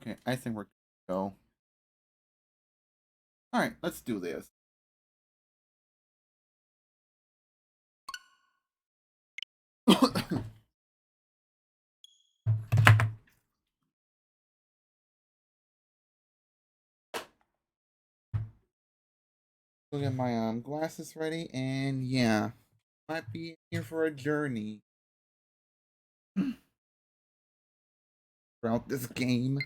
Okay, I think we're good to go. Alright, let's do this. Go get my glasses ready, and yeah, might be here for a journey throughout this game.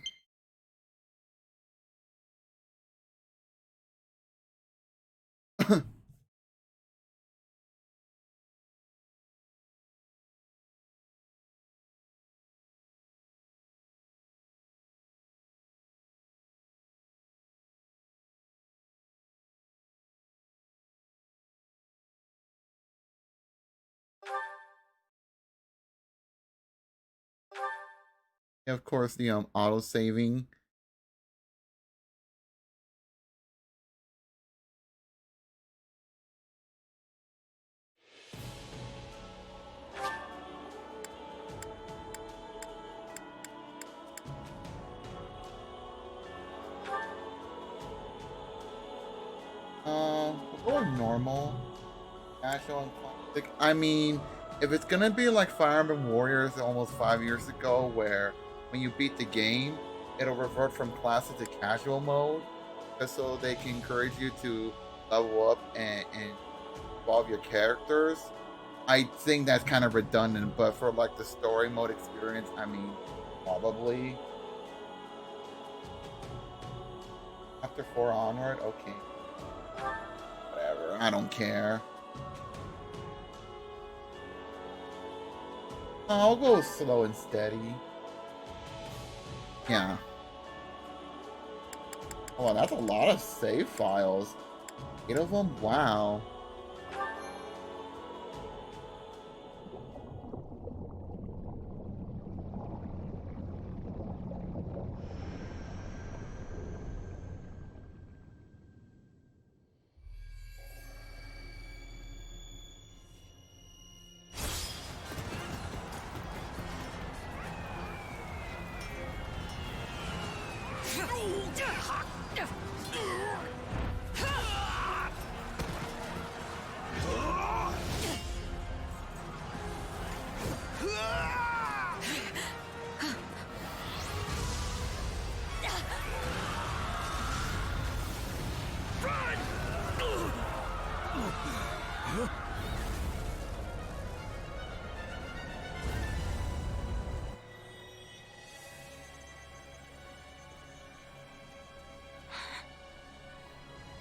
Of course, the auto saving. We'll go with normal, casual, and classic. I mean, if it's gonna be like Fire Emblem Warriors almost 5 years ago, where when you beat the game, it'll revert from classic to casual mode, just so they can encourage you to level up and evolve your characters. I think that's kind of redundant, but for like the story mode experience, I mean, probably. After 4 onward, okay. Whatever, I don't care. I'll go slow and steady. Yeah. Oh, that's a lot of save files. 8 of them? Wow.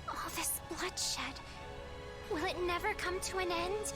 All this bloodshed. Will it never come to an end?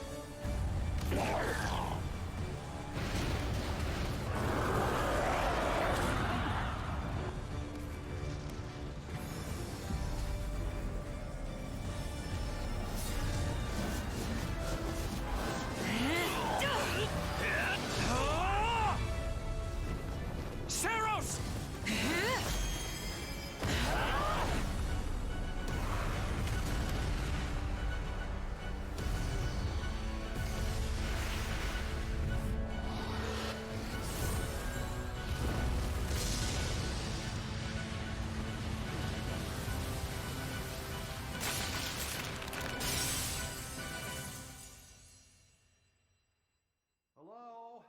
Hello?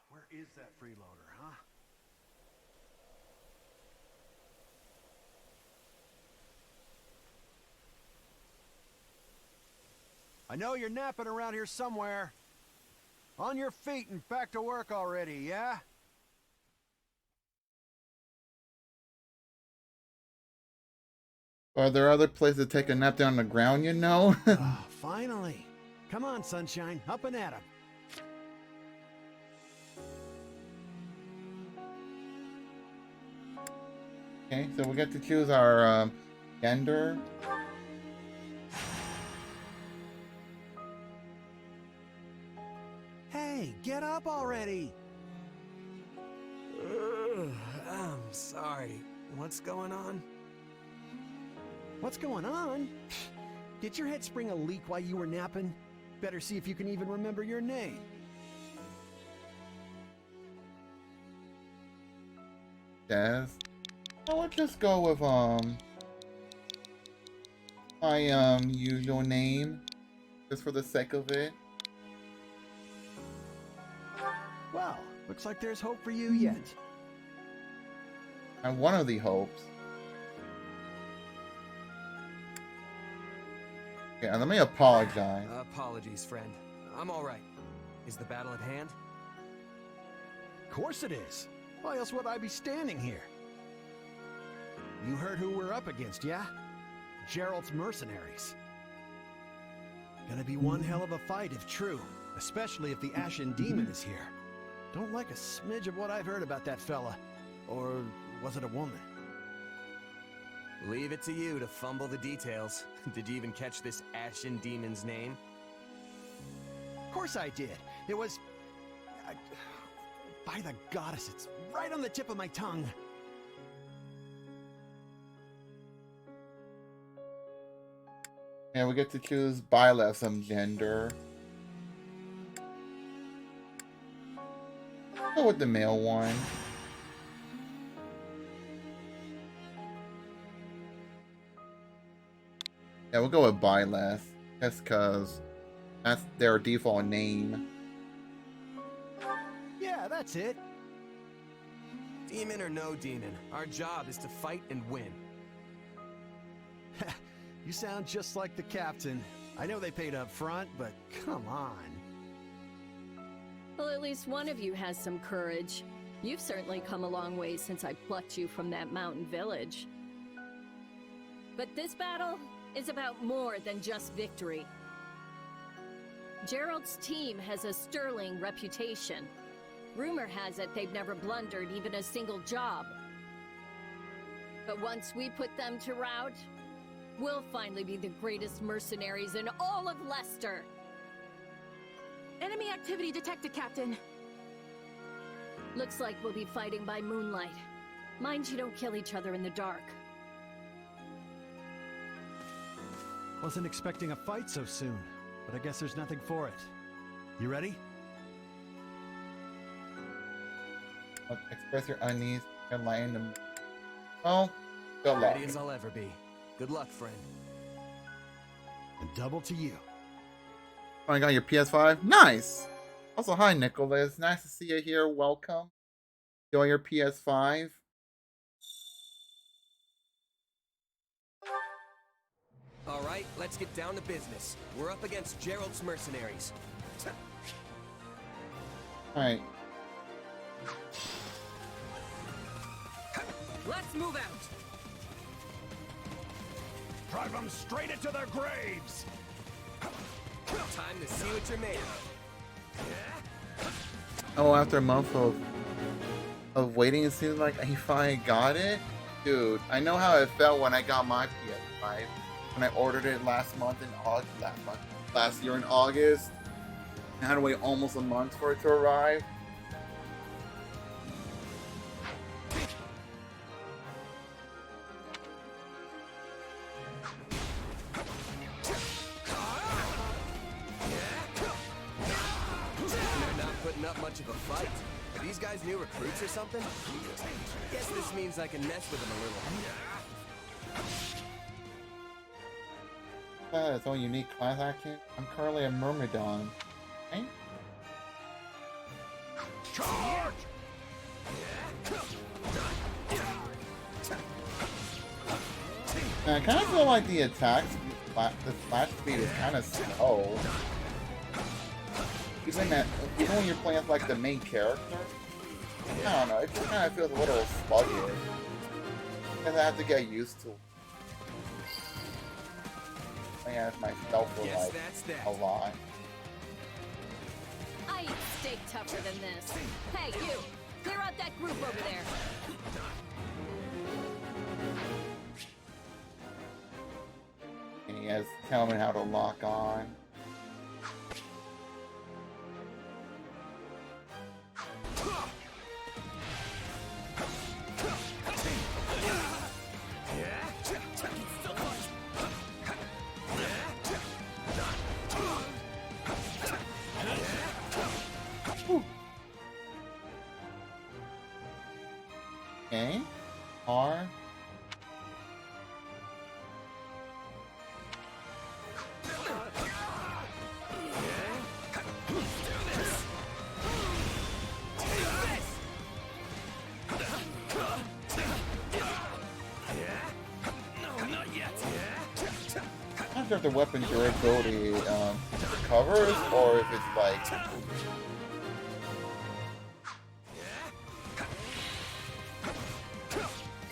Where is that freeloader, huh? I know you're napping around here somewhere. On your feet and back to work already, yeah? Are there other places to take a nap down on the ground, you know? Finally. Come on, Sunshine, up and at 'em. Okay, so we get to choose our gender. Hey, get up already! I'm sorry. What's going on? What's going on? Did your head spring a leak while you were napping? Better see if you can even remember your name. Des. I would just go with my usual name, just for the sake of it. Well, looks like there's hope for you yet. And one of the hopes. Yeah, let me apologize. Apologies, friend. I'm all right. Is the battle at hand? Of course it is. Why else would I be standing here? You heard who we're up against, yeah? Gerald's mercenaries. Gonna be one hell of a fight if true, especially if the Ashen Demon is here. Don't like a smidge of what I've heard about that fella. Or was it a woman? Leave it to you to fumble the details. Did you even catch this Ashen Demon's name? Of course I did. It was... by the goddess, it's right on the tip of my tongue. And we get to choose by some gender. Go with the male one. Yeah, we'll go with Byleth, just cause that's their default name. Yeah, that's it. Demon or no demon, our job is to fight and win. You sound just like the captain. I know they paid up front, but come on. Well, at least one of you has some courage. You've certainly come a long way since I plucked you from that mountain village. But this battle is about more than just victory. Gerald's team has a sterling reputation. Rumor has it they've never blundered even a single job. But once we put them to rout, we'll finally be the greatest mercenaries in all of Leicester. Enemy activity detected, Captain. Looks like we'll be fighting by moonlight. Mind you don't kill each other in the dark. Wasn't expecting a fight so soon, but I guess there's nothing for it. You ready? Express your unease and lighten them. Well, good luck. Ready as I'll ever be. Good luck, friend. And double to you. Oh, I got your PS5? Nice! Also, hi, Nicholas. Nice to see you here. Welcome. Enjoy your PS5. All right, let's get down to business. We're up against Gerald's mercenaries. Alright. Let's move out! Drive them straight into their graves! Time to see what you're made of. Oh, after a month of waiting, it seems like I finally got it? Dude, I know how it felt when I got my PS5. When I ordered it last year in August. I had to wait almost a month for it to arrive. They're not putting up much of a fight. Are these guys new recruits or something? Guess this means I can mess with them a little. Its own unique class action. I'm currently a Myrmidon. Right? Charge! And I kind of feel like the attack, the splash speed is kind of slow. Even when you're playing as like the main character, I don't know. It just kind of feels a little sluggish. Because I have to get used to. Playing as myself for like a lot. I eat steak tougher than this. Hey, you! Clear out that group over there! And he has to tell me how to lock on. Okay. R. I'm not sure if the weapon durability recovers or if it's like.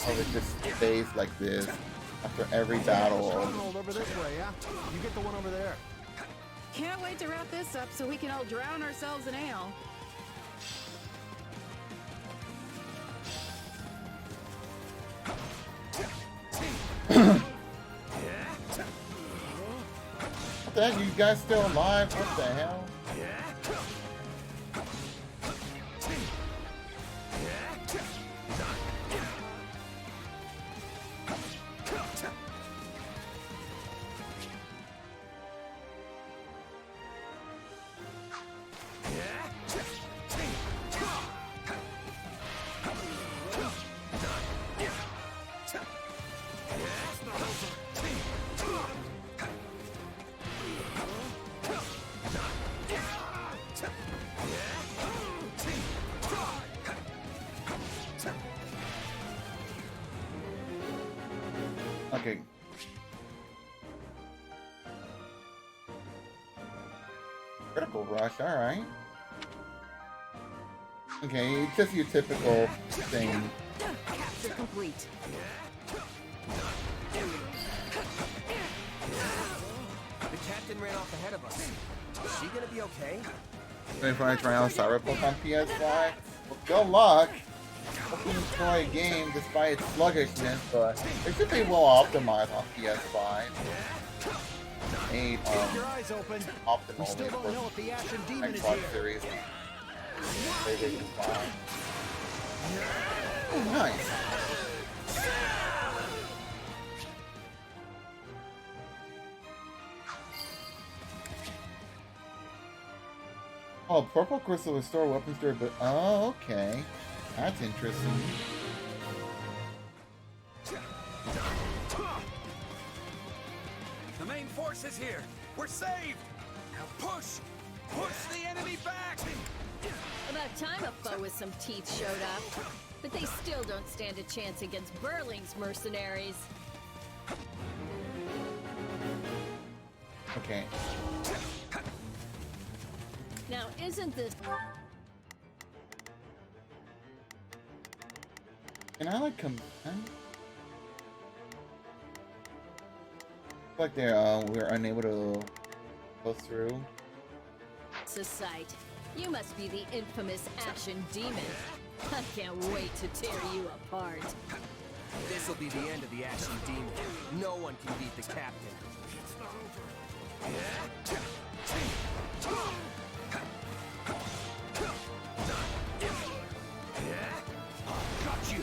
Or if it just stays like this after every battle. Stronghold over this way, yeah? You get the one over there. Can't wait to wrap this up so we can all drown ourselves in ale. What the heck? You guys still alive? What the hell? Okay. Critical rush, alright. Okay, it's just your typical thing. Capture complete. The captain ran off ahead of us. Is she gonna be okay? If I try out Cyberpunk on PS5, well, good luck. Hope you enjoy a game despite its sluggishness, but it should be well optimized on PS5. Made Keep your eyes open. We still optimally don't for know if the Ashen Demon is Xbox here. Series. PlayStation 5. Oh, nice. Oh, purple crystal restore weapons durability. Oh, okay. That's interesting. The main force is here. We're saved. Now push. Push the enemy back. About time a foe with some teeth showed up. But they still don't stand a chance against Burling's mercenaries. Okay. Now, isn't this... Can I like come? Like we're unable to go through. It's a sight. You must be the infamous Ashen Demon. I can't wait to tear you apart. This'll be the end of the Ashen Demon. No one can beat the captain. It's not over. Got you.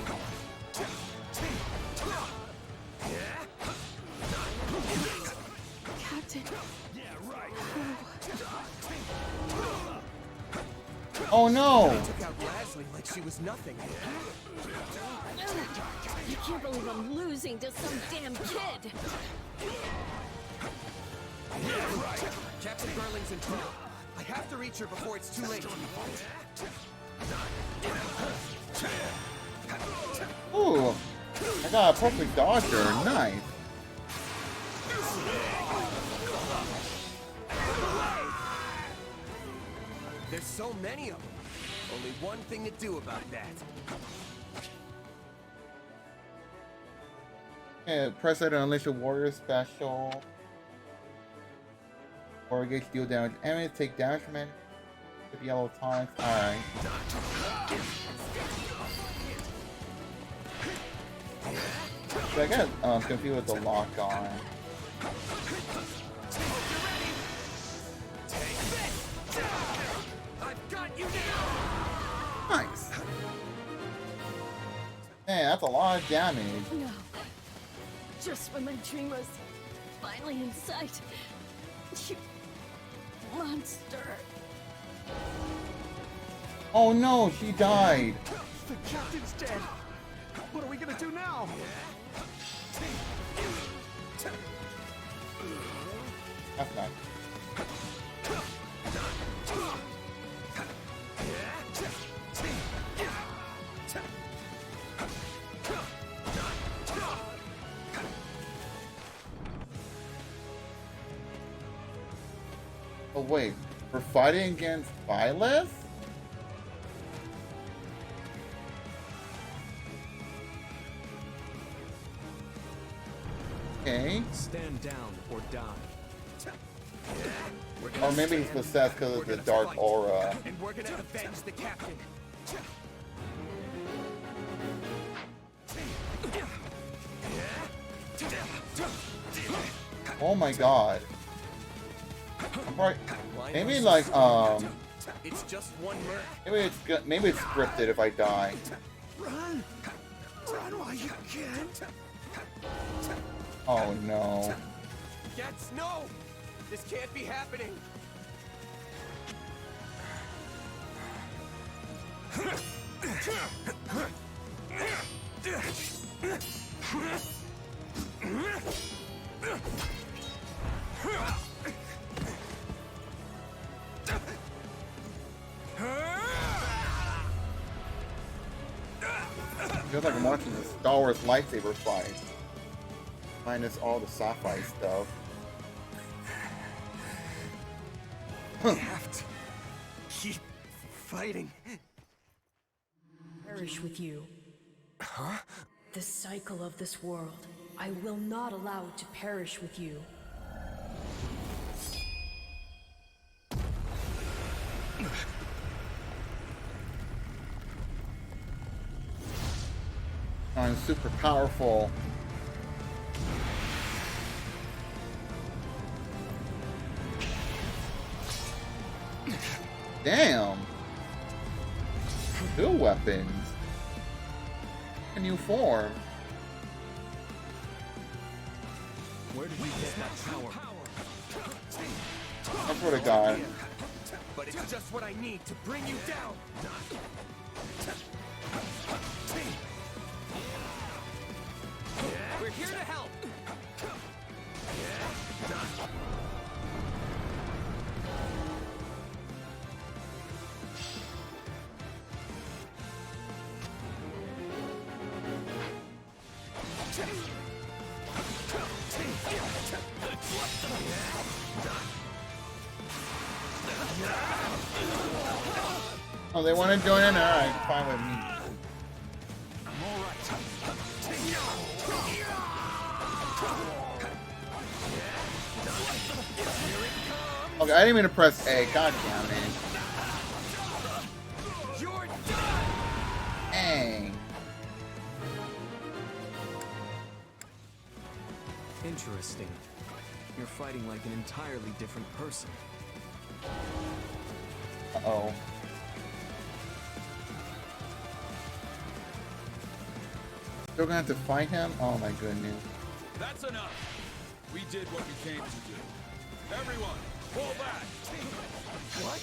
Captain. Yeah, right. Oh no! Took out Leslie like she was nothing. I can't believe I'm losing to some damn kid. Yeah, right. Captain Burling's in trouble. I have to reach her before it's too late. Ooh! I got a perfect dodger. Nice. There's so many of them. Only one thing to do about that. Yeah, press it to unleash a warrior special. Warrior gauge deal damage. Enemies take damage from it with yellow tonics. Alright. So I got confused with the lock on. I've got you now. Nice. Man, that's a lot of damage. No. Just when my dream was finally in sight. You monster. Oh no, she died. The captain's dead. What are we gonna do now? That's not. Oh wait, we're fighting against Byleth? Okay. Stand down or die. Or maybe he's possessed because of the dark aura. And we're gonna avenge the captain. Oh my god. Right. Maybe like It's just one merc. maybe it's scripted if I die. Run! Run while you can! Oh no. Gets no! This can't be happening! Feels like I'm watching the Star Wars lightsaber fight. Minus all the sci-fi stuff. I have to keep fighting. Perish with you. Huh? The cycle of this world. I will not allow it to perish with you. I'm super powerful. Damn! Two weapons. A new form. Where did you get that power? I swear to God. But it's just what I need to bring you down. We're here to help. Oh, they want to join in? Alright, fine with me. Okay, I didn't mean to press A. God damn it. Dang. Interesting. You're fighting like an entirely different person. Uh-oh. Still gonna have to fight him? Oh my goodness. That's enough. We did what we came to do. Everyone, pull back. What?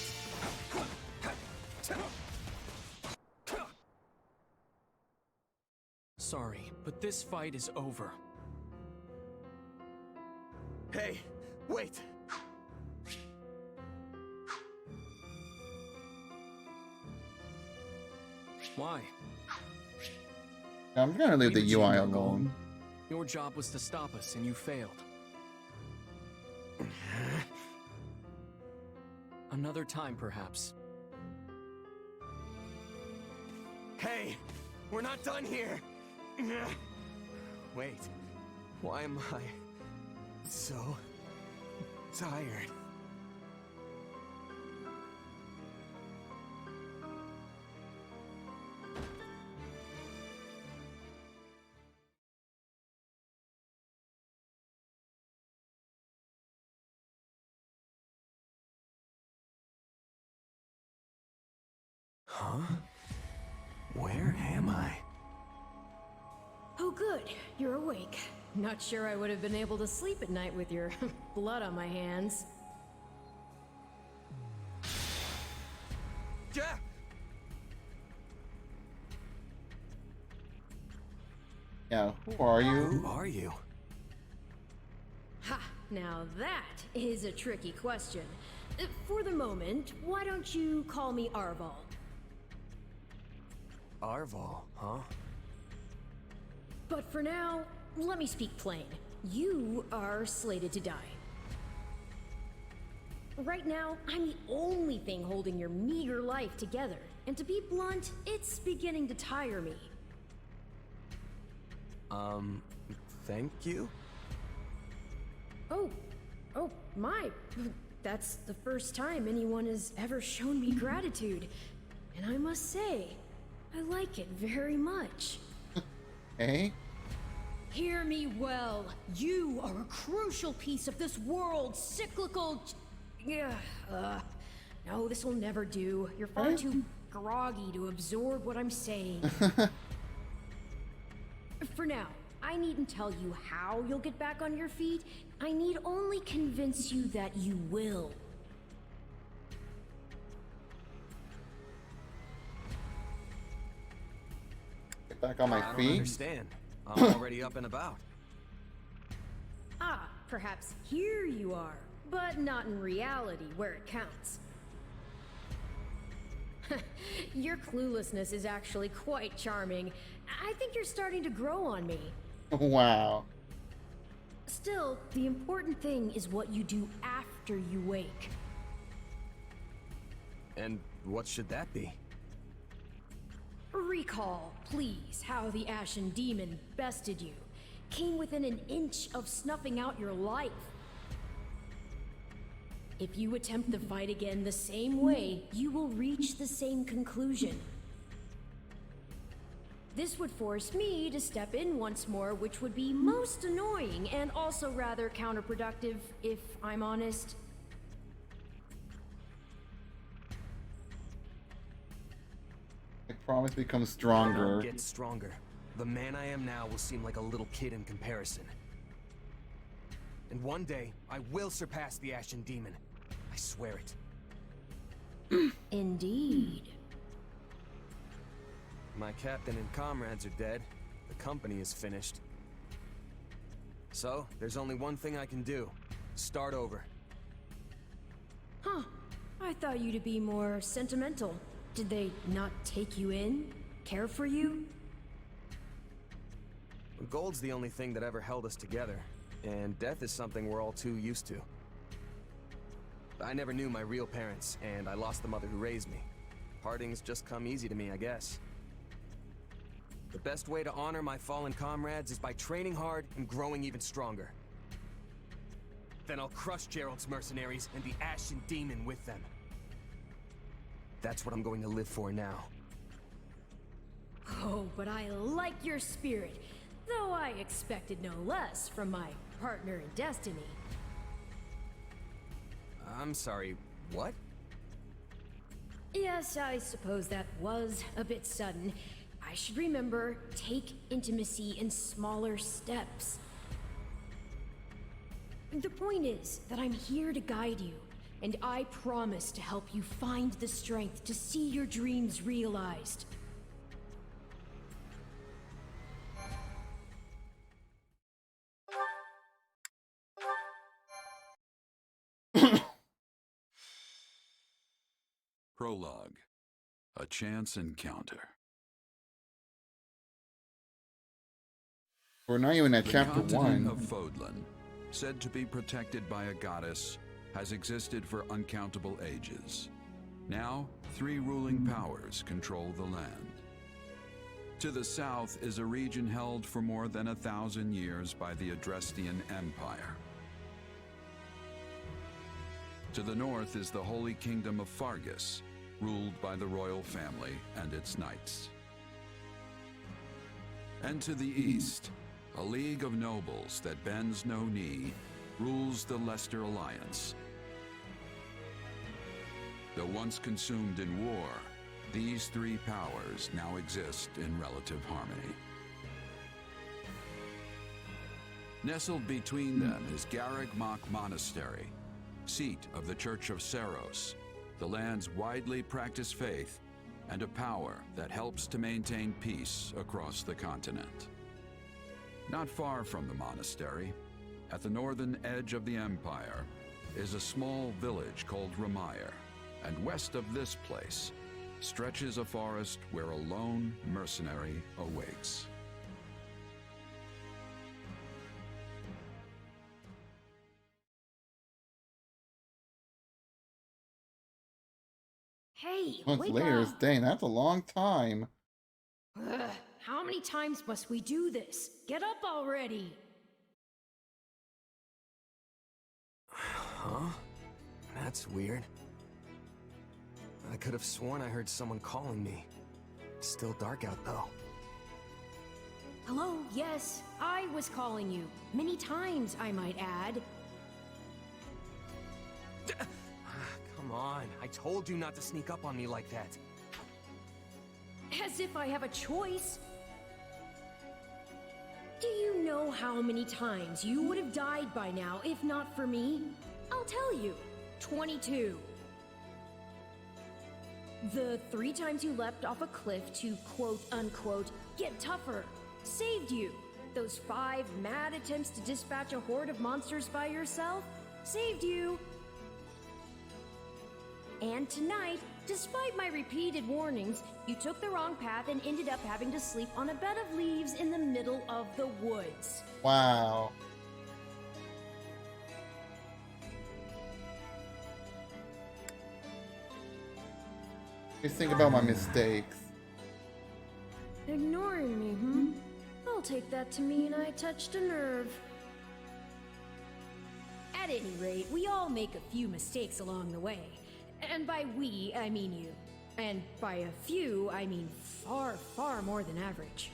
Sorry, but this fight is over. Hey, wait. Why? I'm gonna leave the We UI achieved our goal. alone. Your job was to stop us, and you failed. Another time, perhaps. Hey, we're not done here. Wait, why am I so tired? Huh? Where am I? Oh good, you're awake. Not sure I would have been able to sleep at night with your blood on my hands. Yeah. Yeah, who are you? Who are you? Ha! Now that is a tricky question. For the moment, why don't you call me Arval? Arval, huh? But for now, let me speak plain. You are slated to die. Right now, I'm the only thing holding your meager life together. And to be blunt, it's beginning to tire me. Thank you? Oh, my. That's the first time anyone has ever shown me gratitude. And I must say, I like it very much. Hey? Hear me well. You are a crucial piece of this world's cyclical... no, this will never do. You're far too groggy to absorb what I'm saying. For now, I needn't tell you how you'll get back on your feet. I need only convince you that you will. Get back on my I don't feet? understand. I'm already up and about. Ah, perhaps here you are, but not in reality where it counts. Your cluelessness is actually quite charming. I think you're starting to grow on me. Wow. Still, the important thing is what you do after you wake. And what should that be? Recall, please, how the Ashen Demon bested you. Came within an inch of snuffing out your life. If you attempt the fight again the same way, you will reach the same conclusion. This would force me to step in once more, which would be most annoying and also rather counterproductive, if I'm honest. I promise to become stronger. I'll get stronger. The man I am now will seem like a little kid in comparison. And one day, I will surpass the Ashen Demon. I swear it. Indeed. My captain and comrades are dead. The company is finished. So, there's only one thing I can do. Start over. Huh. I thought you to be more sentimental. Did they not take you in? Care for you? Gold's the only thing that ever held us together, and death is something we're all too used to. I never knew my real parents, and I lost the mother who raised me. Partings just come easy to me, I guess. The best way to honor my fallen comrades is by training hard and growing even stronger. Then I'll crush Gerald's mercenaries and the Ashen Demon with them. That's what I'm going to live for now. Oh, but I like your spirit, though I expected no less from my partner in destiny. I'm sorry, what? Yes, I suppose that was a bit sudden. I should remember, take intimacy in smaller steps. The point is that I'm here to guide you, and I promise to help you find the strength to see your dreams realized. Prologue. A chance encounter. We're not even at The chapter continent 1. of Fodlan, said to be protected by a goddess, has existed for uncountable ages. Now, 3 ruling powers control the land. To the south is a region held for more than 1,000 years by the Adrestian Empire. To the north is the Holy Kingdom of Fargus, ruled by the royal family and its knights. And to the east, a league of nobles that bends no knee, rules the Leicester Alliance. Though once consumed in war, these 3 powers now exist in relative harmony. Nestled between them is Garreg Mach Monastery, seat of the Church of Seros, the land's widely practiced faith, and a power that helps to maintain peace across the continent. Not far from the monastery, at the northern edge of the empire, is a small village called Ramire, and west of this place stretches a forest where a lone mercenary awaits. Hey, Months wake later, up! dang, that's a long time. Ugh, how many times must we do this? Get up already! Huh? That's weird. I could have sworn I heard someone calling me. It's still dark out though. Hello, yes, I was calling you. Many times, I might add. Come on, I told you not to sneak up on me like that. As if I have a choice. Do you know how many times you would have died by now if not for me? I'll tell you. 22. The 3 times you leapt off a cliff to quote-unquote get tougher saved you. Those 5 mad attempts to dispatch a horde of monsters by yourself saved you. And tonight, despite my repeated warnings, you took the wrong path and ended up having to sleep on a bed of leaves in the middle of the woods. Wow. Just think about my mistakes. Ignoring me, hmm? I'll take that to mean I touched a nerve. At any rate, we all make a few mistakes along the way. And by we, I mean you. And by a few, I mean far, far more than average.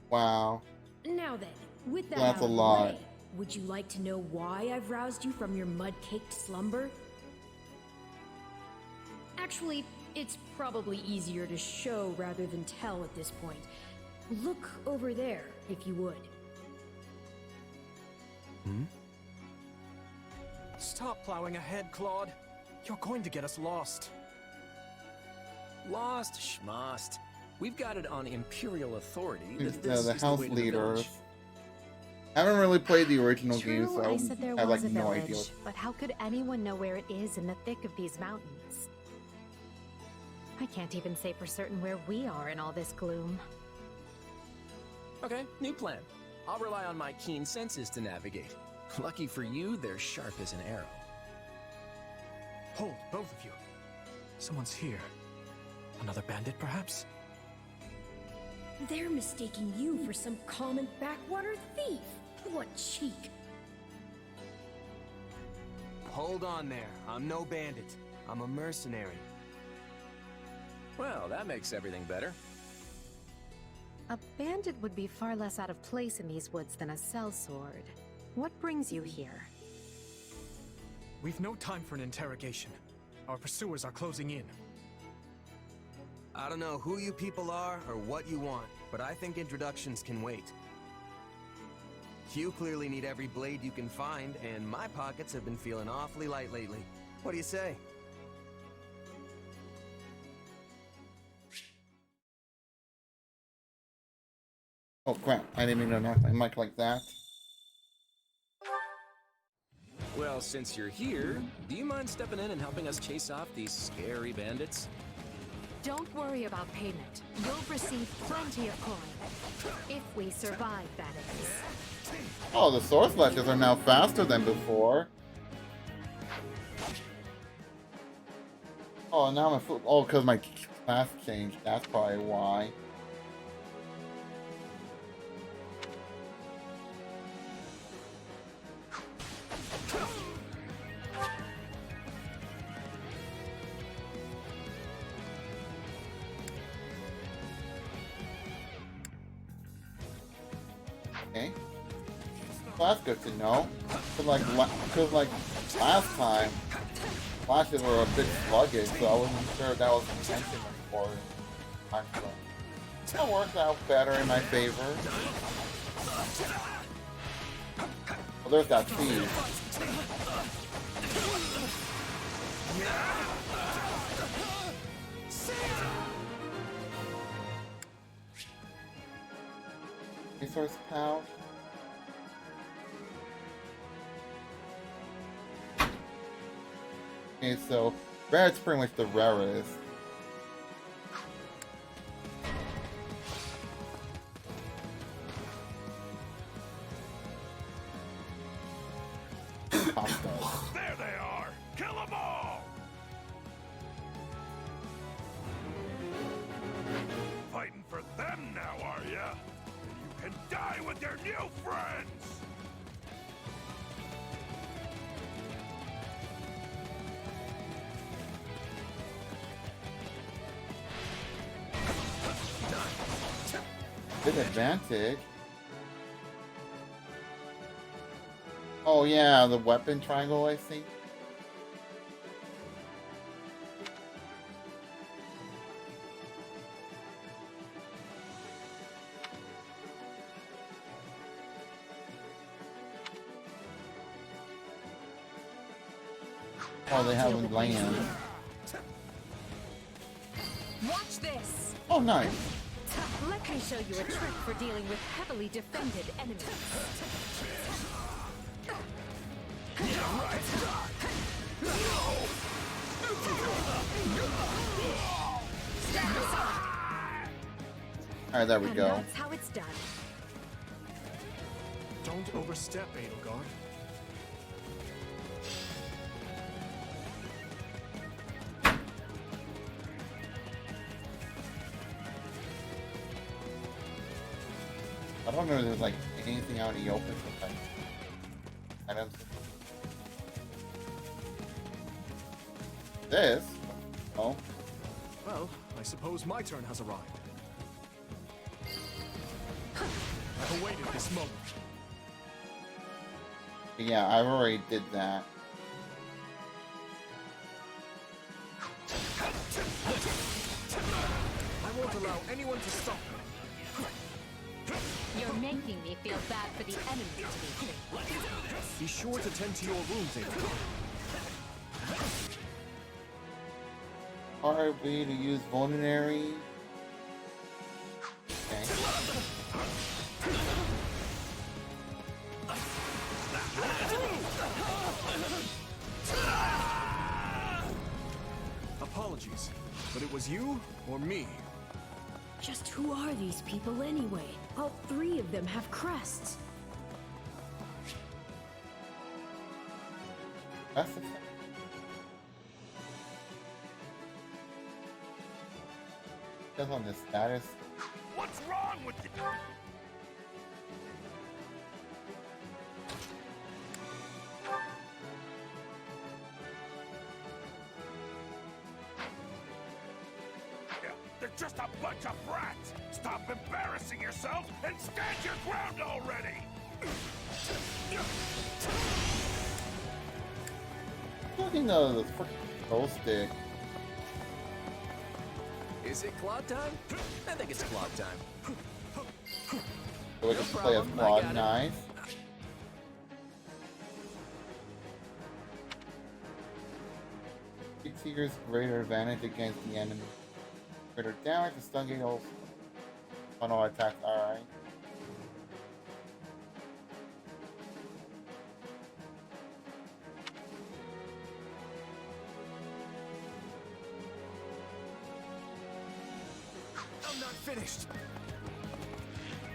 Wow. Now then, with that That's out a of the lot. way, would you like to know why I've roused you from your mud-caked slumber? Actually, it's probably easier to show rather than tell at this point. Look over there, if you would. Hmm? Stop plowing ahead, Claude. You're going to get us lost. Lost schmost. We've got it on Imperial authority. The house leaders. I haven't really played the original game, so I said there I have was like a no village, idea. but how could anyone know where it is in the thick of these mountains? I can't even say for certain where we are in all this gloom. Okay, new plan. I'll rely on my keen senses to navigate. Lucky for you, they're sharp as an arrow. Hold, both of you. Someone's here. Another bandit, perhaps? They're mistaking you for some common backwater thief. What cheek. Hold on there. I'm no bandit. I'm a mercenary. Well, that makes everything better. A bandit would be far less out of place in these woods than a sellsword. What brings you here? We've no time for an interrogation. Our pursuers are closing in. I don't know who you people are or what you want, but I think introductions can wait. You clearly need every blade you can find, and my pockets have been feeling awfully light lately. What do you say? Oh crap, I didn't mean to knock my mic like that. Well, since you're here, do you mind stepping in and helping us chase off these scary bandits? Don't worry about payment. You'll receive plenty of coin. If we survive, that is. Oh, the sword slashes are now faster than before. Oh, now my foot. Oh, because my class changed. That's probably why. Okay. Well, that's good to know. Cause like last time, flashes were a bit sluggish, so I wasn't sure if that was intention or time frame. That worked out better in my favor. Well, there's that thief. Resource pouch. Okay, so red's pretty much the rarest. There they are! Kill them all! Fighting for them now, are ya? You can die with your new friends! Disadvantage. Oh yeah, the weapon triangle, I think. Oh, they haven't land. Watch this. Oh, nice. Let me show you a trick for dealing with heavily defended enemies. Alright, there we And go. that's how it's done. Don't overstep, Edelgard. I don't know if there's like anything out in the open for like items. This? Oh. Well, I suppose my turn has arrived. I've awaited this moment. Yeah, I already did that. I won't allow anyone to stop me. You're making me feel bad for the enemy to me. Be sure to tend to your wounds, Edelgard. RB to use vulnerary. Okay. Apologies, but it was you or me. Just who are these people anyway? All three of them have crests. That's the thing. Says on the status. What's wrong with you? They're just a bunch of brats! Stop embarrassing yourself and stand your ground already! Looking at the freaking control stick. Is it Claude time? I think it's Claude time. So we can play as Claude. Nice. Big Seeker's greater advantage against the enemy. Greater damage, the stun gate also. Oh no, attack, alright. I'm not finished.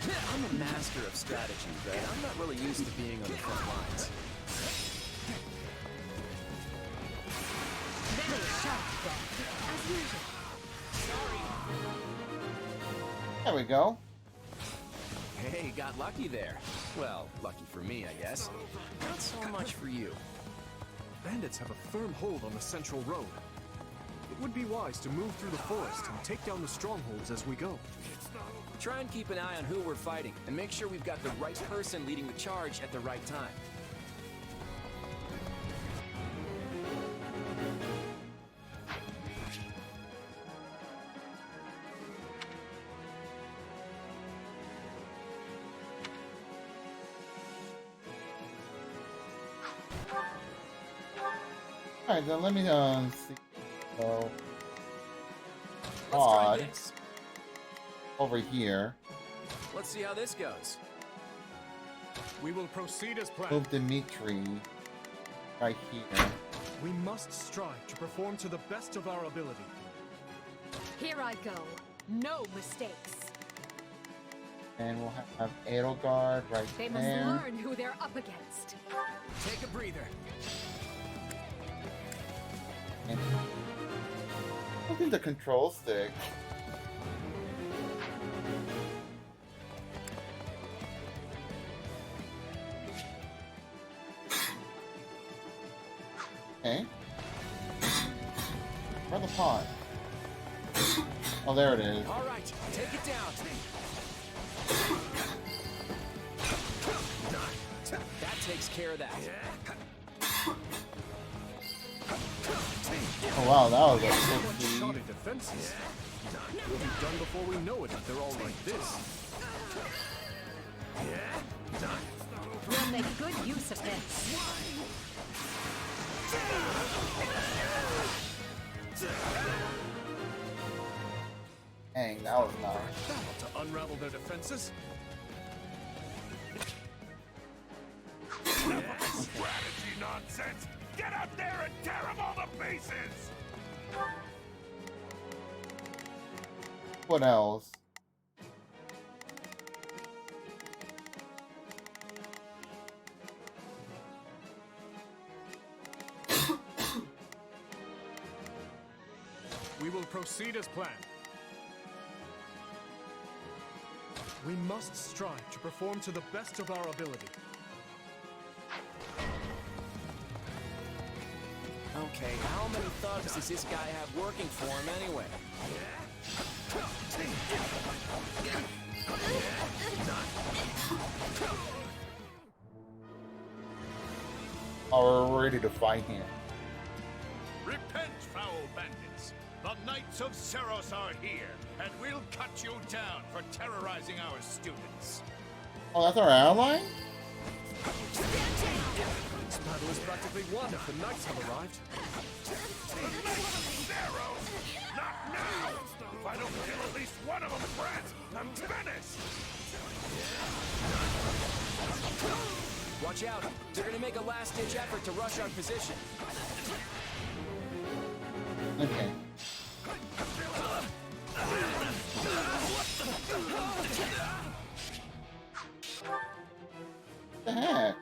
I'm a master of strategy, but I'm not really used to being on the front lines. Very sharp, then, as usual. There we go. Hey, got lucky there. Well, lucky for me, I guess. Not so much for you. Bandits have a firm hold on the central road. It would be wise to move through the forest and take down the strongholds as we go. Try and keep an eye on who we're fighting, and make sure we've got the right person leading the charge at the right time. Alright, then let me see. So, Let's try Claude this. over here. Let's see how this goes. We will proceed as planned. Move Dimitri right here. We must strive to perform to the best of our ability. Here I go. No mistakes. And we'll have Edelgard right They must there. learn who they're up against. Take a breather. And I think the control stick. Okay. Where's the pot? Oh, there it is. All right, take it down. That takes care of that. Oh wow, that was a One quick shot lead. at defenses. We'll be done before we know it if they're all like this. We'll make good use of this. Dang, that was nice. That ought to unravel their defenses. Strategy nonsense! Get out there and tear them all to pieces! What else? We will proceed as planned. We must strive to perform to the best of our ability. Okay, how many thugs does this guy have working for him anyway? Oh, we're ready to fight him. Repent, foul bandits! The Knights of Ceros are here, and we'll cut you down for terrorizing our students. Oh, that's our ally? This battle is practically won if the knights have arrived. Ceros! Not now! If I don't kill at least one of them, brats, I'm finished! Watch out! They're gonna make a last-ditch effort to rush our position. Okay. What the heck?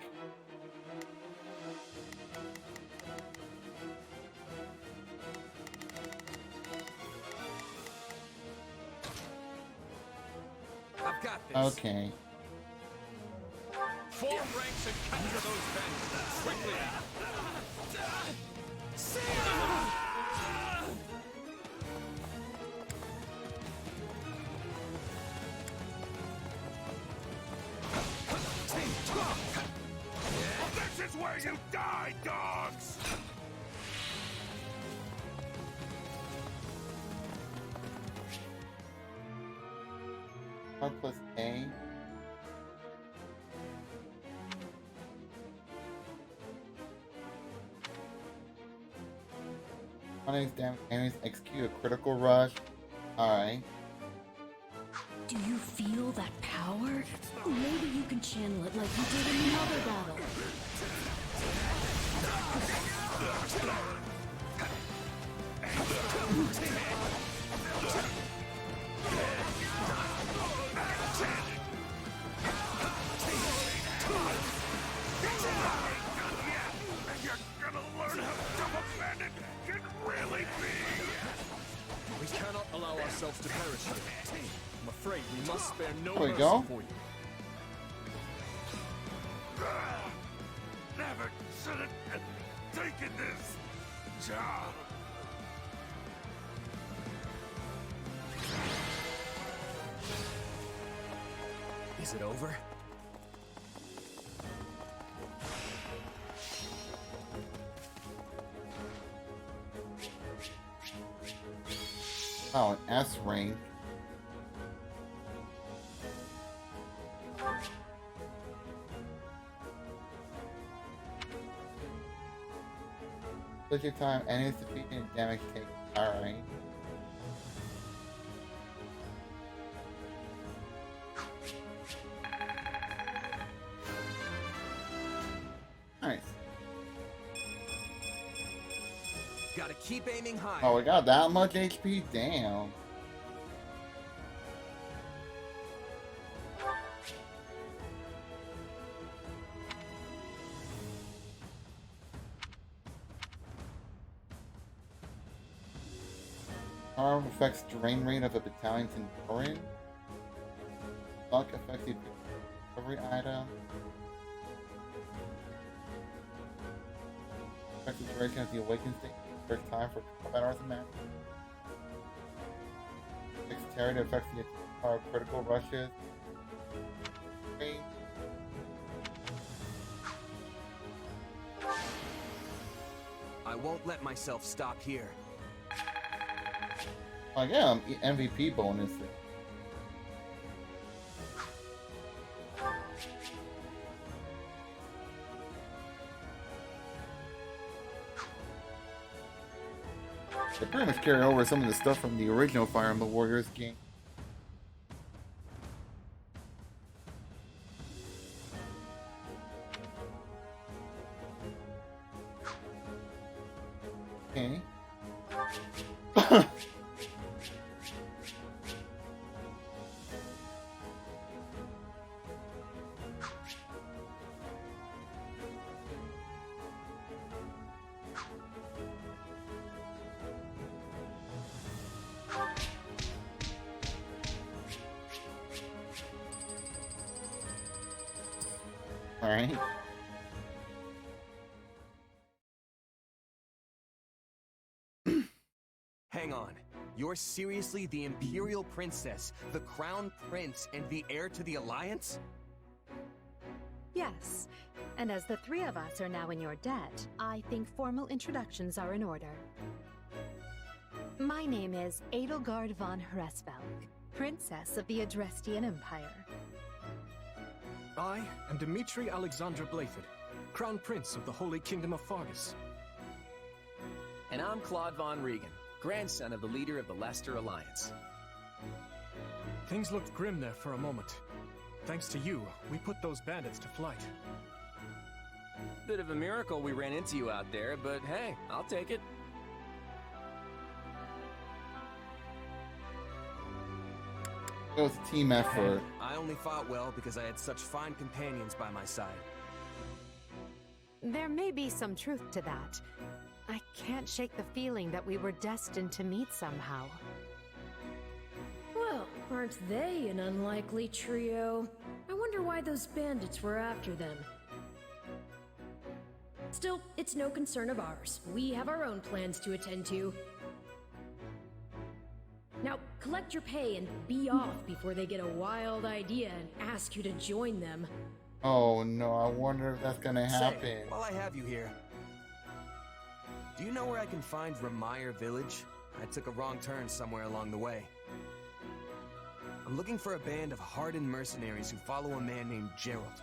I've got this. Okay. Form ranks and capture those bandits, quickly! This is where you die, dogs! R plus A. One damage enemies execute a critical rush. Alright. Do you feel that power? Maybe you can channel it like you did in another battle. And you're gonna learn how dumb a bandit can really be! We cannot allow ourselves to perish here. I'm afraid we must spare no There we mercy go. for you. Never should have taken this job! Is it over? Oh, an S rank. Split your time, enemies defeated and damage taken. Alright. gotta keep aiming high. Oh, we got that much HP? Damn. Harm affects drain rate of a battalion's endurance. Luck affects the recovery item. Affects the duration of the awakened state. First time for combat arithmetic. Dexterity affects the power of critical rushes. Okay. I won't let myself stop here. Oh yeah, MVP bonus. They pretty much carry over some of the stuff from the original Fire Emblem Warriors game. Okay. Alright. Hang on. You're seriously the Imperial Princess, the Crown Prince, and the heir to the Alliance? Yes, and as the three of us are now in your debt, I think formal introductions are in order. My name is Edelgard von Hresvelg, Princess of the Adrestian Empire. I am Dimitri Alexandra Blaford, Crown Prince of the Holy Kingdom of Fargus. And I'm Claude von Regan, grandson of the leader of the Leicester Alliance. Things looked grim there for a moment. Thanks to you, we put those bandits to flight. Bit of a miracle we ran into you out there, but hey, I'll take it. It was a team effort. I only fought well because I had such fine companions by my side. There may be some truth to that. I can't shake the feeling that we were destined to meet somehow. Well, aren't they an unlikely trio? I wonder why those bandits were after them. Still, it's no concern of ours. We have our own plans to attend to. Now, collect your pay and be off before they get a wild idea and ask you to join them. Oh no, I wonder if that's gonna happen. Say, while I have you here, do you know where I can find Ramire Village? I took a wrong turn somewhere along the way. I'm looking for a band of hardened mercenaries who follow a man named Gerald.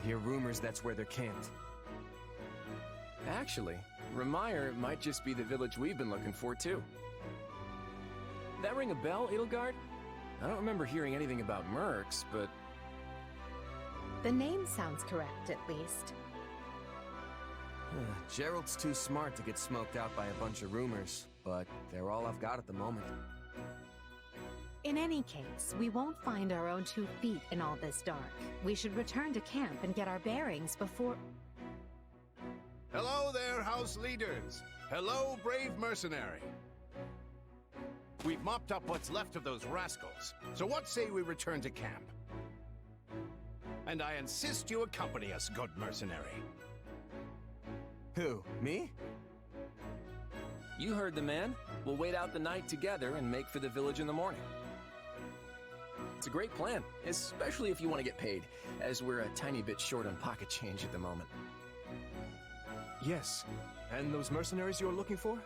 I hear rumors that's where they're camped. Actually, Ramire might just be the village we've been looking for, too. That ring a bell, Edelgard? I don't remember hearing anything about mercs, but... The name sounds correct, at least. Gerald's too smart to get smoked out by a bunch of rumors, but they're all I've got at the moment. In any case, we won't find our own 2 feet in all this dark. We should return to camp and get our bearings before... Hello there, house leaders. Hello, brave mercenary. We've mopped up what's left of those rascals, so what say we return to camp? And I insist you accompany us, good mercenary. Who, me? You heard the man. We'll wait out the night together and make for the village in the morning. It's a great plan, especially if you want to get paid, as we're a tiny bit short on pocket change at the moment. Yes, and those mercenaries you're looking for?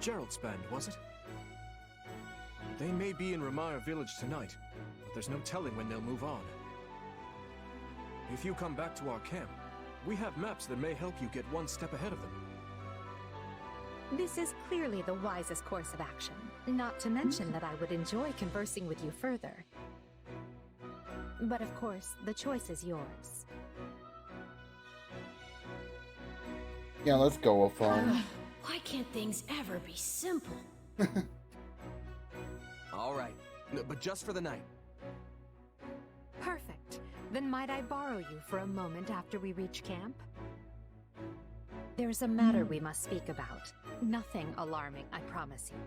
Gerald's band, was it? They may be in Ramire Village tonight, but there's no telling when they'll move on. If you come back to our camp, we have maps that may help you get one step ahead of them. This is clearly the wisest course of action, not to mention that I would enjoy conversing with you further. But of course, the choice is yours. Yeah, let's go with fun. Why can't things ever be simple? All right, but just for the night. Perfect. Then might I borrow you for a moment after we reach camp? There's a matter we must speak about. Nothing alarming, I promise you.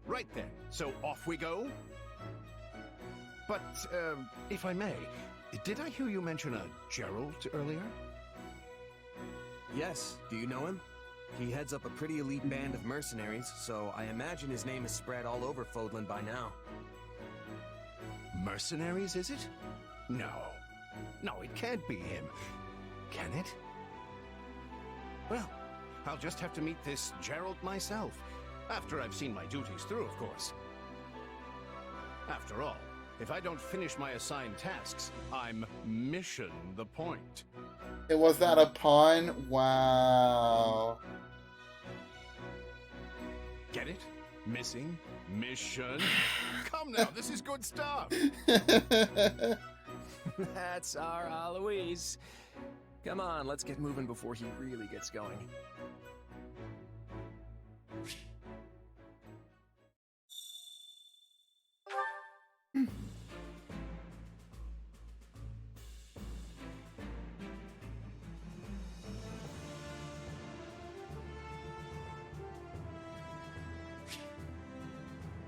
Right then, so off we go? But, if I may, did I hear you mention a Gerald earlier? Yes, do you know him? He heads up a pretty elite band of mercenaries, so I imagine his name is spread all over Fodlan by now. Mercenaries, is it? No. No, it can't be him. Can it? Well, I'll just have to meet this Gerald myself. After I've seen my duties through, of course. After all, if I don't finish my assigned tasks, I'm mission the point. Was that a pun? Wow. Get it? Missing? Mission? Come now, this is good stuff! That's our Aloise. Come on, let's get moving before he really gets going.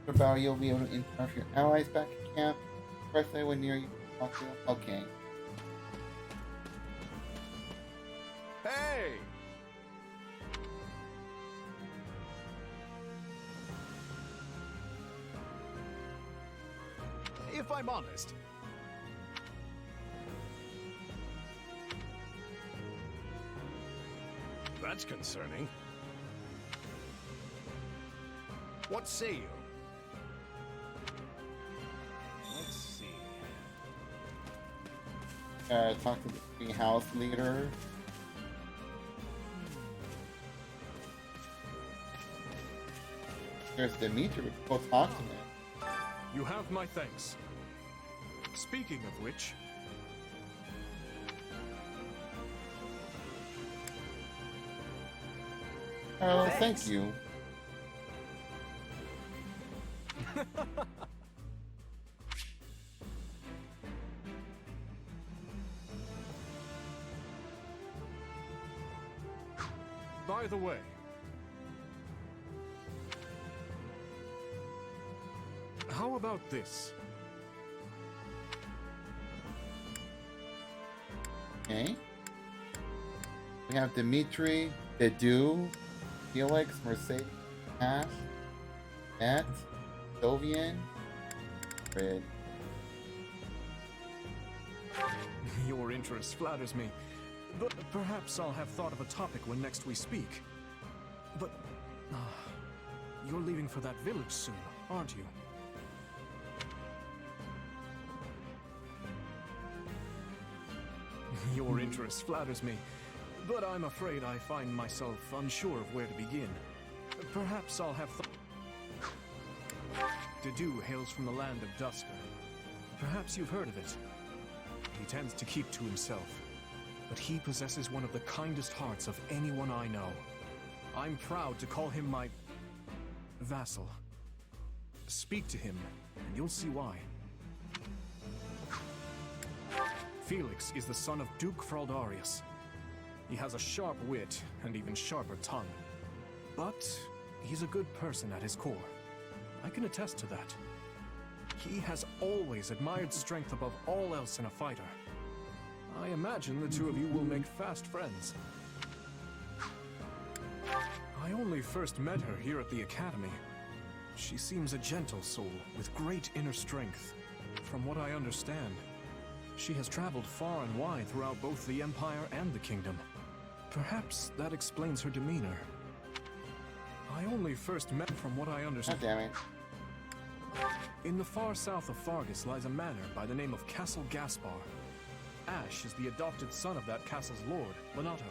About you'll be able to interact with your allies back at camp, especially when near you talk to them. Okay. Hey! If I'm honest, that's concerning. What say you? Let's see. Talk to the house leader. There's Dimitri. Go talk to him. You have my thanks. Speaking of which... Oh, thank you. By the way... How about this? Okay. We have Dimitri, Dedu, Felix, Mercedes, Ash, Matt, Sylvian, Fred. Your interest flatters me, but perhaps I'll have thought of a topic when next we speak. But... you're leaving for that village soon, aren't you? Your interest flatters me, but I'm afraid I find myself unsure of where to begin. Perhaps I'll have Dedu hails from the land of Dusker. Perhaps you've heard of it. He tends to keep to himself, but he possesses one of the kindest hearts of anyone I know. I'm proud to call him my vassal. Speak to him, and you'll see why. Felix is the son of Duke Fraldarius. He has a sharp wit and even sharper tongue. But he's a good person at his core. I can attest to that. He has always admired strength above all else in a fighter. I imagine the two of you will make fast friends. I only first met her here at the academy. She seems a gentle soul with great inner strength. From what I understand, she has traveled far and wide throughout both the Empire and the Kingdom. Perhaps that explains her demeanor. I only first met from what I understand. God damn it. In the far south of Fargus lies a manor by the name of Castle Gaspar. Ash is the adopted son of that castle's lord, Lonato.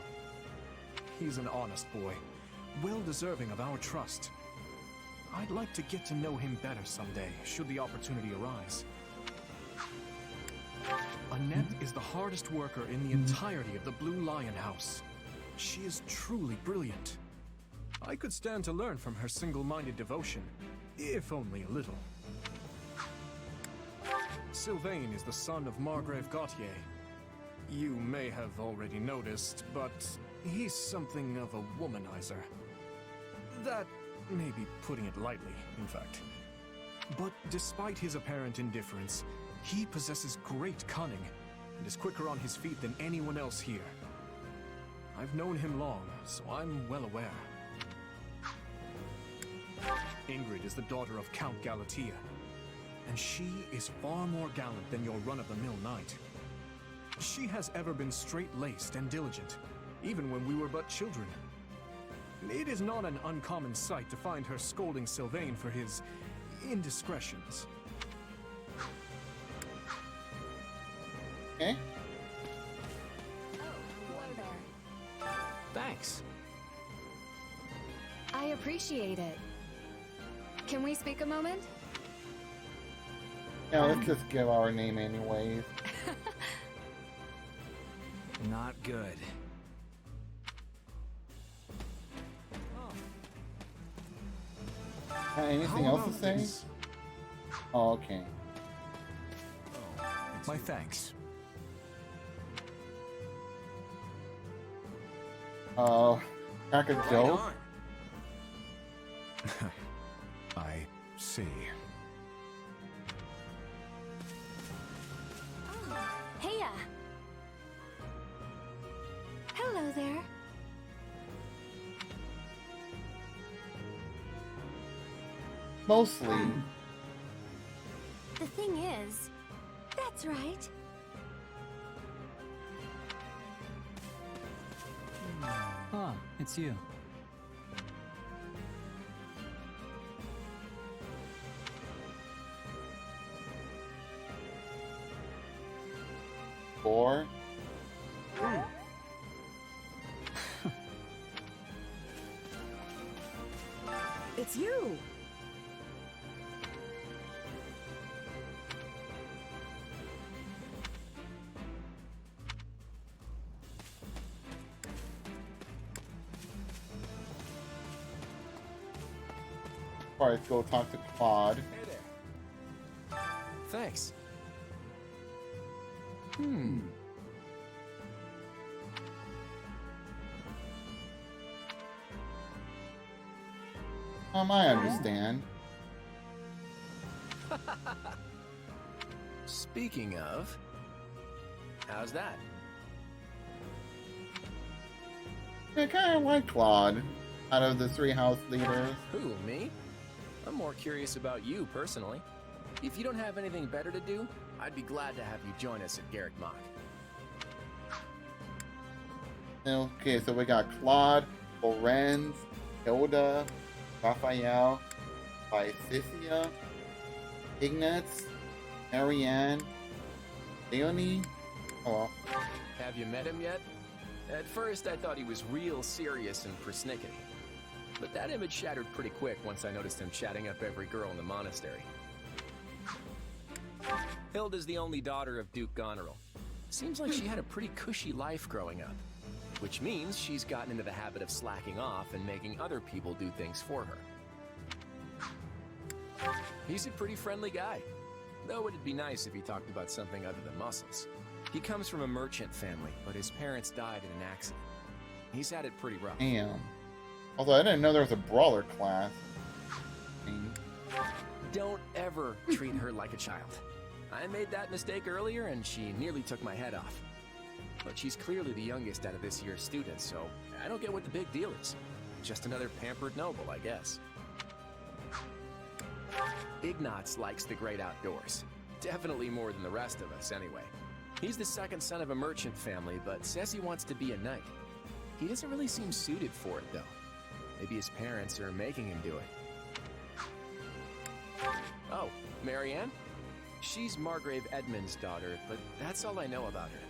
He's an honest boy, well deserving of our trust. I'd like to get to know him better someday, should the opportunity arise. Annette is the hardest worker in the entirety of the Blue Lion House. She is truly brilliant. I could stand to learn from her single-minded devotion, if only a little. Sylvain is the son of Margrave Gautier. You may have already noticed, but he's something of a womanizer. That may be putting it lightly, in fact. But despite his apparent indifference, he possesses great cunning and is quicker on his feet than anyone else here. I've known him long, so I'm well aware. Ingrid is the daughter of Count Galatea, and she is far more gallant than your run-of-the-mill knight. She has ever been straight-laced and diligent, even when we were but children. It is not an uncommon sight to find her scolding Sylvain for his indiscretions. Okay. Hello there. Thanks. I appreciate it. Can we speak a moment? Yeah, let's just give our name anyways. Not good. Anything How else to about say? this? Oh, okay. My thanks. Crack a Right joke? on. I see. Oh, heya. Hello there. Mostly. The thing is, that's right. Ah, it's you. Or It's you! alright, let's go talk to Claude. Hey there. Thanks. I understand. Speaking of, how's that? I kind of like Claude. Out of the three house leaders. Who, me? I'm more curious about you, personally. If you don't have anything better to do, I'd be glad to have you join us at Garrick Mach. Okay, so we got Claude, Lorenz, Hilda, Raphael, Paisicia, Ignatz, Marianne, Leonie. Oh well. Have you met him yet? At first, I thought he was real serious and persnickety. But that image shattered pretty quick once I noticed him chatting up every girl in the monastery. Hilda's the only daughter of Duke Goneril. Seems like she had a pretty cushy life growing up. Which means she's gotten into the habit of slacking off and making other people do things for her. He's a pretty friendly guy. Though it'd be nice if he talked about something other than muscles. He comes from a merchant family, but his parents died in an accident. He's had it pretty rough. Damn. Although I didn't know there was a brawler class. Don't ever treat her like a child. I made that mistake earlier and she nearly took my head off. But she's clearly the youngest out of this year's students, so I don't get what the big deal is. Just another pampered noble, I guess. Ignatz likes the great outdoors. Definitely more than the rest of us, anyway. He's the second son of a merchant family, but says he wants to be a knight. He doesn't really seem suited for it, though. Maybe his parents are making him do it. Oh, Marianne? She's Margrave Edmund's daughter, but that's all I know about her.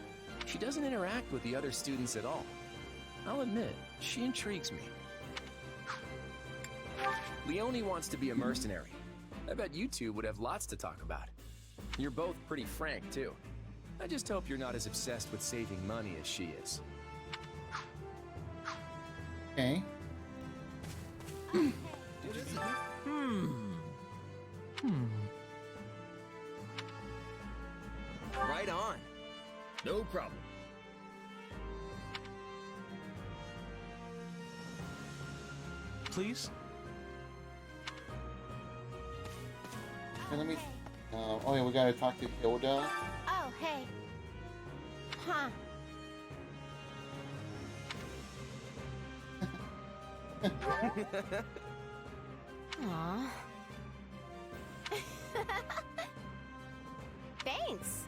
She doesn't interact with the other students at all. I'll admit, she intrigues me. Leonie wants to be a mercenary. I bet you two would have lots to talk about. You're both pretty frank, too. I just hope you're not as obsessed with saving money as she is. Okay. Right on. No problem. Please? Okay, let me. Oh yeah, we gotta talk to Hilda. Oh, hey. Huh. Aw. Thanks.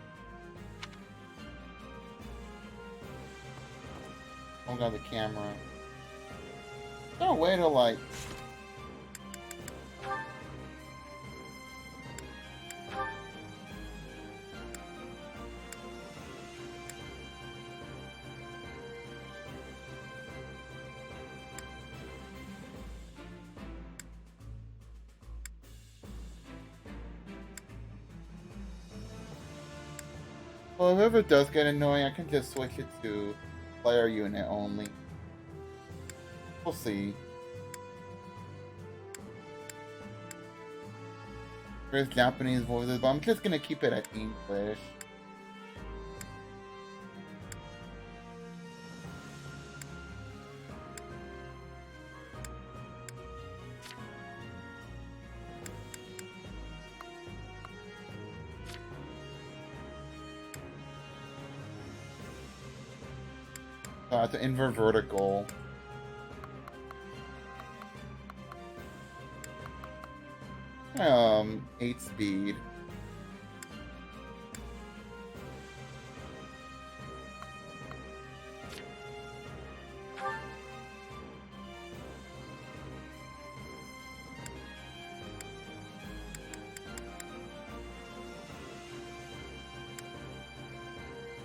Oh god, the camera. No way to like. Well, if it does get annoying, I can just switch it to player unit only. We'll see. There's Japanese voices, but I'm just gonna keep it at English. To invert vertical. 8 speed.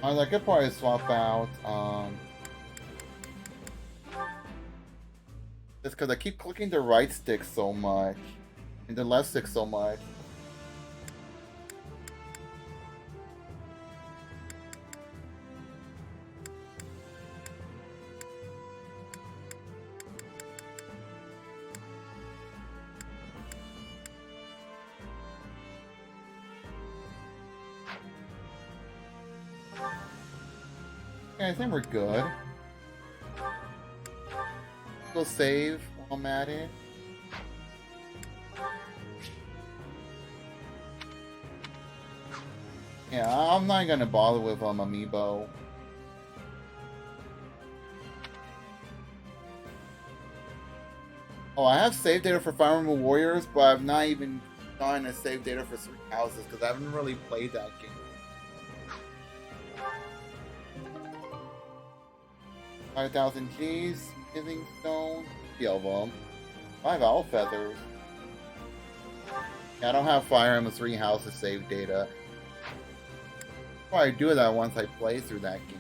I could probably swap out, just because I keep clicking the right stick so much, and the left stick so much. Okay, I think we're good. We'll save while I'm at it. Yeah, I'm not gonna bother with Amiibo. Oh, I have save data for Fire Emblem Warriors, but I've not even gotten a save data for Three Houses because I haven't really played that game. 5,000 G's, Smithing Stone, 3 of them. 5 Owl Feathers. Yeah, I don't have Fire Emblem Three Houses save data. I'll probably do that once I play through that game.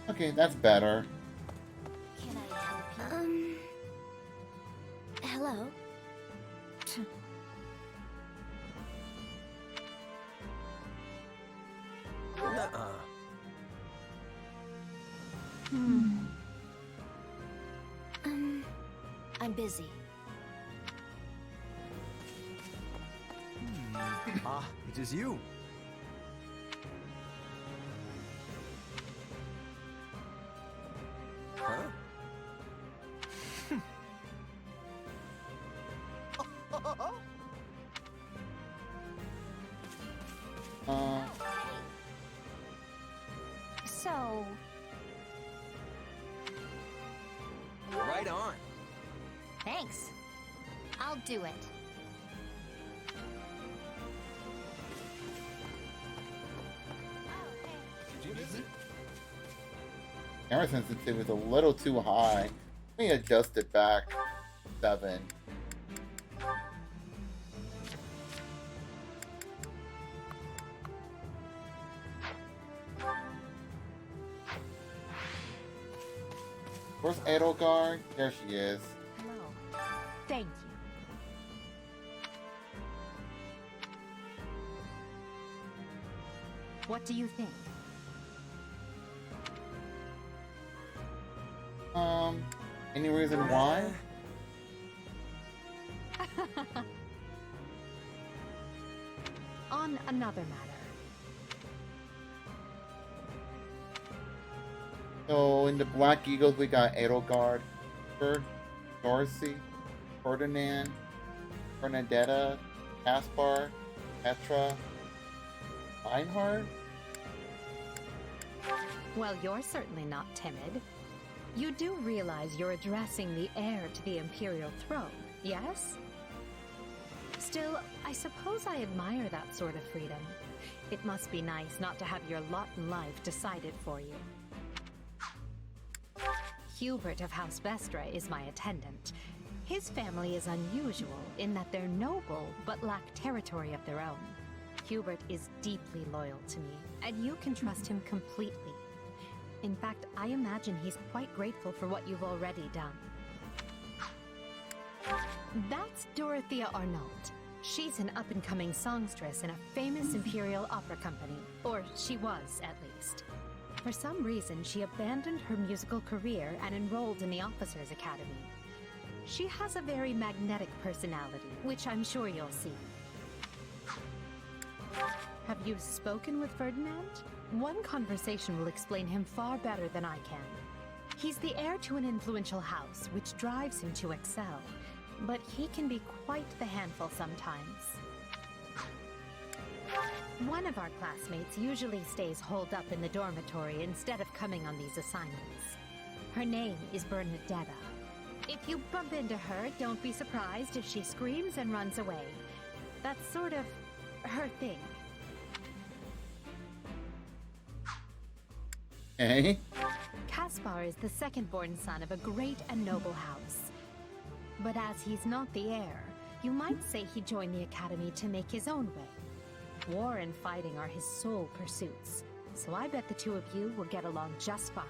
Okay, that's better. Can I help you? Hello? I'm busy. Ah, it is you. Huh? So... Right on. Thanks. I'll do it. Camera sensitivity is a little too high. Let me adjust it back. 7. Where's Edelgard? There she is. Hello. Thank you. What do you think? Any reason why? On another matter. So in the Black Eagles, we got Edelgard, Berg, Dorsey, Ferdinand, Bernadetta, Caspar, Petra, Reinhardt. Well, you're certainly not timid. You do realize you're addressing the heir to the Imperial throne, yes? Still, I suppose I admire that sort of freedom. It must be nice not to have your lot in life decided for you. Hubert of House Vestra is my attendant. His family is unusual in that they're noble but lack territory of their own. Hubert is deeply loyal to me, and you can trust him completely. In fact, I imagine he's quite grateful for what you've already done. That's Dorothea Arnault. She's an up-and-coming songstress in a famous Imperial opera company, or she was, at least. For some reason, she abandoned her musical career and enrolled in the Officers' Academy. She has a very magnetic personality, which I'm sure you'll see. Have you spoken with Ferdinand? One conversation will explain him far better than I can. He's the heir to an influential house, which drives him to excel. But he can be quite the handful sometimes. One of our classmates usually stays holed up in the dormitory instead of coming on these assignments. Her name is Bernadetta. If you bump into her, don't be surprised if she screams and runs away. That's sort of her thing. Hey. Caspar is the second-born son of a great and noble house. But as he's not the heir, you might say he joined the academy to make his own way. War and fighting are his sole pursuits, so I bet the two of you will get along just fine.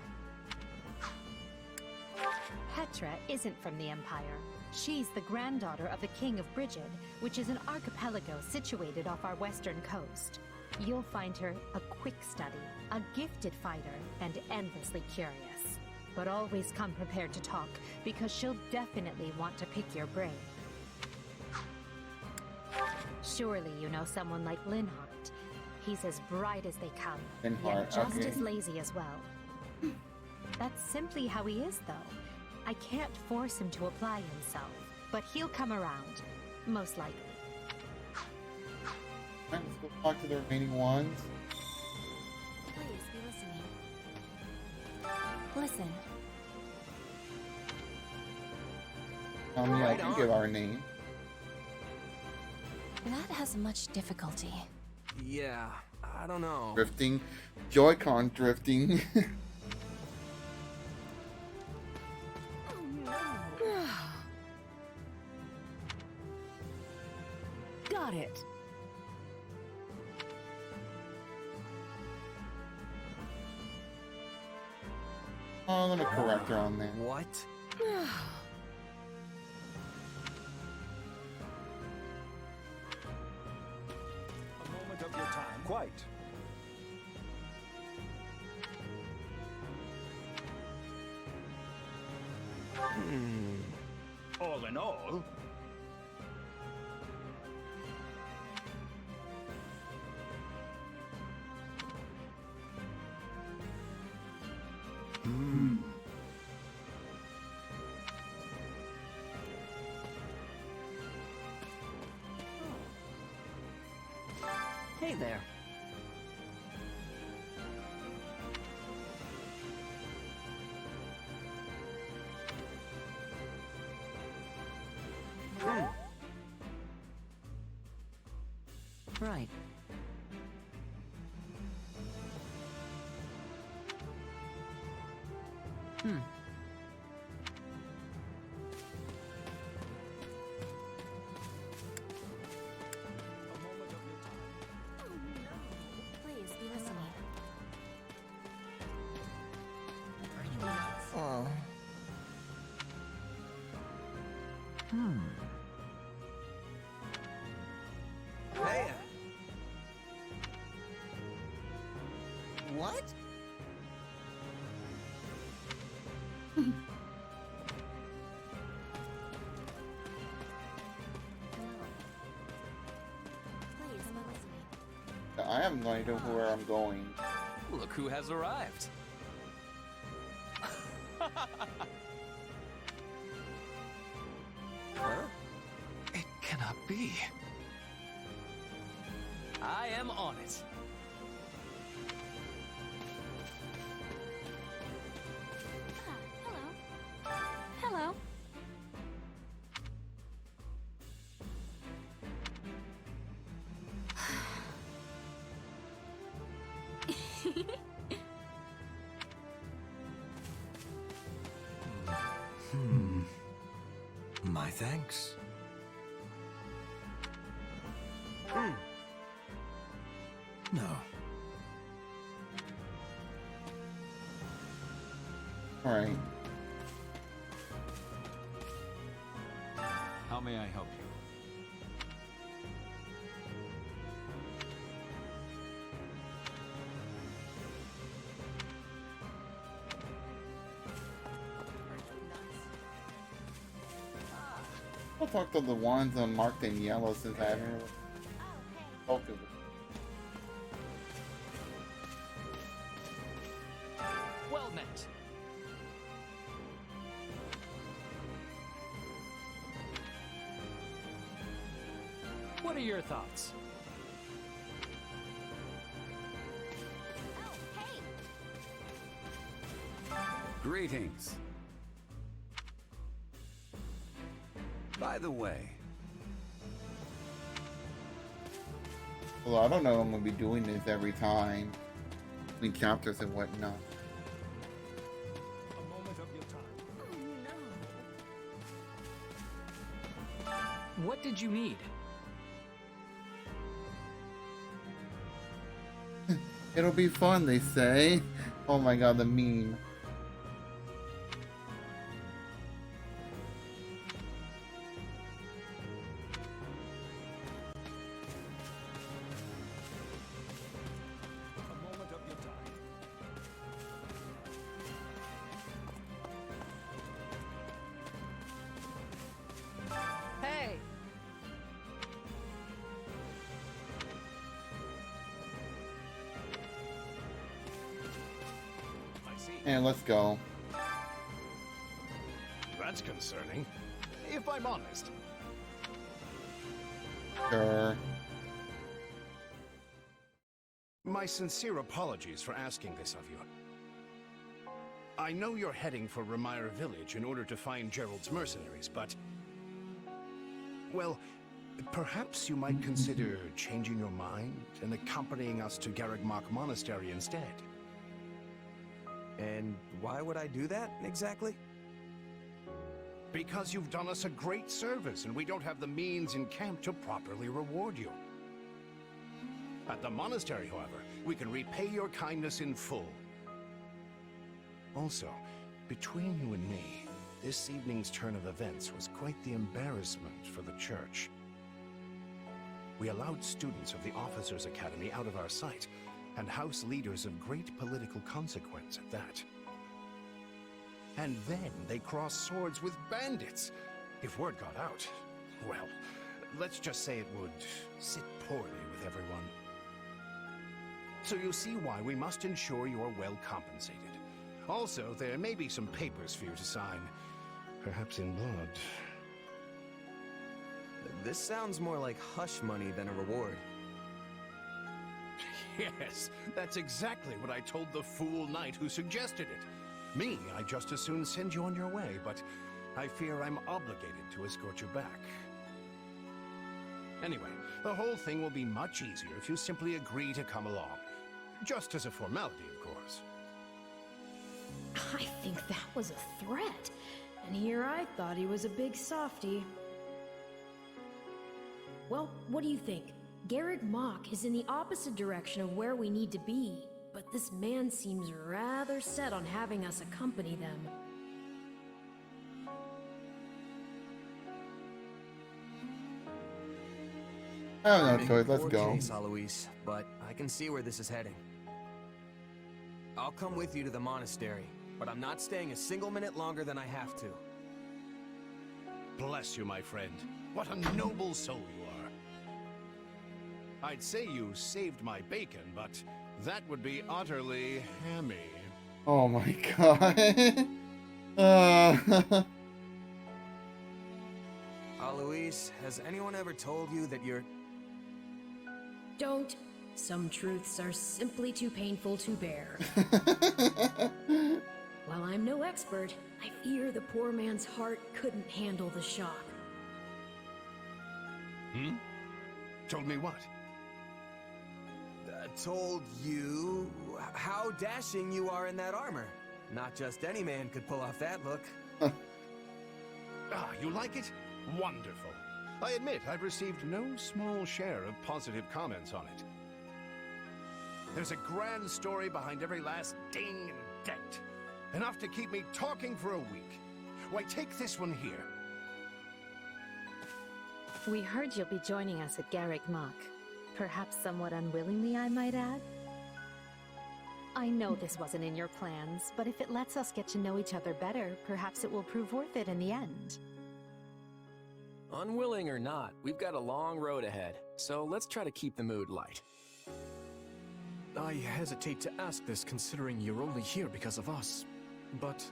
Petra isn't from the Empire. She's the granddaughter of the King of Brigid, which is an archipelago situated off our western coast. You'll find her a quick study, a gifted fighter, and endlessly curious. But always come prepared to talk, because she'll definitely want to pick your brain. Surely you know someone like Linhardt. He's as bright as they come, yet just as lazy as well. That's simply how he is, though. I can't force him to apply himself, but he'll come around, most likely. Alright, let's go talk to the remaining ones. Please be listening. Listen. I can give our name. That has much difficulty. Yeah, I don't know. Drifting. Joy-Con drifting. Got it. Oh, I'm gonna correct her on that. What? A moment of your time. Quite. All in all, Hey there. Right. Please be listening. Oh. Hey. I'm going to where I'm going. Look who has arrived. Huh? It cannot be. I am on it. Hello. My thanks. No. All right. How may I help you? I'll talk to the ones marked in yellow since I haven't really spoken with them. Well met. What are your thoughts? Greetings. By the way, Well, I don't know if I'm gonna be doing this every time. Between chapters and whatnot. A moment of your time. What did you need? It'll be fun, they say. Oh my god, the meme. A moment of your time. Hey! I see. And let's go. That's concerning. If I'm honest. Sure. My sincere apologies for asking this of you. I know you're heading for Ramire Village in order to find Gerald's mercenaries, but... Well, perhaps you might consider changing your mind and accompanying us to Garreg-Mach Monastery instead. And why would I do that, exactly? Because you've done us a great service, and we don't have the means in camp to properly reward you. At the monastery, however, we can repay your kindness in full. Also, between you and me, this evening's turn of events was quite the embarrassment for the church. We allowed students of the Officers' Academy out of our sight, and house leaders of great political consequence at that. And then they crossed swords with bandits. If word got out, well, let's just say it would sit poorly with everyone. So you see why we must ensure you are well compensated. Also, there may be some papers for you to sign, perhaps in blood. This sounds more like hush money than a reward. Yes, that's exactly what I told the fool knight who suggested it. Me, I'd just as soon send you on your way, but I fear I'm obligated to escort you back. Anyway, the whole thing will be much easier if you simply agree to come along. Just as a formality, of course. I think that was a threat. And here I thought he was a big softy. Well, what do you think? Garreg-Mach is in the opposite direction of where we need to be, but this man seems rather set on having us accompany them. I have no In choice, let's poor go. case, Alois, but I can see where this is heading. I'll come with you to the monastery, but I'm not staying a single minute longer than I have to. Bless you, my friend. What a noble soul you are. I'd say you saved my bacon, but that would be utterly hammy. Oh my god. Alois, has anyone ever told you that you're... Don't. Some truths are simply too painful to bear. While I'm no expert, I fear the poor man's heart couldn't handle the shock. Hmm? Told me what? Told you how dashing you are in that armor. Not just any man could pull off that look. Ah, you like it? Wonderful. I admit I've received no small share of positive comments on it. There's a grand story behind every last ding and dent. Enough to keep me talking for a week. Why, take this one here. We heard you'll be joining us at Garreg Mach. Perhaps somewhat unwillingly, I might add. I know this wasn't in your plans, but if it lets us get to know each other better, perhaps it will prove worth it in the end. Unwilling or not, we've got a long road ahead, so let's try to keep the mood light. I hesitate to ask this considering you're only here because of us, but...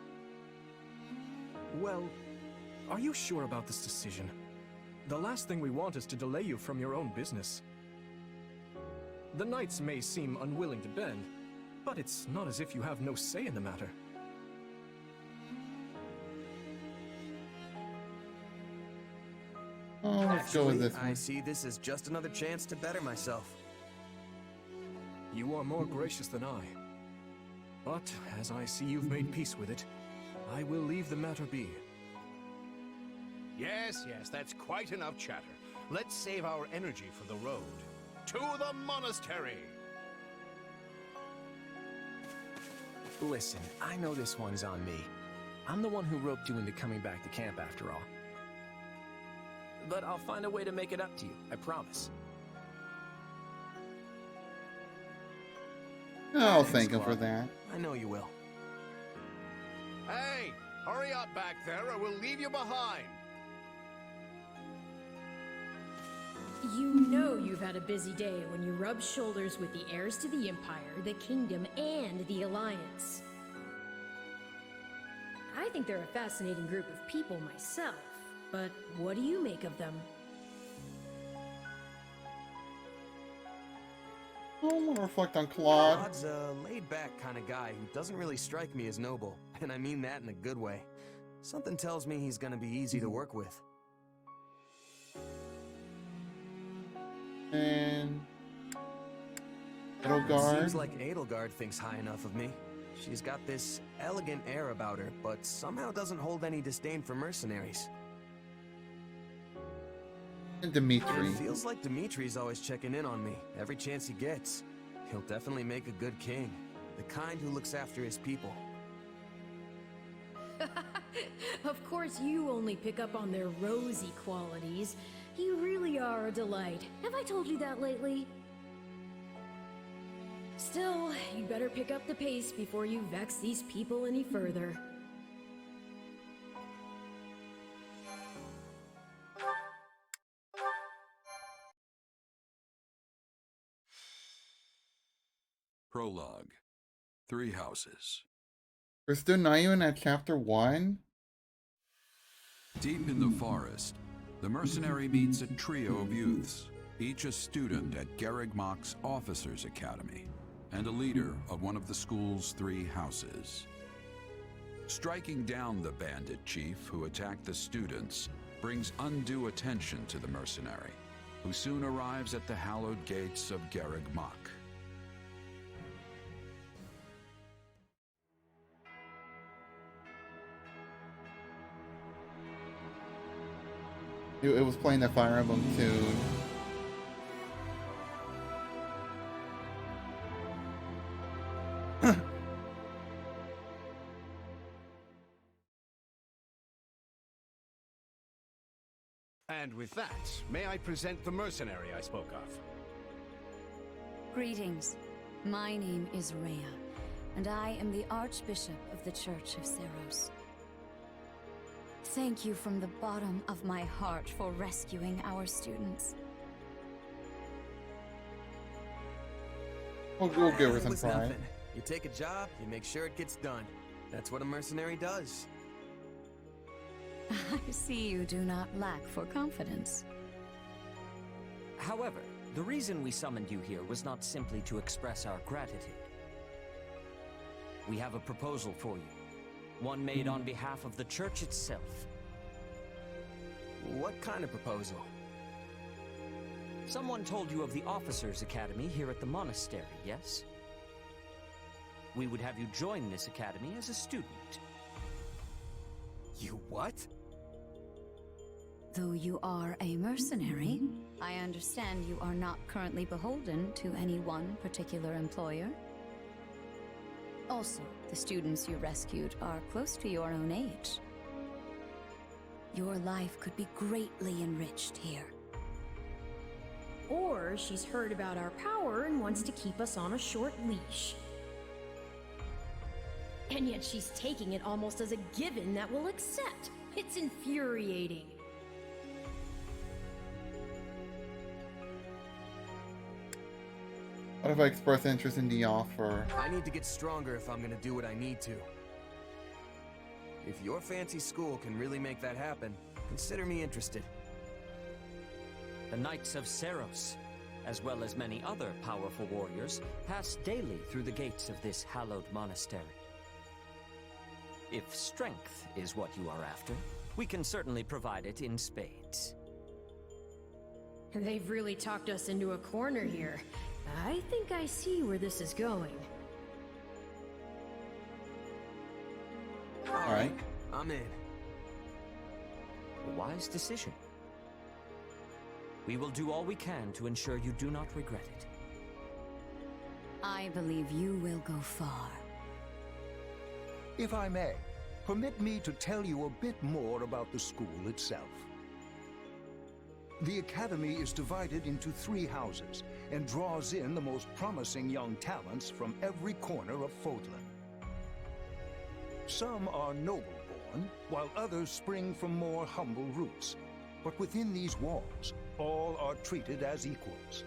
Well, are you sure about this decision? The last thing we want is to delay you from your own business. The Knights may seem unwilling to bend, but it's not as if you have no say in the matter. Oh, let's go with this one. I see this as just another chance to better myself. You are more gracious than I. But, as I see you've made peace with it, I will leave the matter be. Yes, that's quite enough chatter. Let's save our energy for the road. To the monastery! Listen, I know this one's on me. I'm the one who roped you into coming back to camp after all. But I'll find a way to make it up to you, I promise. I'll thank him for that. I know you will. Hey, hurry up back there or we'll leave you behind. You know you've had a busy day when you rub shoulders with the heirs to the Empire, the Kingdom, and the Alliance. I think they're a fascinating group of people myself, but what do you make of them? I want to reflect on Claude. Claude's a laid-back kind of guy who doesn't really strike me as noble, and I mean that in a good way. Something tells me he's gonna be easy to work with. And Edelgard. Seems like Edelgard thinks high enough of me. She's got this elegant air about her, but somehow doesn't hold any disdain for mercenaries. And Dimitri. It feels like Dimitri's always checking in on me, every chance he gets. He'll definitely make a good king, the kind who looks after his people. Of course you only pick up on their rosy qualities. You really are a delight. Have I told you that lately? Still, you better pick up the pace before you vex these people any further. Prologue. 3 houses. We're still not even at chapter 1? Deep in the forest, the mercenary meets a trio of youths, each a student at Garreg Mach's Officers' Academy, and a leader of one of the school's 3 houses. Striking down the bandit chief who attacked the students brings undue attention to the mercenary, who soon arrives at the hallowed gates of Garreg Mach. It was playing the Fire Emblem tune. And with that, may I present the mercenary I spoke of? Greetings. My name is Rhea, and I am the Archbishop of the Church of Seros. Thank you from the bottom of my heart for rescuing our students. We'll give her It some was pride. nothing. You take a job, you make sure it gets done. That's what a mercenary does. I see you do not lack for confidence. However, the reason we summoned you here was not simply to express our gratitude. We have a proposal for you, one made on behalf of the church itself. What kind of proposal? Someone told you of the Officers' Academy here at the monastery, yes? We would have you join this academy as a student. You what? Though you are a mercenary, I understand you are not currently beholden to any one particular employer. Also, the students you rescued are close to your own age. Your life could be greatly enriched here. Or she's heard about our power and wants to keep us on a short leash. And yet she's taking it almost as a given that we'll accept. It's infuriating. What if I express interest in the offer? I need to get stronger if I'm gonna do what I need to. If your fancy school can really make that happen, consider me interested. The Knights of Seros, as well as many other powerful warriors, pass daily through the gates of this hallowed monastery. If strength is what you are after, we can certainly provide it in spades. They've really talked us into a corner here. I think I see where this is going. All right, I'm in. A wise decision. We will do all we can to ensure you do not regret it. I believe you will go far. If I may, permit me to tell you a bit more about the school itself. The academy is divided into 3 houses and draws in the most promising young talents from every corner of Fodlan. Some are noble-born, while others spring from more humble roots. But within these walls, all are treated as equals.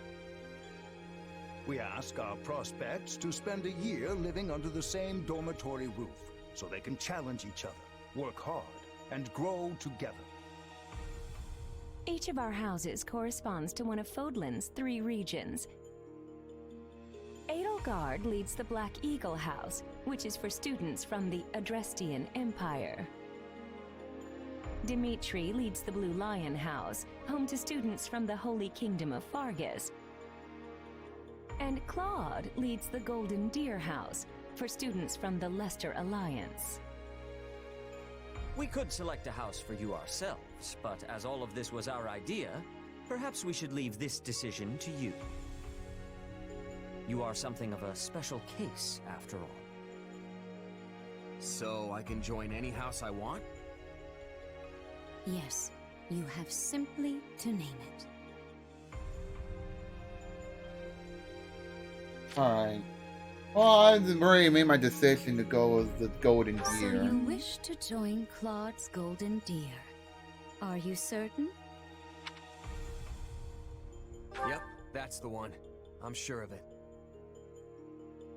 We ask our prospects to spend a year living under the same dormitory roof, so they can challenge each other, work hard, and grow together. Each of our houses corresponds to one of Fodlan's 3 regions. Edelgard leads the Black Eagle House, which is for students from the Adrestian Empire. Dimitri leads the Blue Lion House, home to students from the Holy Kingdom of Fargus. And Claude leads the Golden Deer House, for students from the Leicester Alliance. We could select a house for you ourselves, but as all of this was our idea, perhaps we should leave this decision to you. You are something of a special case, after all. So I can join any house I want? Yes, you have simply to name it. Alright. Well, I've already made my decision to go with the Golden So Deer. you wish to join Claude's Golden Deer. Are you certain? Yep, that's the one. I'm sure of it.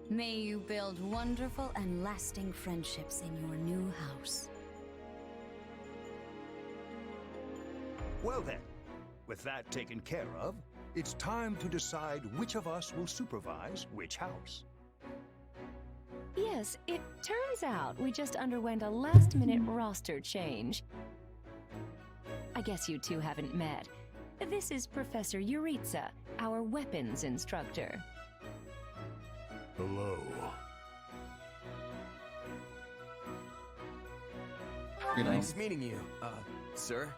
May you build wonderful and lasting friendships in your new house. Well then, with that taken care of, it's time to decide which of us will supervise which house. Yes, it turns out we just underwent a last-minute roster change. I guess you two haven't met. This is Professor Yuritsa, our weapons instructor. Hello. Nice meeting you, sir.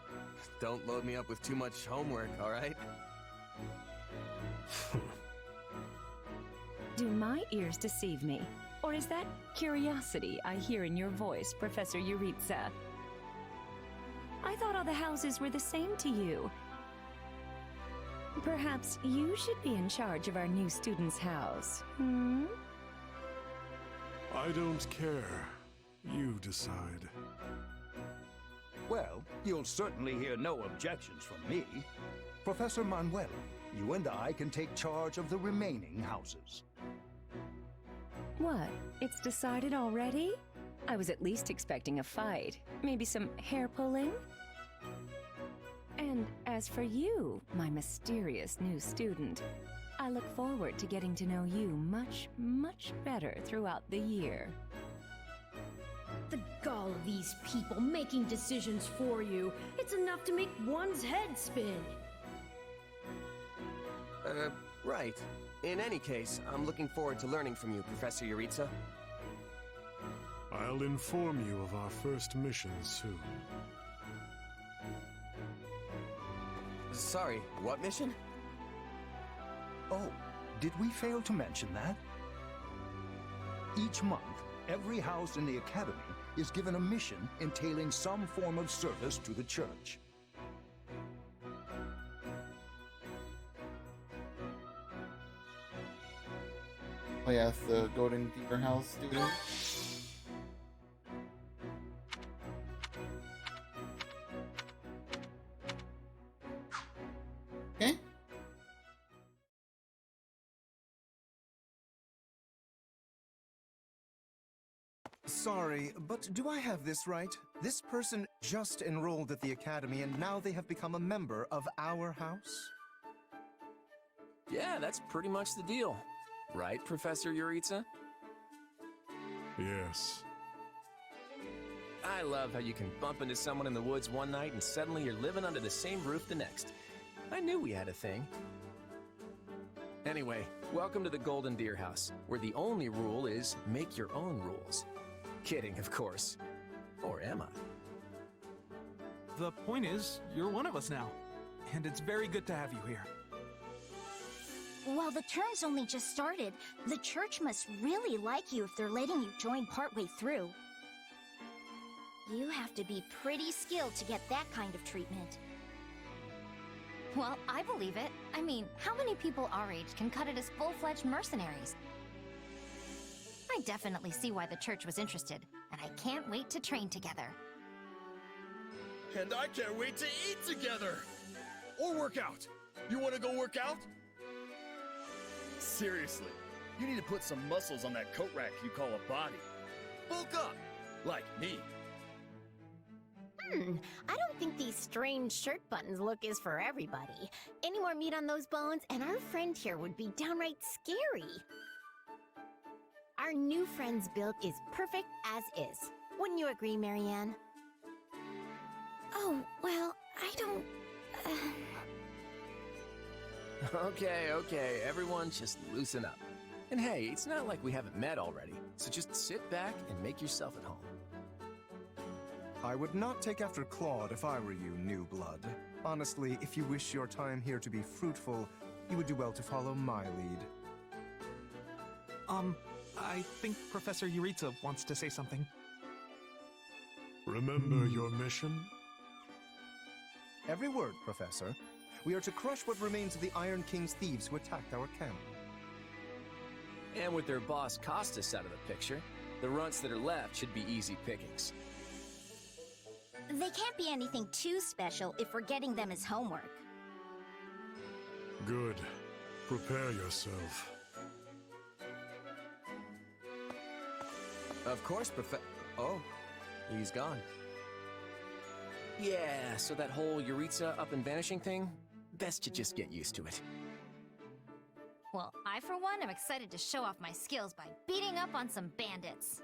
Don't load me up with too much homework, all right? Do my ears deceive me? Or is that curiosity I hear in your voice, Professor Yuritsa? I thought all the houses were the same to you. Perhaps you should be in charge of our new student's house, hmm? I don't care. You decide. Well, you'll certainly hear no objections from me. Professor Manuel, you and I can take charge of the remaining houses. What? It's decided already? I was at least expecting a fight. Maybe some hair pulling? And as for you, my mysterious new student, I look forward to getting to know you much, much better throughout the year. The gall of these people making decisions for you. It's enough to make one's head spin. Right. In any case, I'm looking forward to learning from you, Professor Yuritsa. I'll inform you of our first mission soon. Sorry, what mission? Oh, did we fail to mention that? Each month, every house in the Academy is given a mission entailing some form of service to the Church. Oh yes, the Golden Deer House student. Okay. Sorry, but do I have this right? This person just enrolled at the Academy and now they have become a member of our house? Yeah, that's pretty much the deal. Right, Professor Yuritsa? Yes. I love how you can bump into someone in the woods one night and suddenly you're living under the same roof the next. I knew we had a thing. Anyway, welcome to the Golden Deer House, where the only rule is make your own rules. Kidding, of course. Or am I? The point is, you're one of us now. And it's very good to have you here. While the term's only just started, the church must really like you if they're letting you join partway through. You have to be pretty skilled to get that kind of treatment. Well, I believe it. I mean, how many people our age can cut it as full-fledged mercenaries? I definitely see why the church was interested, and I can't wait to train together. And I can't wait to eat together! Or work out. You want to go work out? Seriously, you need to put some muscles on that coat rack you call a body. Bulk up, like me. I don't think these strange shirt buttons look is for everybody. Any more meat on those bones, and our friend here would be downright scary. Our new friend's build is perfect as is. Wouldn't you agree, Marianne? Oh, well, I don't... Okay, everyone just loosen up. And hey, it's not like we haven't met already, so just sit back and make yourself at home. I would not take after Claude if I were you, new blood. Honestly, if you wish your time here to be fruitful, you would do well to follow my lead. I think Professor Yuritsa wants to say something. Remember your mission? Every word, Professor. We are to crush what remains of the Iron King's thieves who attacked our camp. And with their boss Costas out of the picture, the runts that are left should be easy pickings. They can't be anything too special if we're getting them as homework. Good. Prepare yourself. Of course, Oh, he's gone. Yeah, so that whole Yuritsa up and vanishing thing? Best to just get used to it. Well, I, for one, am excited to show off my skills by beating up on some bandits.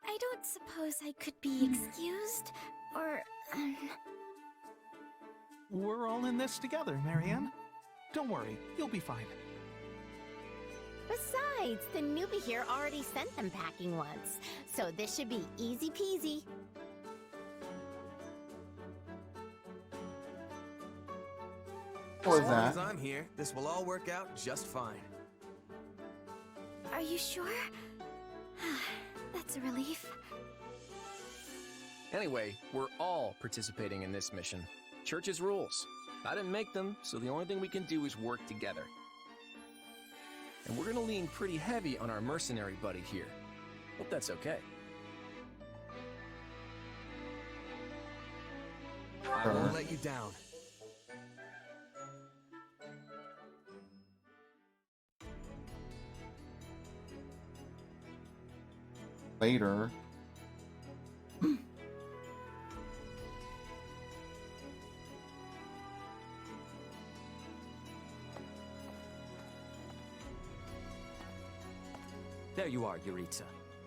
I don't suppose I could be excused, or... We're all in this together, Marianne. Don't worry, you'll be fine. Besides, the newbie here already sent them packing once, so this should be easy peasy. What was As long that? as I'm here, this will all work out just fine. Are you sure? That's a relief. Anyway, we're all participating in this mission. Church's rules. I didn't make them, so the only thing we can do is work together. And we're gonna lean pretty heavy on our mercenary buddy here. Hope that's okay. I won't let you down. later. There you are, Yuritsa.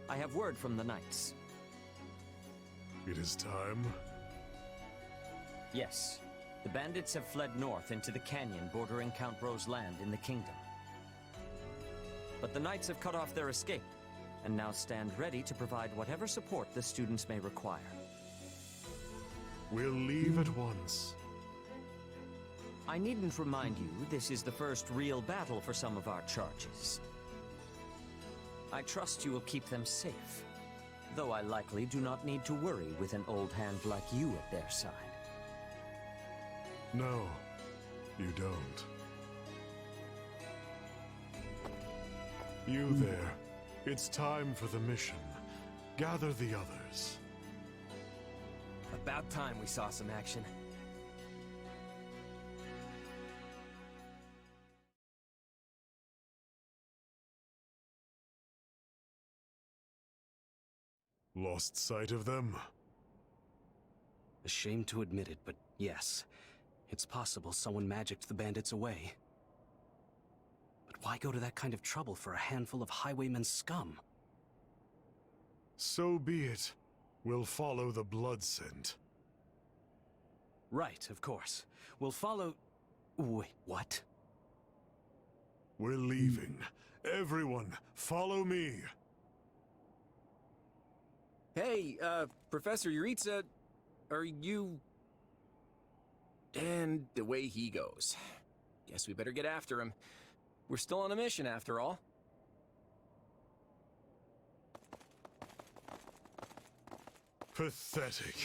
I have word from the knights. It is time. Yes. The bandits have fled north into the canyon bordering Count Ro's land in the kingdom. But the knights have cut off their escape, and now stand ready to provide whatever support the students may require. We'll leave at once. I needn't remind you, this is the first real battle for some of our charges. I trust you will keep them safe, though I likely do not need to worry with an old hand like you at their side. No, you don't. You there. It's time for the mission. Gather the others. About time we saw some action. Lost sight of them? Ashamed to admit it, but yes. It's possible someone magicked the bandits away. But why go to that kind of trouble for a handful of highwaymen scum? So be it. We'll follow the blood scent. Right, of course. We'll follow... Wait, what? We're leaving. Everyone, follow me. Hey, Professor Yuritsa, are you... And the way he goes. Guess we better get after him. We're still on a mission, after all. Pathetic.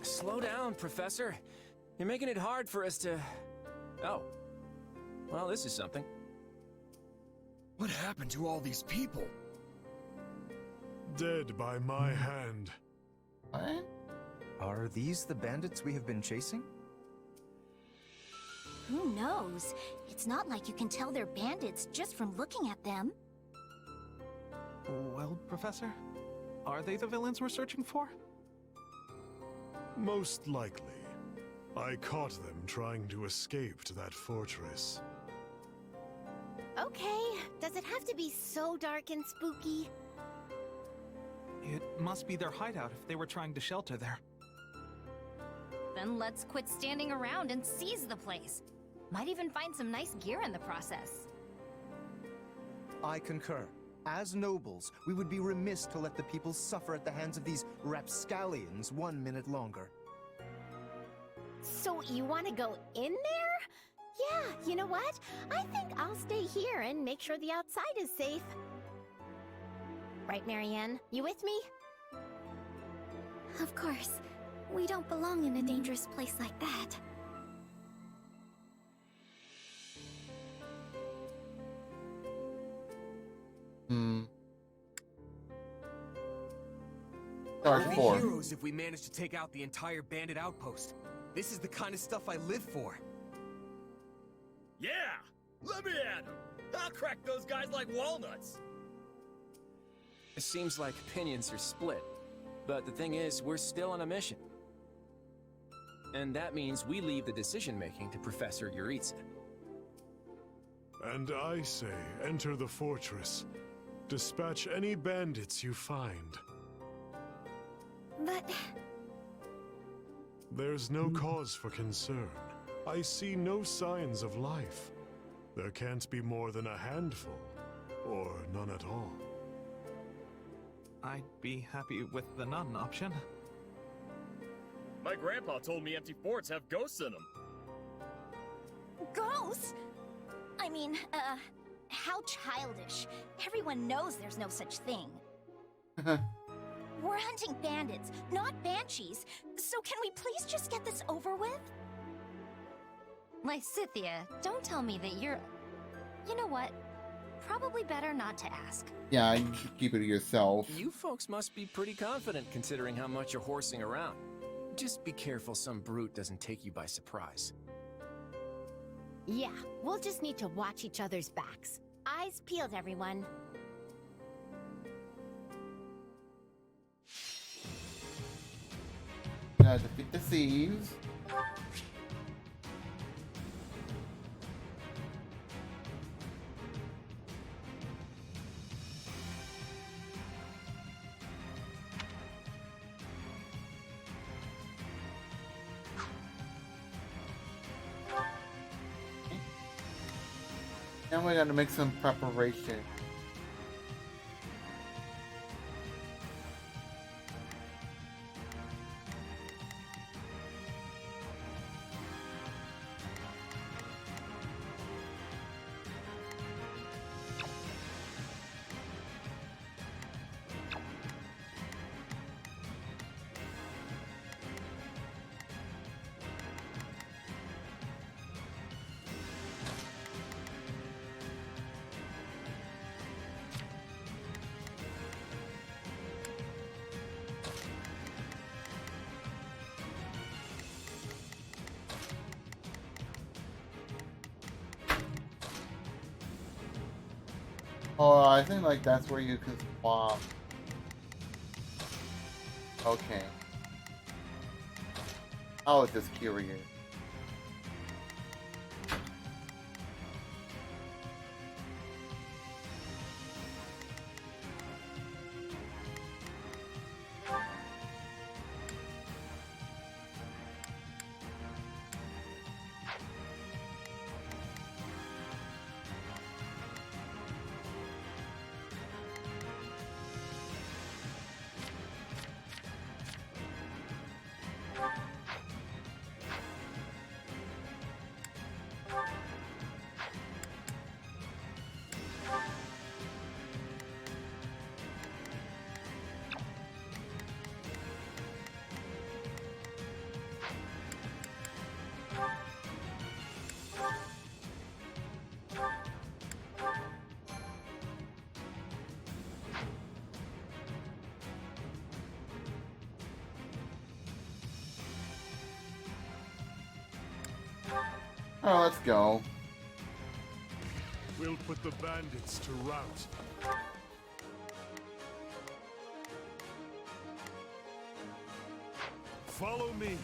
Slow down, Professor. You're making it hard for us to... Oh. Well, this is something. What happened to all these people? Dead by my hand. What? Are these the bandits we have been chasing? Who knows? It's not like you can tell they're bandits just from looking at them. Well, Professor, are they the villains we're searching for? Most likely. I caught them trying to escape to that fortress. Okay, does it have to be so dark and spooky? It must be their hideout if they were trying to shelter there. Then let's quit standing around and seize the place. Might even find some nice gear in the process. I concur. As nobles, we would be remiss to let the people suffer at the hands of these rapscallions 1 minute longer. So you want to go in there? Yeah, you know what? I think I'll stay here and make sure the outside is safe. Right, Marianne? You with me? Of course. We don't belong in a dangerous place like that. Charge We'll be 4. heroes if we manage to take out the entire bandit outpost. This is the kind of stuff I live for. Yeah! Let me at them! I'll crack those guys like walnuts! It seems like opinions are split. But the thing is, we're still on a mission. And that means we leave the decision-making to Professor Yuritsa. And I say, enter the fortress. Dispatch any bandits you find. But... There's no cause for concern. I see no signs of life. There can't be more than a handful, or none at all. I'd be happy with the none option. My grandpa told me empty forts have ghosts in them. Ghosts? I mean, how childish. Everyone knows there's no such thing. We're hunting bandits, not banshees. So can we please just get this over with? Lysithia, don't tell me that you're... You know what? Probably better not to ask. Yeah, you should keep it to yourself. You folks must be pretty confident considering how much you're horsing around. Just be careful some brute doesn't take you by surprise. Yeah, we'll just need to watch each other's backs. Eyes peeled, everyone. defeat the thieves. And we gotta make some preparation. Oh, I think like that's where you can swap. Okay. I was just curious. Oh, let's go. We'll put the bandits to rout. Follow me.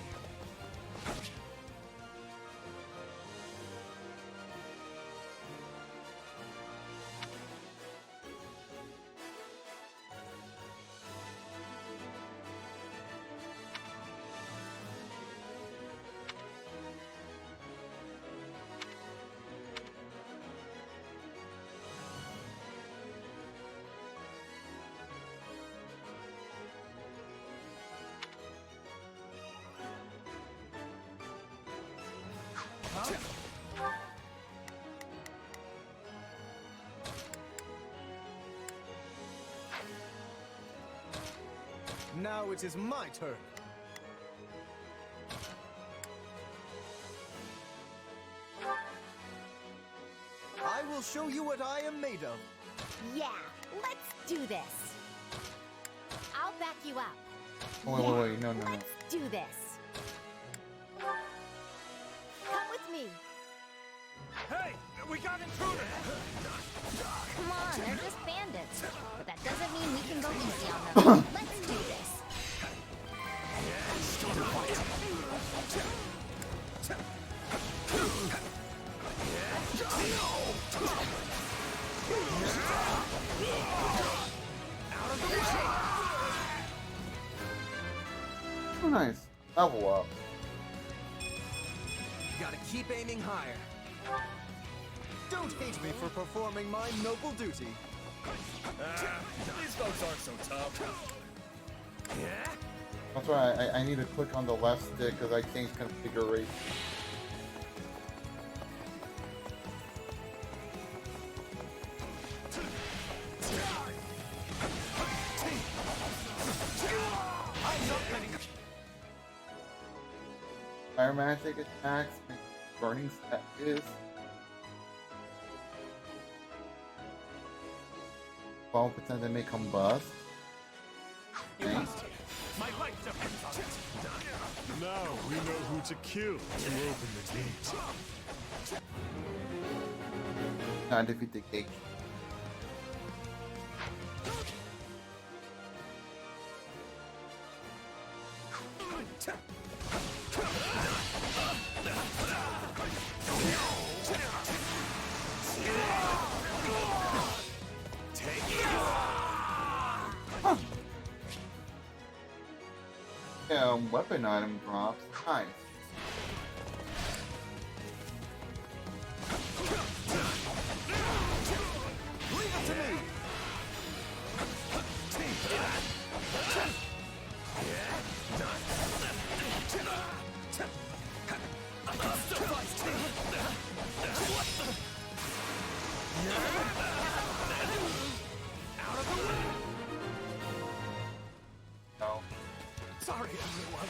Now it is my turn. I will show you what I am made of. Yeah, let's do this. I'll back you up. Wait, no. Let's do this. Come with me. Hey, we got intruders! Come on, they're just bandits. But that doesn't mean we can go easy on them. Let's do this. Oh, nice. Level up. Gotta keep aiming higher. Don't hate me for performing my noble duty. These folks aren't so tough. Yeah? That's why I need to click on the left stick because I changed configuration. Fire magic attacks, burning is 12% they may combust. Okay. My life depends on it. Now we know who to kill to open the gate. Now defeat the gate. weapon item drops. Nice. Leave it to me! No. Sorry, everyone.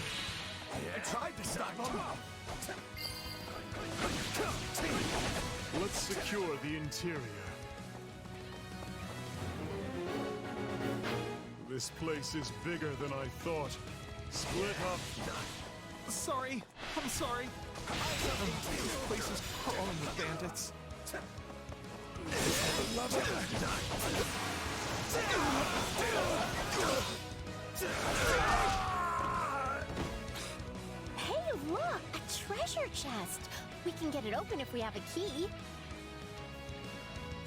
I tried to stop him. Let's secure the interior. This place is bigger than I thought. Split up. Sorry. I'm sorry. This place is crawling with bandits. Hey, look! A treasure chest! We can get it open if we have a key.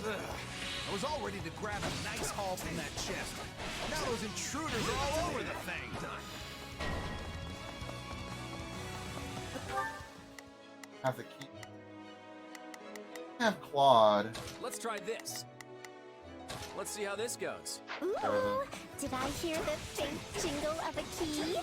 Ugh. I was all ready to grab a nice haul from that chest. Now those intruders are all over the thing. Have the key. Have Claude. Let's try this. Let's see how this goes. Ooh! Did I hear the faint jingle of a key?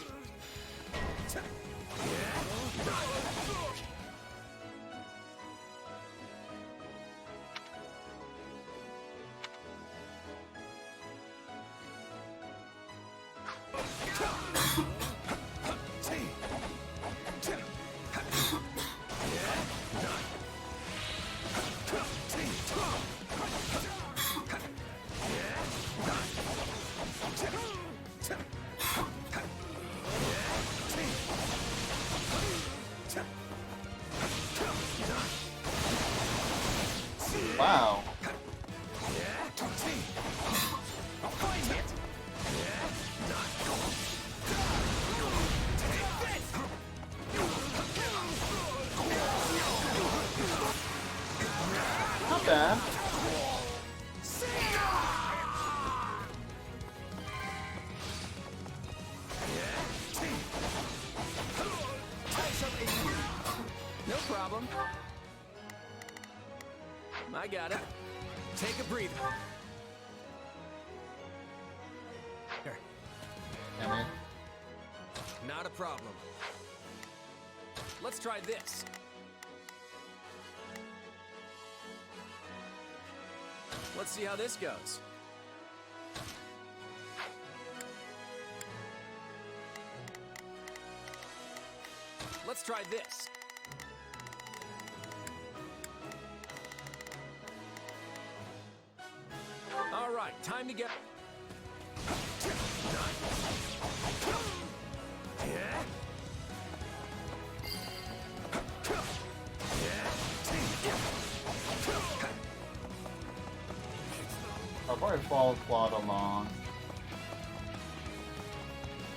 Wow. Not bad. No problem. I got it. Take a breather. Here. Damn it. Not a problem. Let's try this. Let's see how this goes. Let's try this. All right, time to get... I'll probably follow Claude along.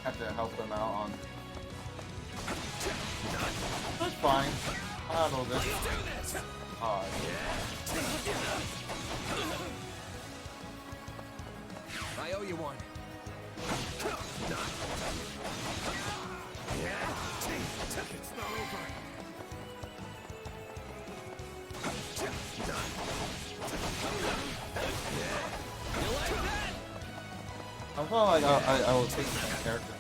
Have to help him out on... That's fine. I'll handle this. Alright. I owe you one. It's not over. I felt like I was taking my character.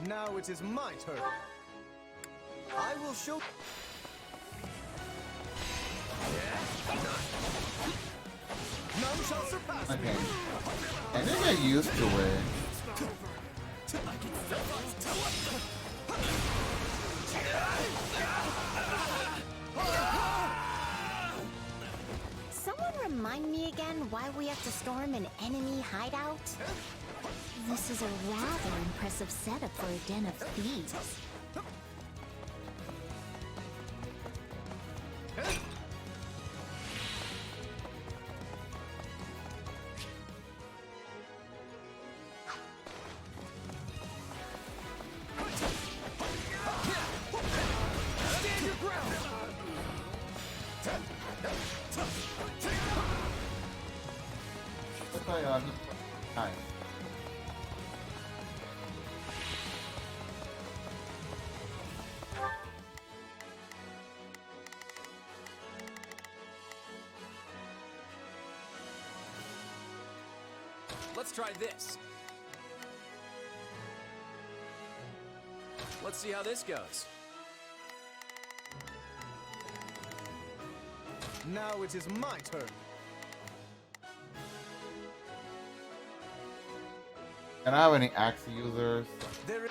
Now it is my turn. I will show... None shall surpass Okay. me. I didn't get used to it. Someone remind me again why we have to storm an enemy hideout? This is a rather impressive setup for a den of thieves. play, time. Let's try this. Let's see how this goes. Now it is my turn. Can I have any axe users? There is...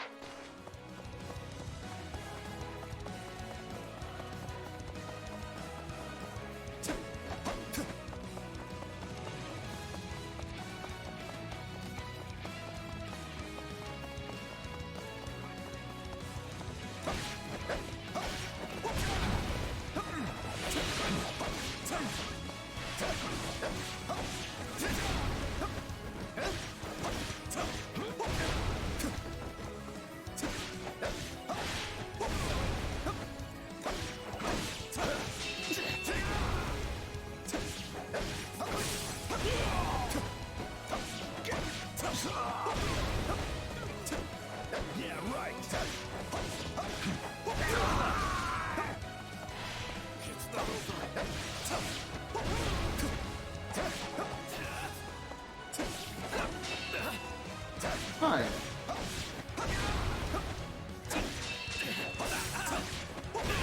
Fine.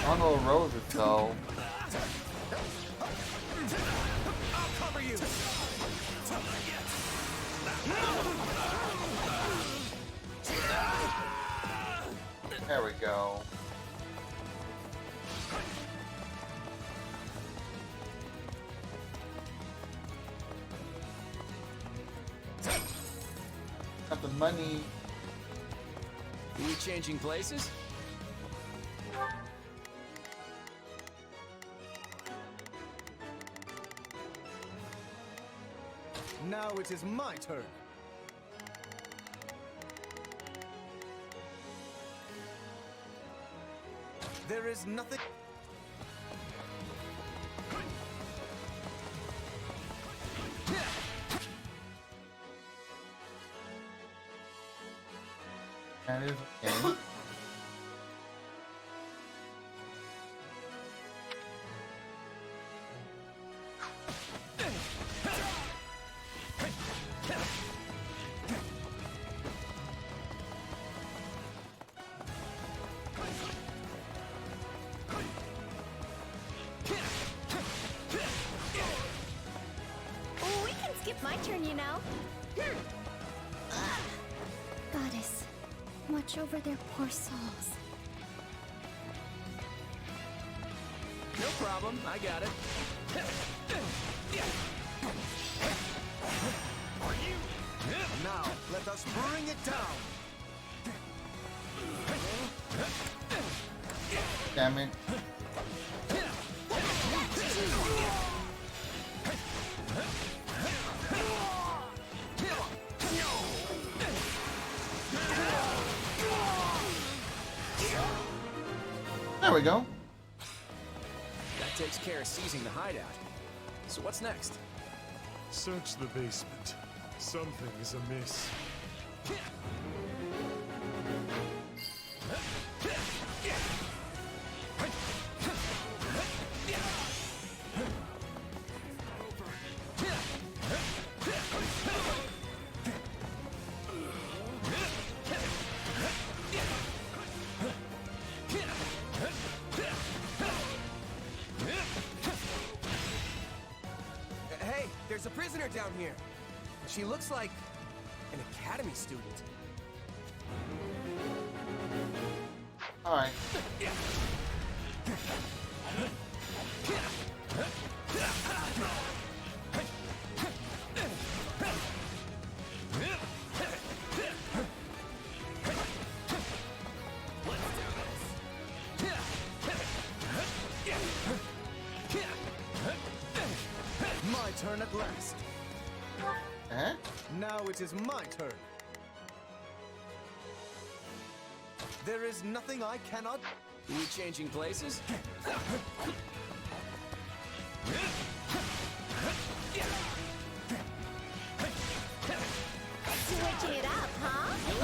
On the roses though. I'll cover you. There we go. Got the money. Are we changing places? Now it is my turn. There is nothing... That is okay. We can skip my turn, you know. Goddess, watch over their poor souls. No problem, I got it. Now, let us bring it down. Damn it. There we go. That takes care of seizing the hideout. So what's next? Search the basement. Something is amiss. Hey, there's a prisoner down here. She looks like an academy student. Alright. My turn at last. Eh? Now it is my turn. There is nothing I cannot... Are we changing places?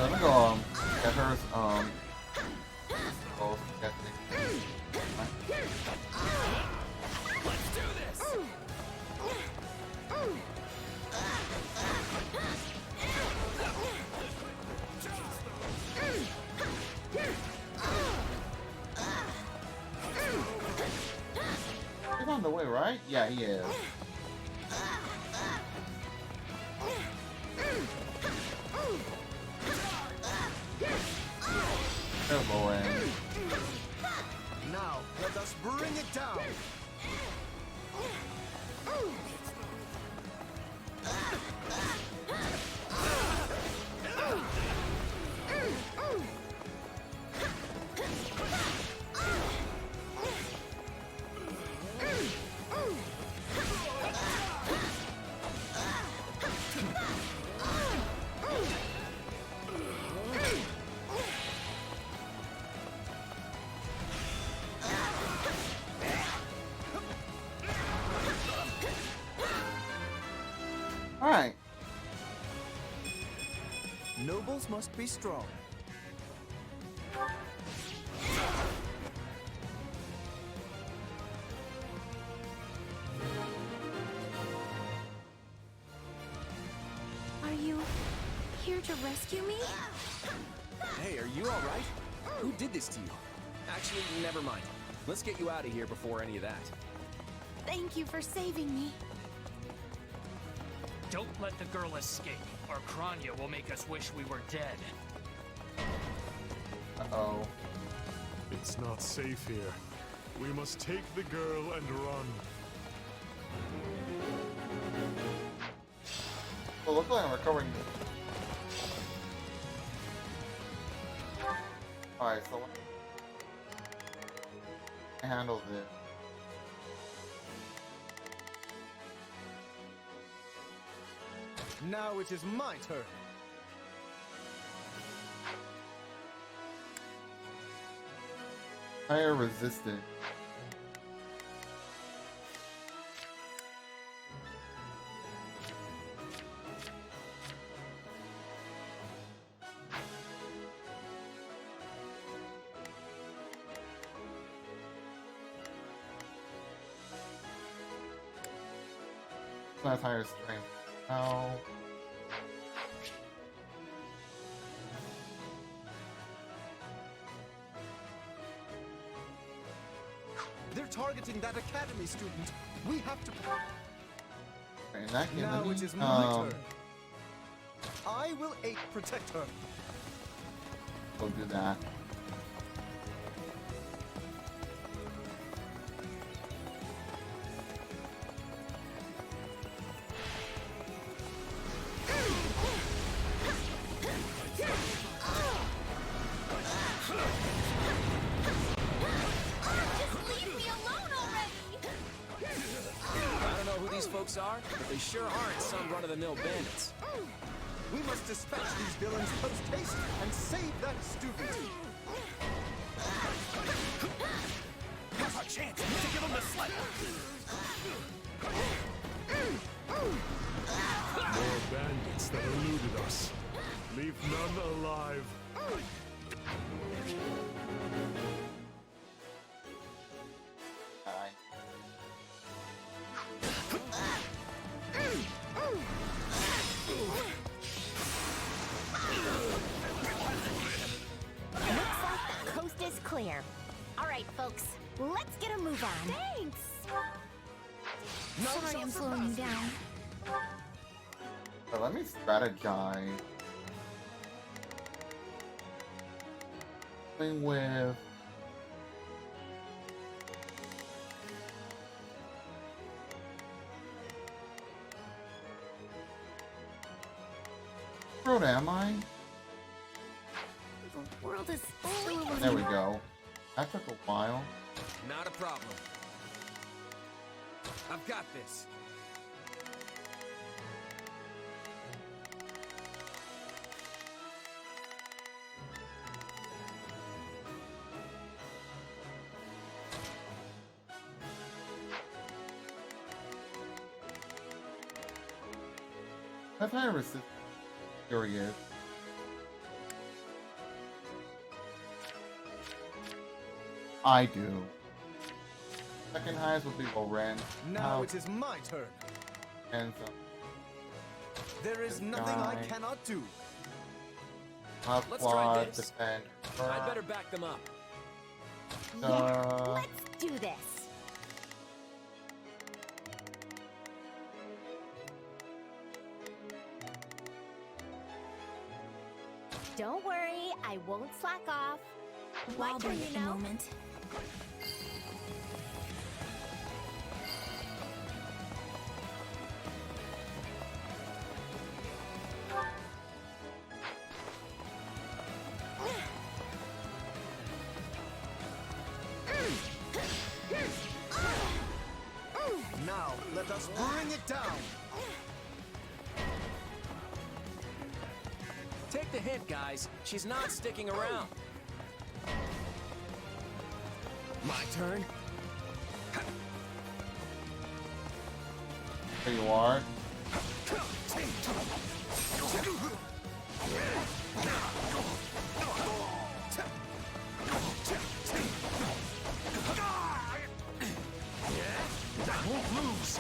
I'm gonna go get her both get me. Let's do this! He's on the way, right? Yeah, he is. Oh boy. Now, let us bring it down. Alright. Nobles must be strong. Are you here to rescue me? Hey, are you alright? Who did this to you? Actually, never mind. Let's get you out of here before any of that. Thank you for saving me. Don't let the girl escape, or Kranya will make us wish we were dead. Uh-oh. It's not safe here. We must take the girl and run. Well, looks like I'm recovering. Alright, so I handle this. Now it is my turn. Fire resistant. That's higher strength. Oh. They're targeting that academy student. We have to. In that case, Now it is my turn. I will aid protect her. Go do that. I don't know who these folks are, but they sure aren't some run-of-the-mill bandits. We must dispatch these villains post-haste and save that student. Now's our chance to give them the slap. More bandits that eluded us. Leave none alive. Looks like the coast is clear. All right, folks, let's get a move on. Thanks. Sorry I'm slowing you down. So let me strategize. Thing with road am I? The world is There we go. That took a while. Not a problem. I've got this. That's higher resist. Here he is. I do. Second highest would be Loren. Now it is my turn. And There is nothing I cannot do. Let's try this. Defend. I'd better back them up. Yeah, let's do this. Don't worry, I won't slack off. My turn, you know. Moment. Now, let us bring it down. Take the hint, guys. She's not sticking around. My turn. There you are. I won't lose.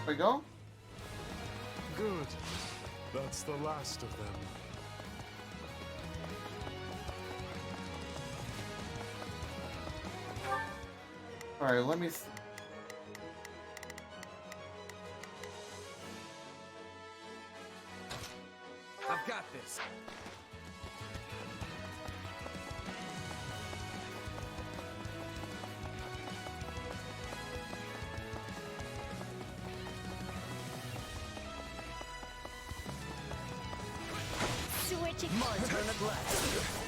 There we go. Good. That's the last of them. Alright, let me see. I've got this. Switching. My turn at last.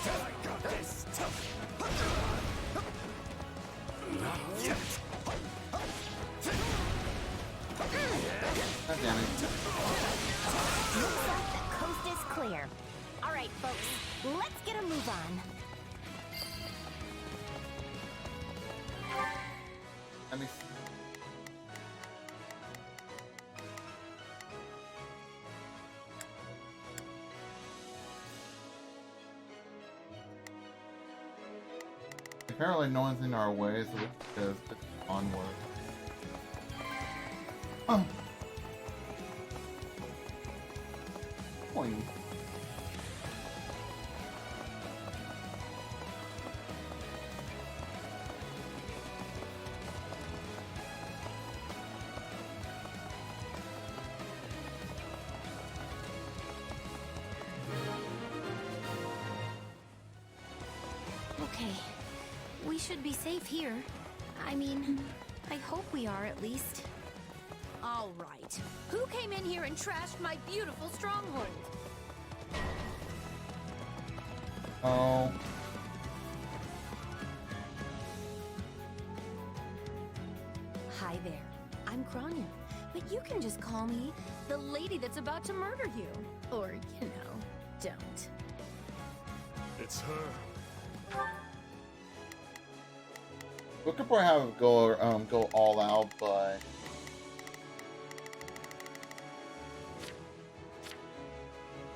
I got this. Not yet. God damn it. Looks like the coast is clear. All right, folks, let's get a move on. Let me see. Apparently no one's in our way, so let's just onward. Oh. Boing. Okay. We should be safe here. I mean, I hope we are at least. All right. Who came in here and trashed my beautiful stronghold? Oh. Hi there. I'm Kranya, but you can just call me the lady that's about to murder you. Or, you know, don't. It's her. We could probably have it go all out, but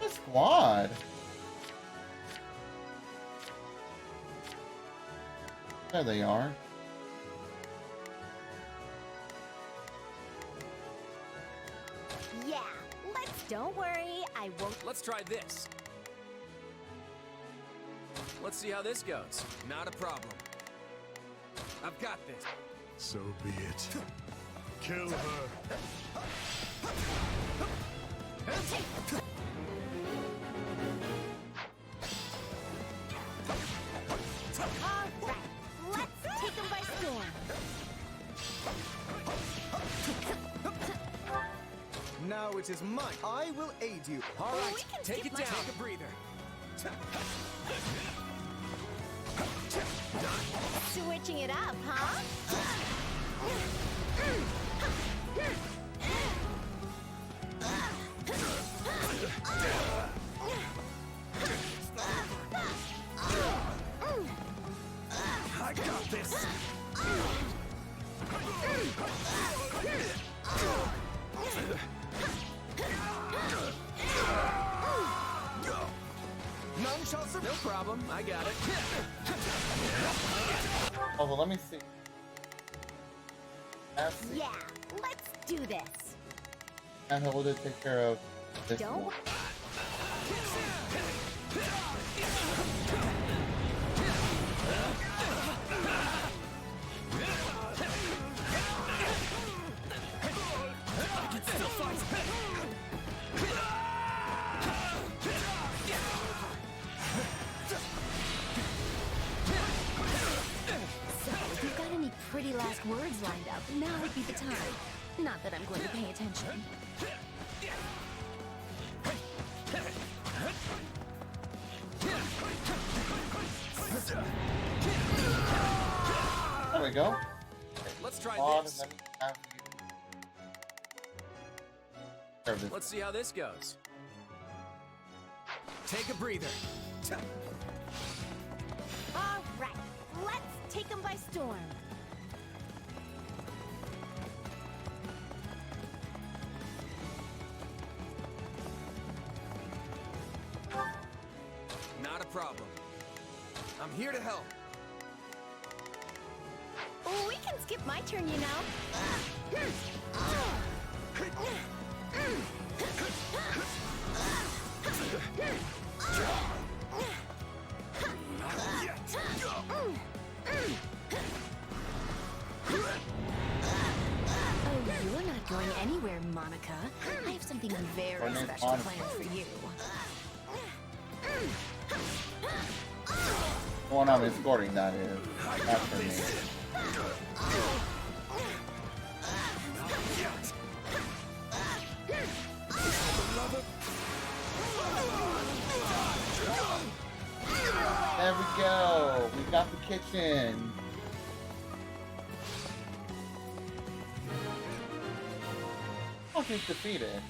the squad. There they are. Yeah, don't worry, I won't. Let's try this. Let's see how this goes. Not a problem. I've got this. So be it. Kill her. Alright, let's take them by storm. Now it is mine. I will aid you. All Oh, right, we can take skip it my- down. Take a breather. Switching it up, huh? I got this. shall survive. No problem. I got it. Oh, well, let me see. Yeah, let's do this. And hold to take care of this Don't. one. I can still fight. So, if you've got any pretty last words lined up, now would be the time. Not that I'm going to pay attention. There we go. Let's try On, this. and then have you... Let's see how this goes. Take a breather. All right, let's take them by storm. Not a problem. I'm here to help. Oh, we can skip my turn, you know. Oh, you're not going anywhere, Monica. I have something very Her name's special Monica. planned for you. The one I'm escorting, that is. After me. There we go. We got the kitchen. Oh, he's defeated.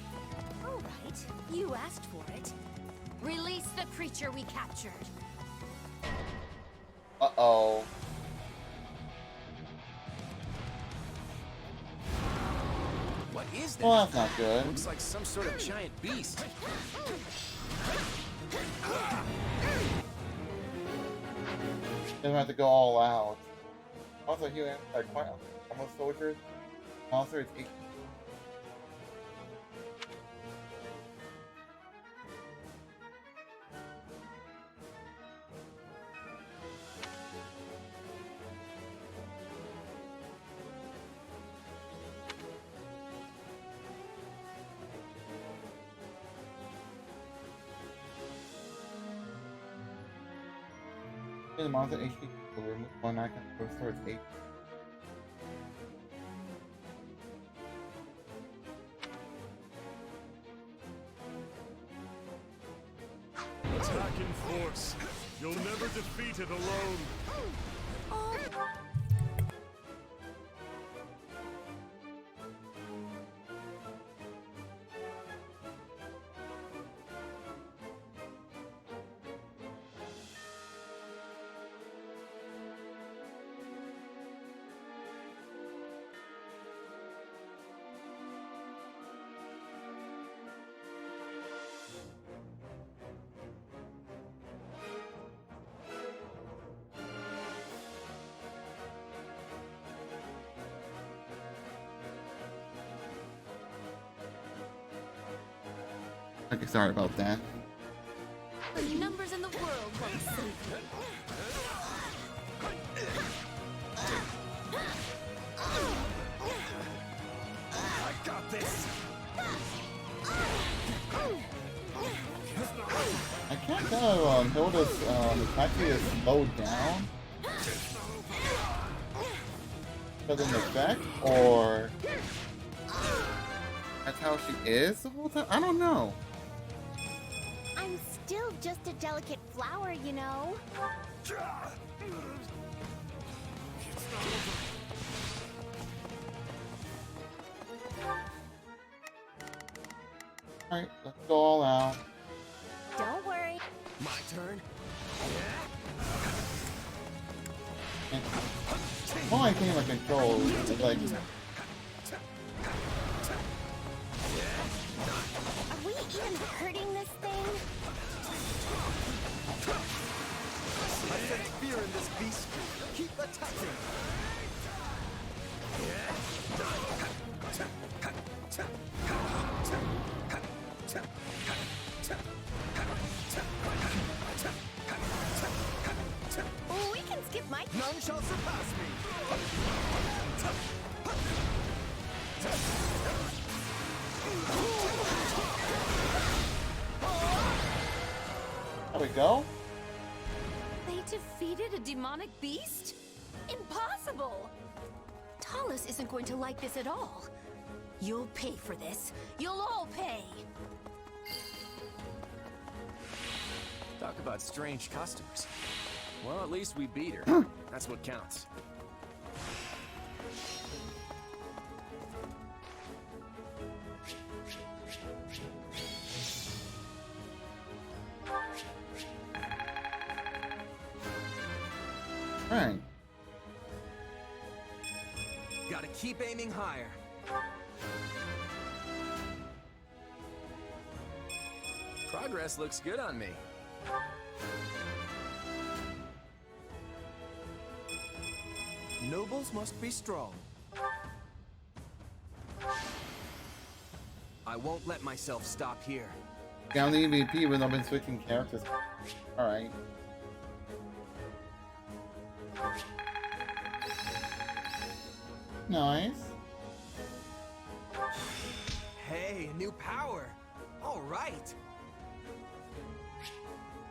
All right, you asked for it. Release the creature we captured. Uh-oh. What is that? Well, that's not good. Looks like some sort of giant beast. Doesn't have to go all out. Also, human, quite almost soldiers. Monster is 8. The monster HP will remove 1 icon restore its 8. Attack in force. You'll never defeat it alone. Okay, sorry about that. The numbers in the world won't save you. I got this. I can't tell if Hilda's attack is slowed down because of the effect, or that's how she is the whole time. I don't know. I'm still just a delicate flower, you know. Alright, let's go all out. Don't worry. My turn. The only thing I control is like Are we even hurting this thing? sense fear in this beast. Keep attacking. Oh, we can skip my. None shall surpass me. There we go. They defeated a demonic beast? Impossible! Talus isn't going to like this at all. You'll pay for this. You'll all pay. Talk about strange customers. Well, at least we beat her. That's what counts. Right. Gotta keep aiming higher. Progress looks good on me. Nobles must be strong. I won't let myself stop here. Down the EVP when I've been switching characters. Alright. Nice. Hey, new power. All right.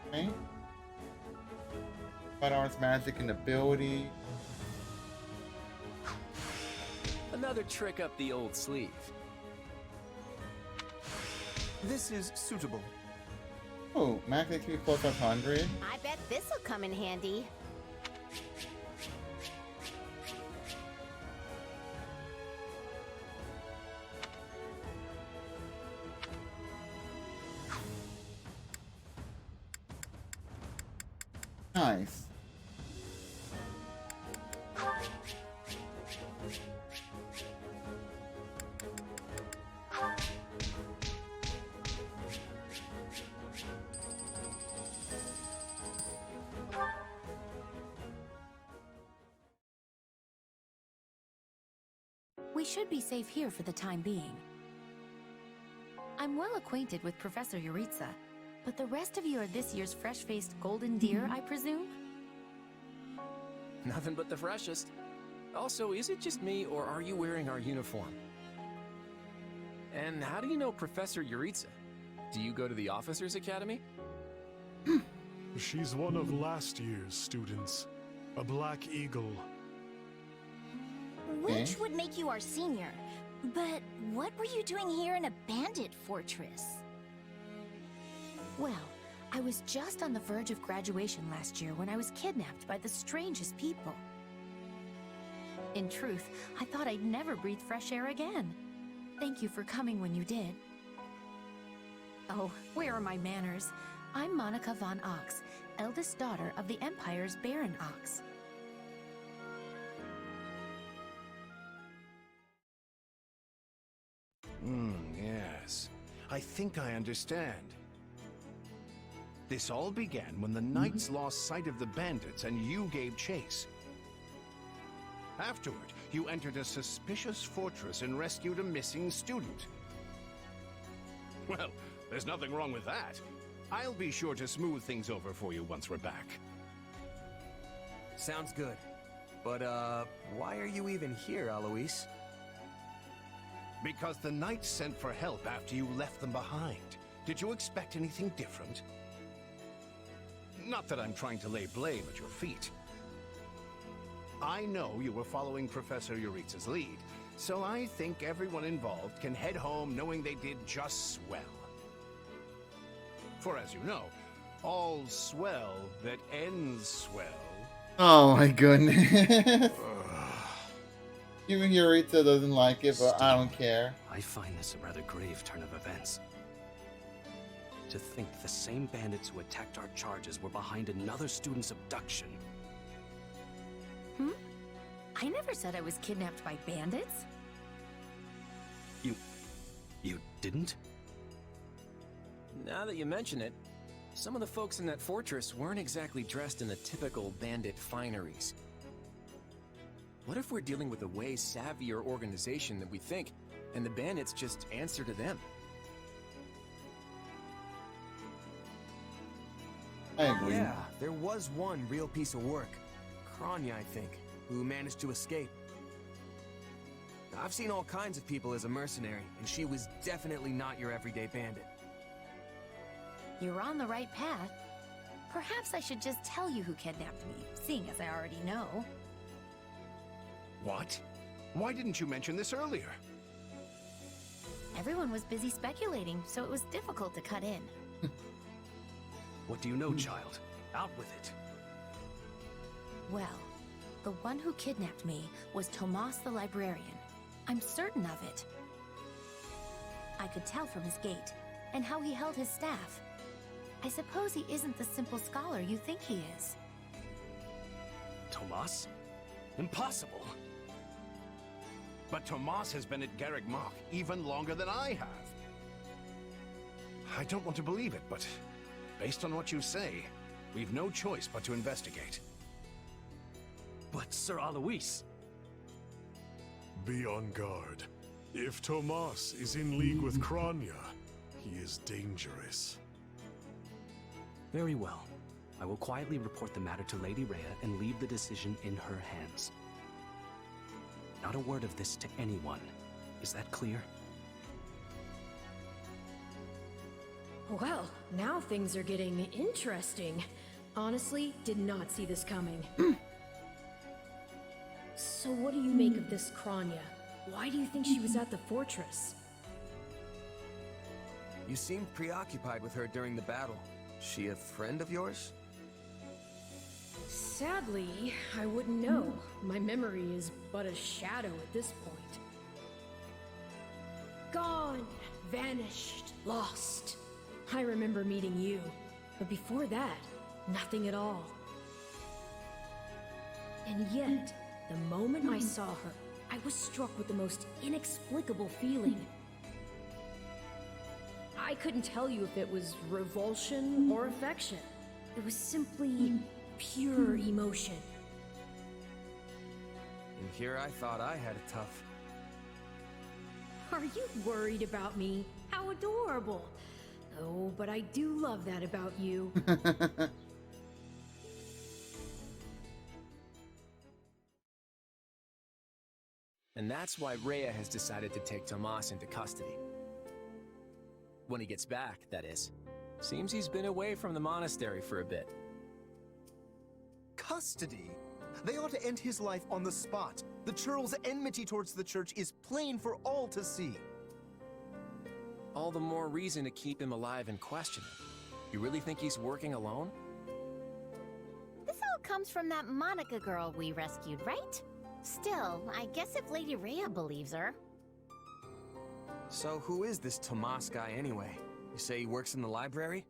Okay. Fight arts, magic, and ability. Another trick up the old sleeve. This is suitable. Oh, max HP plus 500. I bet this'll come in handy. Nice. We should be safe here for the time being. I'm well acquainted with Professor Yuritsa, but the rest of you are this year's fresh-faced golden deer, I presume? Nothing but the freshest. Also, is it just me, or are you wearing our uniform? And how do you know Professor Yuritsa? Do you go to the Officers Academy? She's one of last year's students. A Black Eagle. Which would make you our senior. But what were you doing here in a bandit fortress? Well, I was just on the verge of graduation last year when I was kidnapped by the strangest people. In truth, I thought I'd never breathe fresh air again. Thank you for coming when you did. Oh, where are my manners? I'm Monica von Ox, eldest daughter of the Empire's Baron Ox. Yes. I think I understand. This all began when the knights lost sight of the bandits and you gave chase. Afterward, you entered a suspicious fortress and rescued a missing student. Well, there's nothing wrong with that. I'll be sure to smooth things over for you once we're back. Sounds good. But, why are you even here, Alois? Because the knights sent for help after you left them behind. Did you expect anything different? Not that I'm trying to lay blame at your feet. I know you were following Professor Yuritsa's lead, so I think everyone involved can head home knowing they did just swell. For as you know, all's swell that ends swell. Oh my goodness. Even Yuritsa doesn't like it, but I don't care. I find this a rather grave turn of events. To think the same bandits who attacked our charges were behind another student's abduction. I never said I was kidnapped by bandits. You didn't? Now that you mention it, Some of the folks in that fortress weren't exactly dressed in the typical bandit fineries. What if we're dealing with a way savvier organization than we think, and the bandits just answer to them? I agree. Yeah, there was one real piece of work. Kranya, I think, who managed to escape. I've seen all kinds of people as a mercenary, and she was definitely not your everyday bandit. You're on the right path. Perhaps I should just tell you who kidnapped me, seeing as I already know. What? Why didn't you mention this earlier? Everyone was busy speculating, so it was difficult to cut in. What do you know, child? Out with it. Well, the one who kidnapped me was Tomas the librarian. I'm certain of it. I could tell from his gait, and how he held his staff. I suppose he isn't the simple scholar you think he is. Tomas? Impossible! But Tomas has been at Garreg Mach even longer than I have. I don't want to believe it, but based on what you say, we've no choice but to investigate. But Sir Alois... Be on guard. If Tomas is in league with Kranya, he is dangerous. Very well. I will quietly report the matter to Lady Rhea and leave the decision in her hands. Not a word of this to anyone. Is that clear? Well, now things are getting interesting. Honestly, did not see this coming. So what do you make of this Kranya? Why do you think she was at the fortress? You seemed preoccupied with her during the battle. She a friend of yours? Sadly, I wouldn't know. My memory is but a shadow at this point. Gone, vanished, lost. I remember meeting you, but before that, nothing at all. And yet, the moment I saw her, I was struck with the most inexplicable feeling. I couldn't tell you if it was revulsion or affection. It was simply pure emotion. And here I thought I had it tough. Are you worried about me? How adorable. Oh, but I do love that about you. And that's why Rhea has decided to take Tomas into custody. When he gets back, that is. Seems he's been away from the monastery for a bit. Custody? They ought to end his life on the spot. The churl's enmity towards the church is plain for all to see. All the more reason to keep him alive and question him. You really think he's working alone? This all comes from that Monica girl we rescued, right? Still, I guess if Lady Rhea believes her. So who is this Tomas guy anyway? You say he works in the library?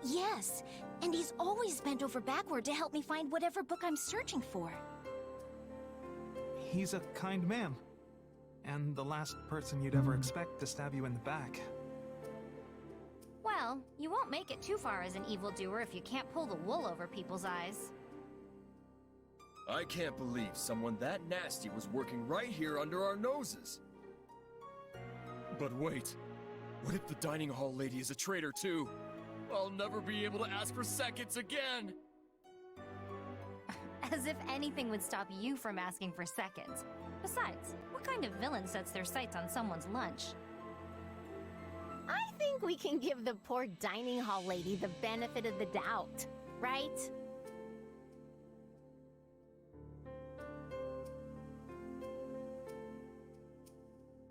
Yes, and he's always bent over backward to help me find whatever book I'm searching for. He's a kind man. And the last person you'd ever expect to stab you in the back. Well, you won't make it too far as an evildoer if you can't pull the wool over people's eyes. I can't believe someone that nasty was working right here under our noses. But wait, what if the dining hall lady is a traitor too? I'll never be able to ask for seconds again! As if anything would stop you from asking for seconds. Besides, what kind of villain sets their sights on someone's lunch? I think we can give the poor dining hall lady the benefit of the doubt, right?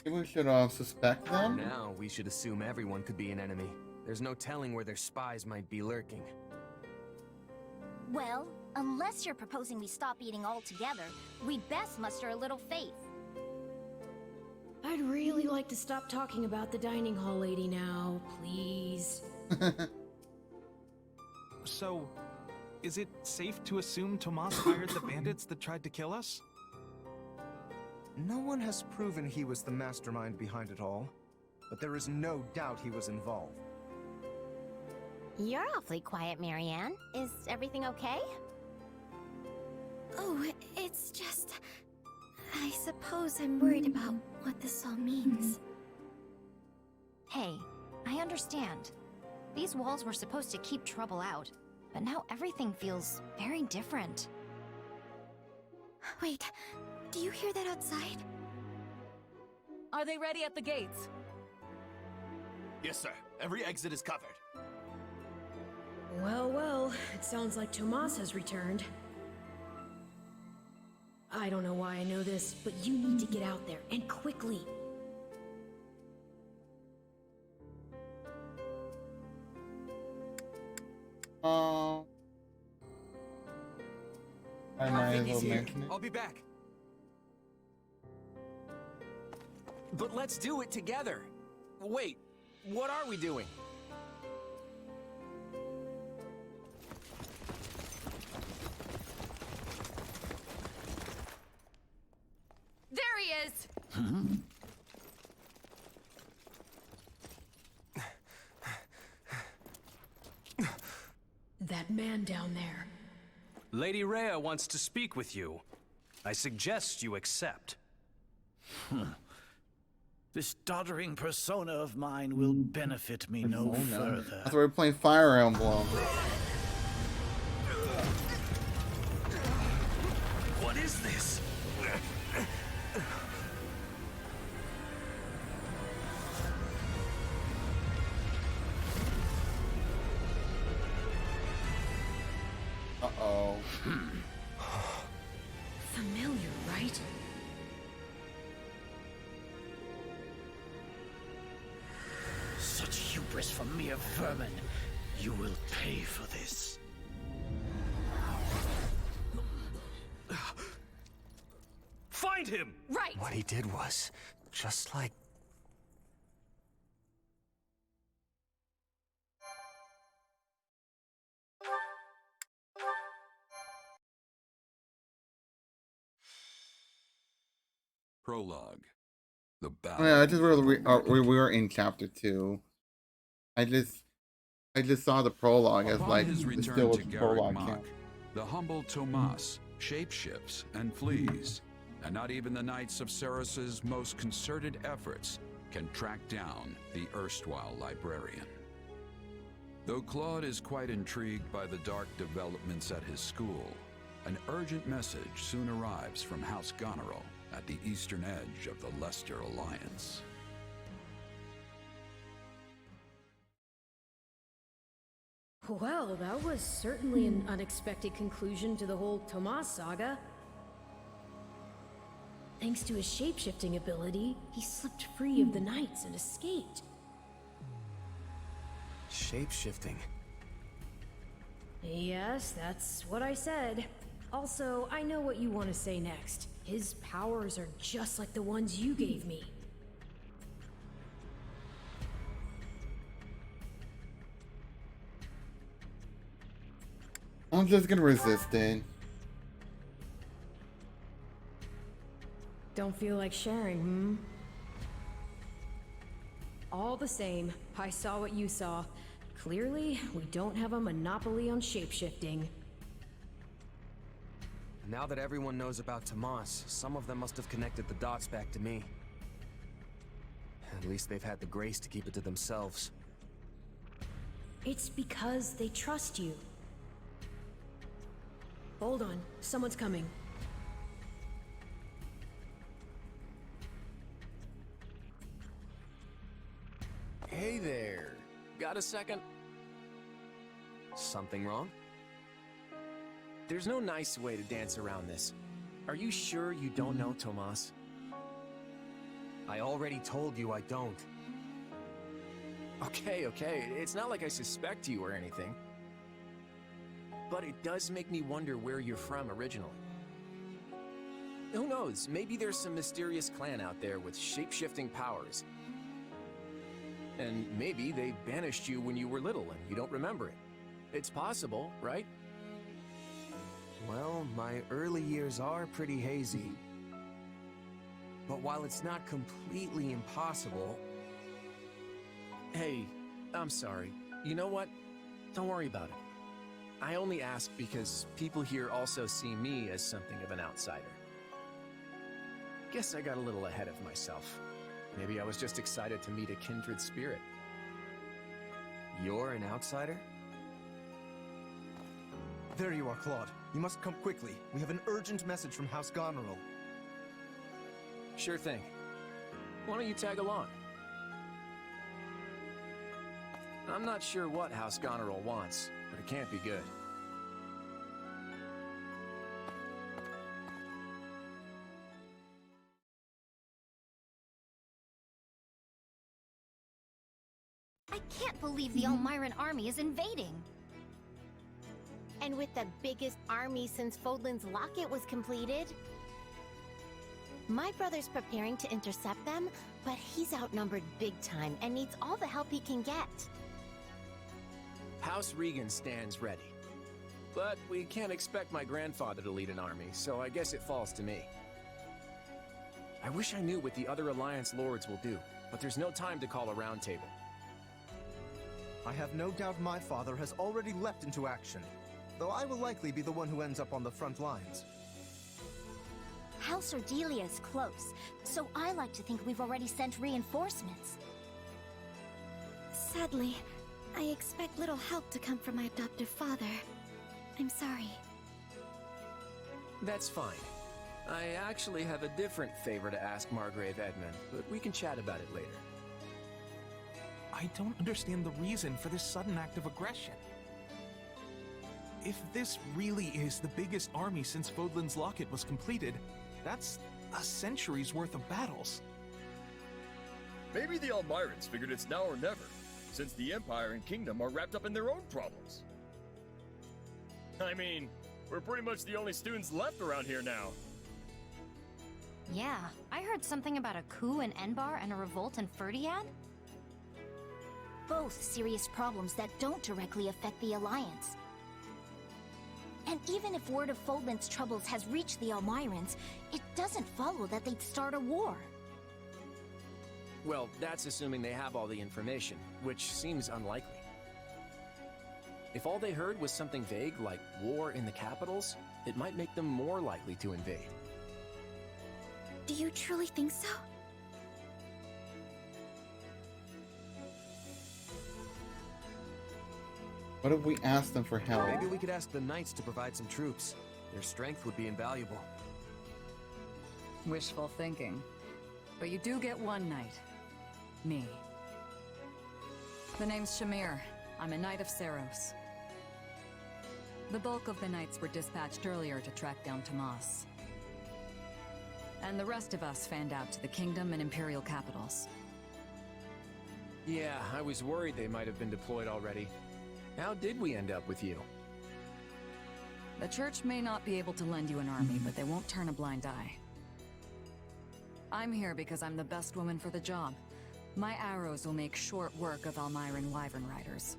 Maybe we should suspect them? Now we should assume everyone could be an enemy. There's no telling where their spies might be lurking. Well, unless you're proposing we stop eating altogether, we'd best muster a little faith. I'd really like to stop talking about the dining hall lady now, please. So, is it safe to assume Tomas hired the bandits that tried to kill us? No one has proven he was the mastermind behind it all, but there is no doubt he was involved. You're awfully quiet, Marianne. Is everything okay? Oh, it's just... I suppose I'm worried about what this all means. Hey, I understand. These walls were supposed to keep trouble out, but now everything feels very different. Wait, do you hear that outside? Are they ready at the gates? Yes, sir. Every exit is covered. Well, well, it sounds like Tomas has returned. I don't know why I know this, but you need to get out there, and quickly. I might as well mention it. I'll be back. But let's do it together. Wait, what are we doing? There he is! That man down there. Lady Rhea wants to speak with you. I suggest you accept. This doddering persona of mine will benefit me no further. That's why we're playing Fire Emblem. What is this? Uh-oh. Familiar, right? Such hubris from mere vermin. You will pay for this. Find him! Right! What he did was just like... Prologue. The Oh, battle. yeah, I just we were in chapter 2. I just saw the prologue as Upon like his the return still to prologue Garreg count. the humble Tomas shapeshifts and flees, and not even the Knights of Ceres's most concerted efforts can track down the erstwhile librarian. Though Claude is quite intrigued by the dark developments at his school, an urgent message soon arrives from House Goneril at the eastern edge of the Leicester Alliance. Well, that was certainly an unexpected conclusion to the whole Tomas saga. Thanks to his shapeshifting ability, he slipped free of the Knights and escaped. Shape-shifting. Yes, that's what I said. Also, I know what you want to say next. His powers are just like the ones you gave me. I'm just gonna resist it. Don't feel like sharing, hmm? All the same, I saw what you saw. Clearly, we don't have a monopoly on shapeshifting. Now that everyone knows about Tomas, some of them must have connected the dots back to me. At least they've had the grace to keep it to themselves. It's because they trust you. Hold on, someone's coming. Hey there. Got a second? Something wrong? There's no nice way to dance around this. Are you sure you don't know Tomas? I already told you I don't. Okay, it's not like I suspect you or anything. But it does make me wonder where you're from originally. Who knows, maybe there's some mysterious clan out there with shape-shifting powers. And maybe they banished you when you were little and you don't remember it. It's possible, right? Well, my early years are pretty hazy. But while it's not completely impossible... Hey, I'm sorry. You know what? Don't worry about it. I only ask because people here also see me as something of an outsider. Guess I got a little ahead of myself. Maybe I was just excited to meet a kindred spirit. You're an outsider? There you are, Claude. You must come quickly. We have an urgent message from House Goneril. Sure thing. Why don't you tag along? I'm not sure what House Goneril wants, but it can't be good. I can't believe the Elmiran army is invading. And with the biggest army since Fodlan's Locket was completed. My brother's preparing to intercept them, but he's outnumbered big time and needs all the help he can get. House Regan stands ready. But we can't expect my grandfather to lead an army, so I guess it falls to me. I wish I knew what the other Alliance lords will do, but there's no time to call a roundtable. I have no doubt my father has already leapt into action, though I will likely be the one who ends up on the front lines. House Ordelia is close, so I like to think we've already sent reinforcements. Sadly, I expect little help to come from my adoptive father. I'm sorry. That's fine. I actually have a different favor to ask Margrave Edmund, but we can chat about it later. I don't understand the reason for this sudden act of aggression. If this really is the biggest army since Fodlan's Locket was completed, that's a century's worth of battles. Maybe the Elmirans figured it's now or never, since the Empire and Kingdom are wrapped up in their own problems. I mean, we're pretty much the only students left around here now. Yeah, I heard something about a coup in Enbar and a revolt in Ferdiad. Both serious problems that don't directly affect the Alliance. And even if word of Fodlan's troubles has reached the Elmirans, it doesn't follow that they'd start a war. Well, that's assuming they have all the information, which seems unlikely. If all they heard was something vague like war in the capitals, it might make them more likely to invade. Do you truly think so? What if we asked them for help? Maybe we could ask the Knights to provide some troops. Their strength would be invaluable. Wishful thinking. But you do get one knight. Me. The name's Shamir. I'm a Knight of Saros. The bulk of the Knights were dispatched earlier to track down Tomas. And the rest of us fanned out to the Kingdom and Imperial capitals. Yeah, I was worried they might have been deployed already. How did we end up with you? The Church may not be able to lend you an army, but they won't turn a blind eye. I'm here because I'm the best woman for the job. My arrows will make short work of Elmiran Wyvern Riders.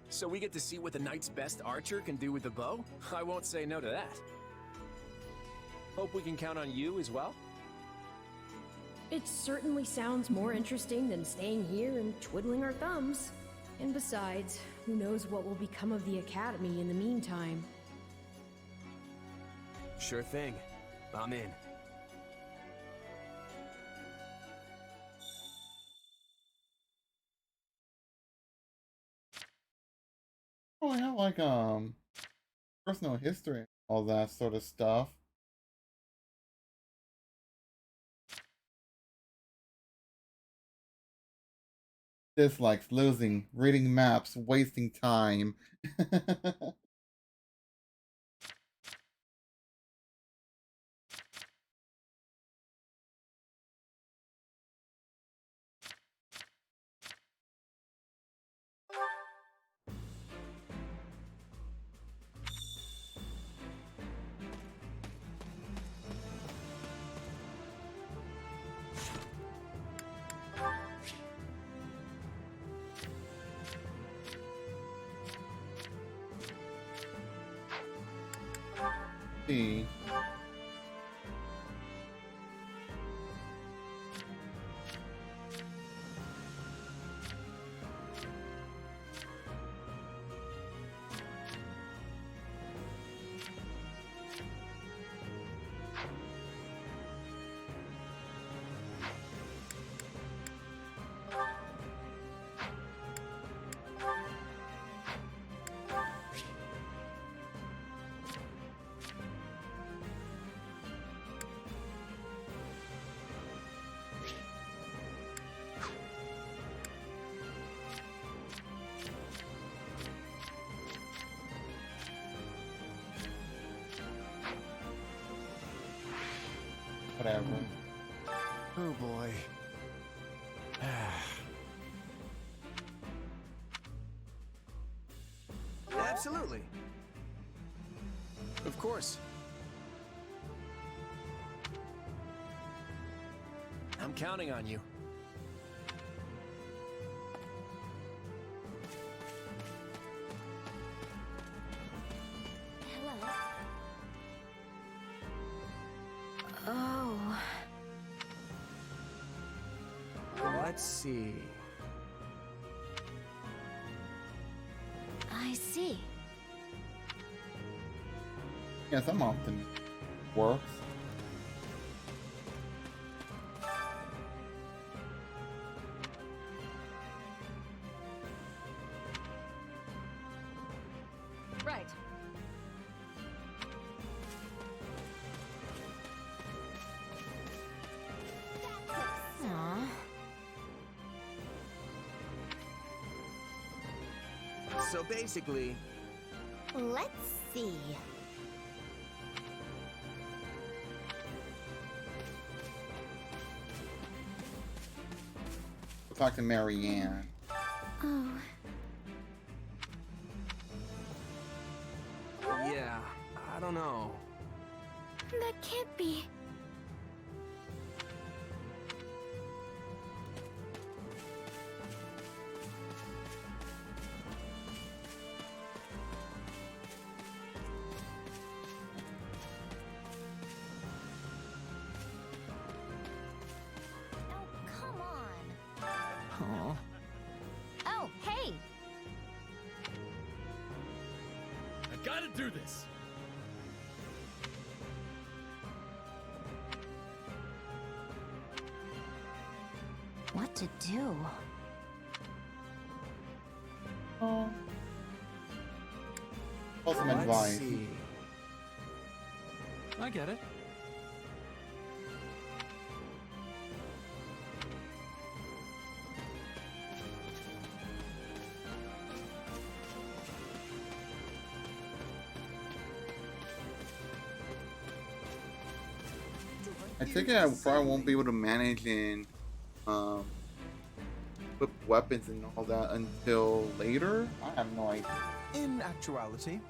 So we get to see what the Knight's best archer can do with the bow? I won't say no to that. Hope we can count on you as well? It certainly sounds more interesting than staying here and twiddling our thumbs. And besides, who knows what will become of the Academy in the meantime. Sure thing. I'm in. Oh, I have like personal history, all that sort of stuff. Dislikes, losing, reading maps, wasting time. See. Whatever. Oh boy. Absolutely. Of course. I'm counting on you. Oh. Let's see. I see. Yeah, some often works. Right. Aww. So basically, Let's see. We'll talk to Marianne. Oh. yeah, I don't know. That can't be. Come on. Aw. Oh, hey. I gotta do this. What to do? Oh. Also some Let's advice. see. I get it. I think I probably won't be able to manage and equip weapons and all that until later. I have no idea. In actuality,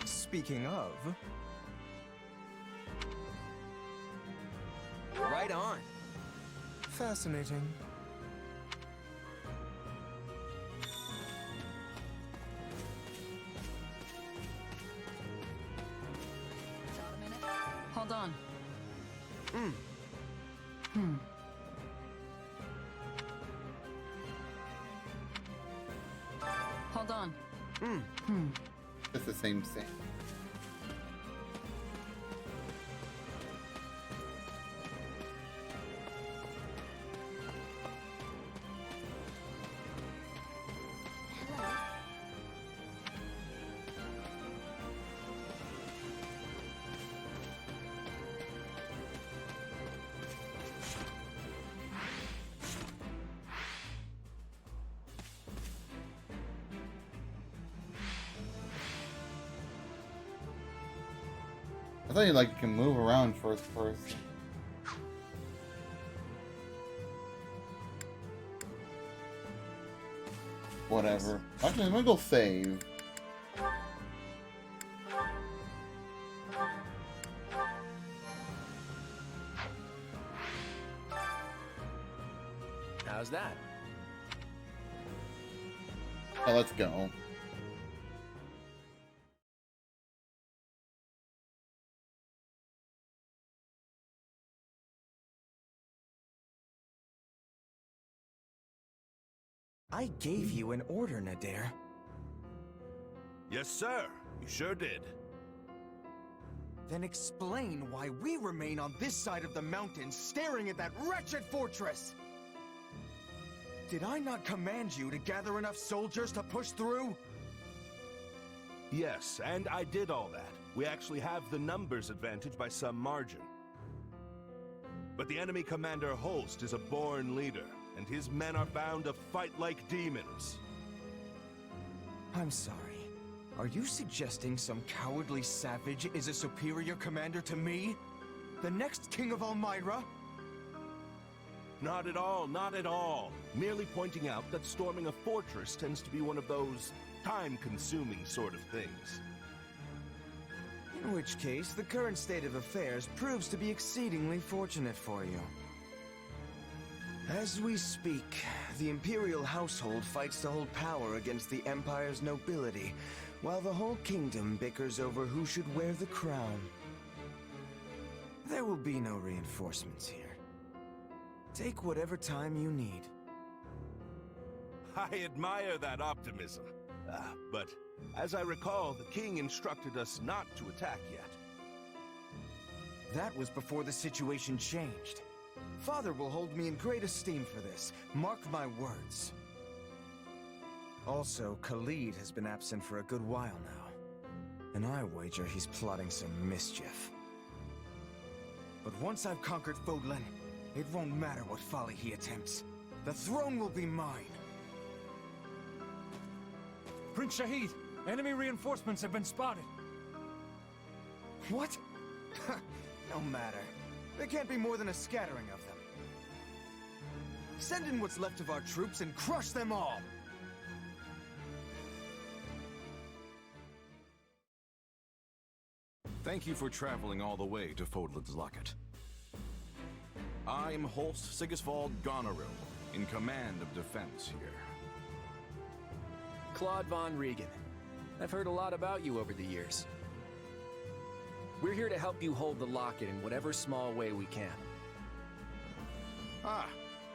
speaking of, Right on. fascinating. Hold on. Mm. Hmm. Hold on. Mm. Hmm. It's the same thing. I thought you can move around first person. Whatever. Actually, I'm gonna go save. How's that? Yeah, let's go. I gave you an order, Nadir. Yes, sir. You sure did. Then explain why we remain on this side of the mountain staring at that wretched fortress! Did I not command you to gather enough soldiers to push through? Yes, and I did all that. We actually have the numbers advantage by some margin. But the enemy commander Holst is a born leader, and his men are bound to fight like demons. I'm sorry. Are you suggesting some cowardly savage is a superior commander to me? The next king of Almyra? Not at all, not at all. Merely pointing out that storming a fortress tends to be one of those time-consuming sort of things. In which case, the current state of affairs proves to be exceedingly fortunate for you. As we speak, the Imperial household fights to hold power against the Empire's nobility, while the whole kingdom bickers over who should wear the crown. There will be no reinforcements here. Take whatever time you need. I admire that optimism. But as I recall, the king instructed us not to attack yet. That was before the situation changed. Father will hold me in great esteem for this. Mark my words. Also, Khalid has been absent for a good while now. And I wager he's plotting some mischief. But once I've conquered Fodlan, it won't matter what folly he attempts. The throne will be mine. Prince Shahid, enemy reinforcements have been spotted. What? No matter. There can't be more than a scattering of them. Send in what's left of our troops and crush them all! Thank you for traveling all the way to Fodlan's Locket. I am Holst Sigisvald Goneril, in command of defense here. Claude von Regan. I've heard a lot about you over the years. We're here to help you hold the locket in whatever small way we can. Ah,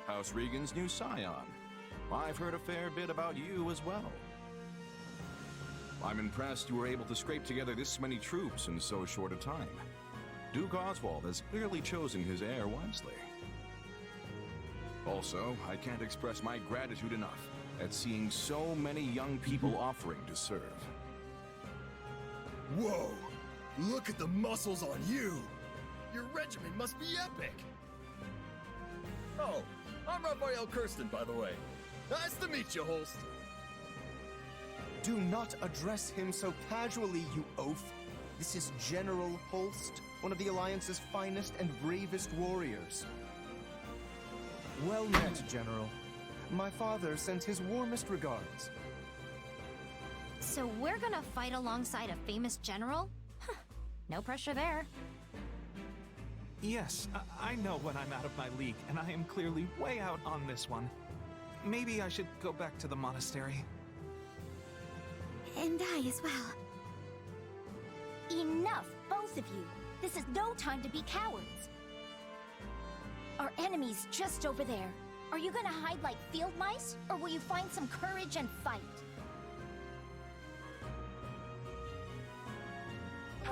House Regan's new scion. I've heard a fair bit about you as well. I'm impressed you were able to scrape together this many troops in so short a time. Duke Oswald has clearly chosen his heir wisely. Also, I can't express my gratitude enough at seeing so many young people offering to serve. Whoa! Look at the muscles on you! Your regiment must be epic! Oh, I'm Raphael Kirsten, by the way. Nice to meet you, Holst. Do not address him so casually, you oaf. This is General Holst, one of the Alliance's finest and bravest warriors. Well met, General. My father sends his warmest regards. So we're gonna fight alongside a famous general? Huh, no pressure there. Yes, I know when I'm out of my league, and I am clearly way out on this one. Maybe I should go back to the monastery. And I as well. Enough, both of you. This is no time to be cowards. Our enemy's just over there. Are you gonna hide like field mice, or will you find some courage and fight?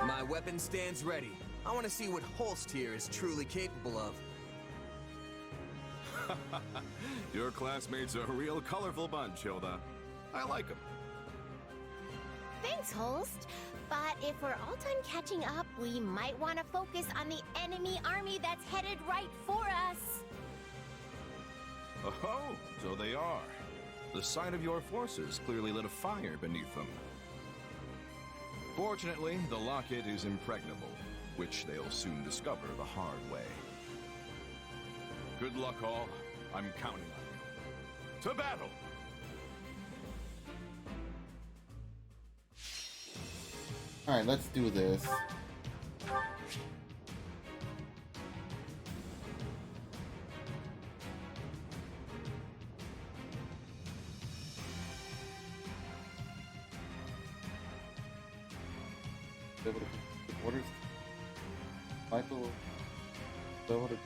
My weapon stands ready. I want to see what Holst here is truly capable of. Your classmates are a real colorful bunch, Hilda. I like them. Thanks, Holst. But if we're all done catching up, we might want to focus on the enemy army that's headed right for us. Oh, so they are. The sight of your forces clearly lit a fire beneath them. Fortunately, the locket is impregnable, which they'll soon discover the hard way. Good luck, all. I'm counting on you. To battle! Alright, let's do this. What is Michael? What is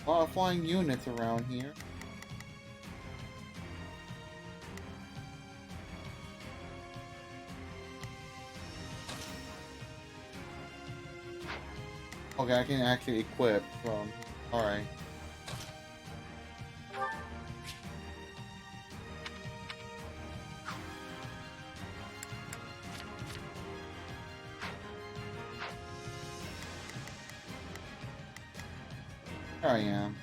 A lot of flying units around here. Okay, I can actually equip from... Alright. There I am.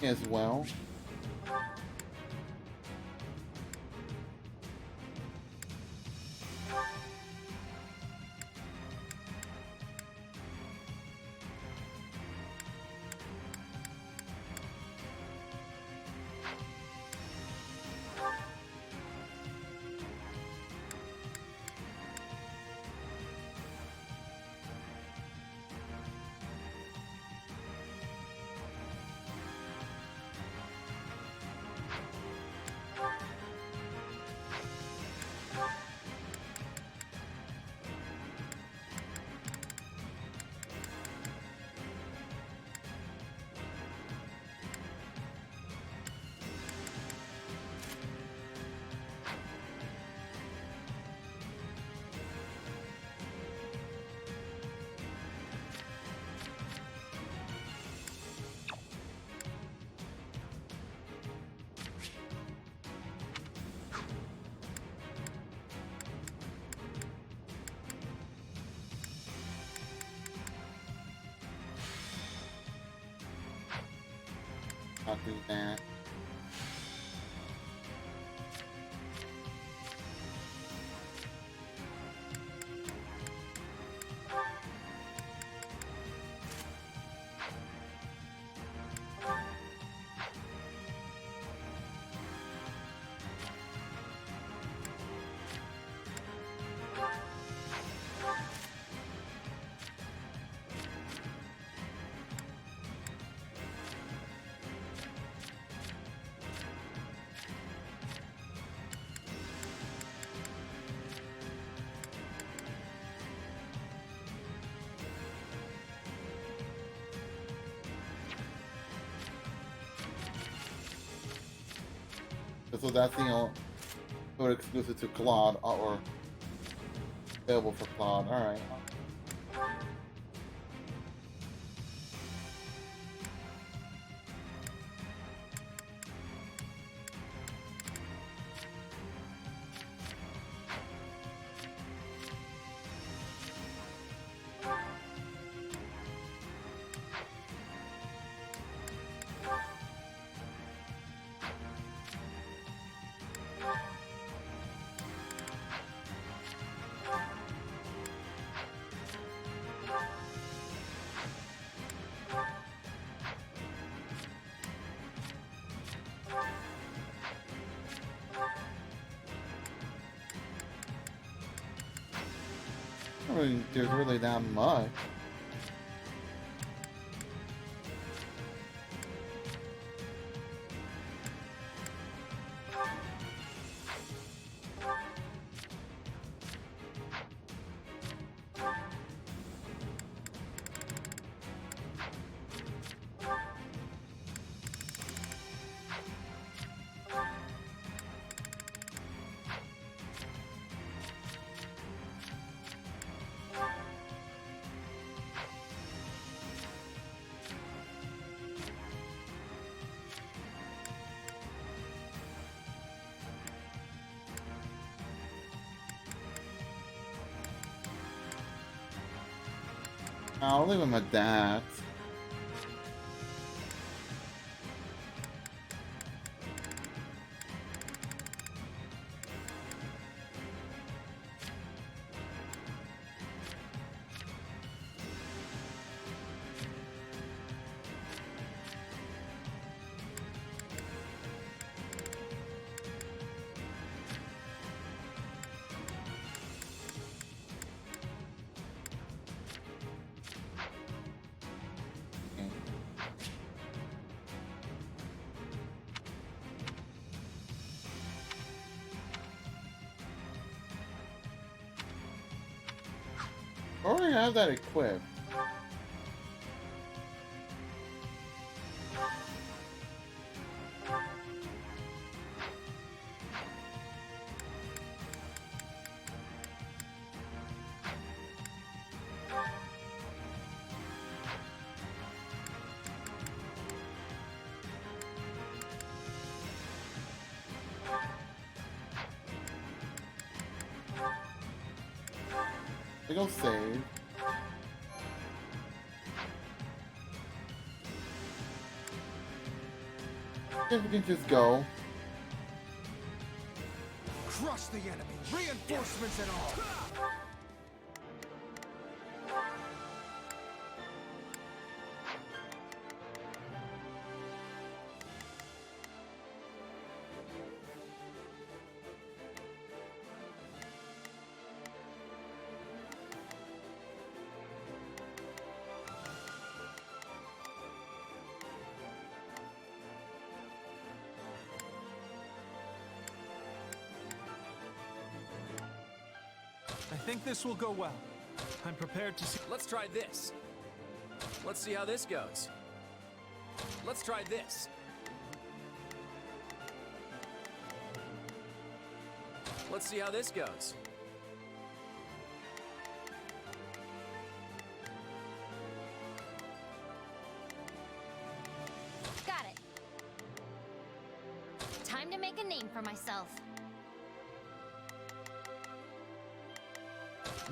As well. I'll do that. So that's the only code exclusive to Claude or available for Claude. Alright. I don't think there's really that much. I'll leave him at that. I already have that equipped. I go save. If we can just go. Crush the enemy, reinforcements and all. I think this will go well. I'm prepared to see. Let's try this. Let's see how this goes. Let's try this. Let's see how this goes. Got it. Time to make a name for myself.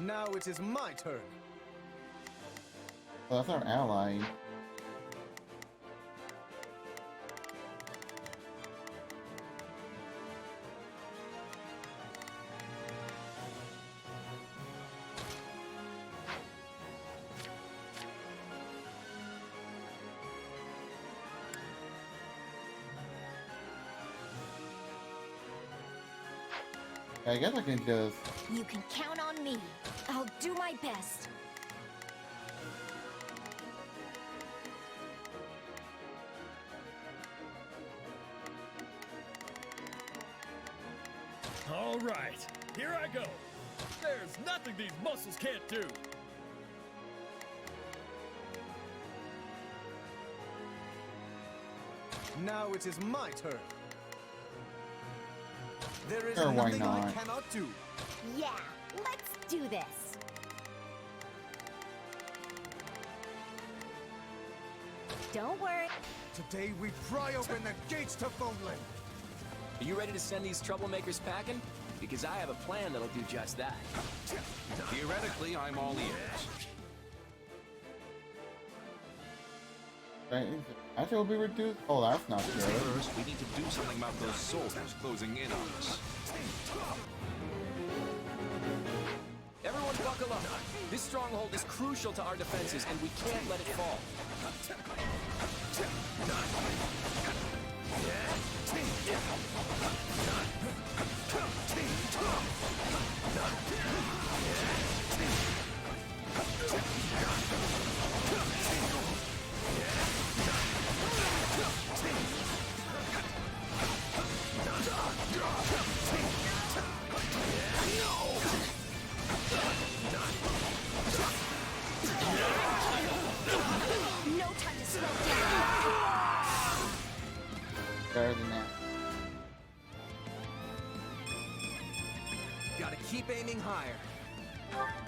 Now it is my turn. Well, that's our ally. I guess I can just... You can count on me. I'll do my best. All right, here I go. There's nothing these muscles can't do. Now it is my turn. There is Sure, why nothing I not? cannot do. Yeah, let's do this. Don't worry. Today we pry open the gates to Fodlan. Are you ready to send these troublemakers packing? Because I have a plan that'll do just that. Theoretically, I'm all ears. Right, actually will be reduced. Oh, that's not good. First, we need to do something about those soldiers closing in on us. Everyone buckle up. This stronghold is crucial to our defenses, and we can't let it fall. No time to slow down. Better than that. Gotta keep aiming higher.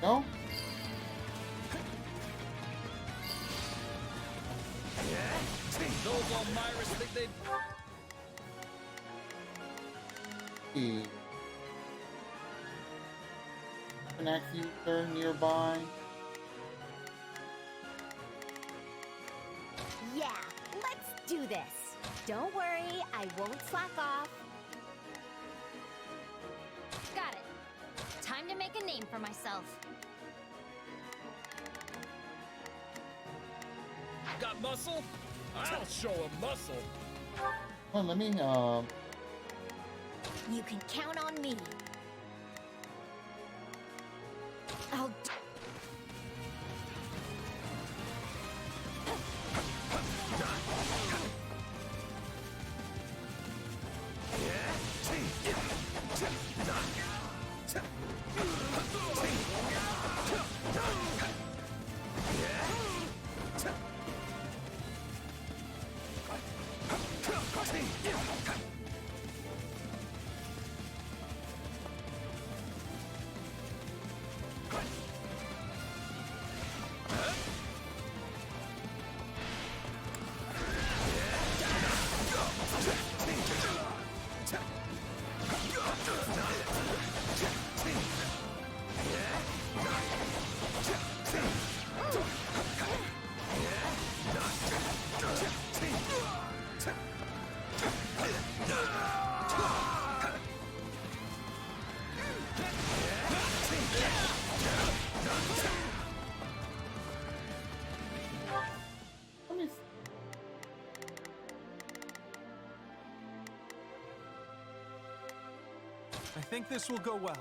No? Those Almyras think they... An axe user nearby. Yeah, let's do this. Don't worry, I won't slack off. Got it. Time to make a name for myself. Got muscle? I'll show 'em muscle. Well, let me, You can count on me. I'll do. think this will go well.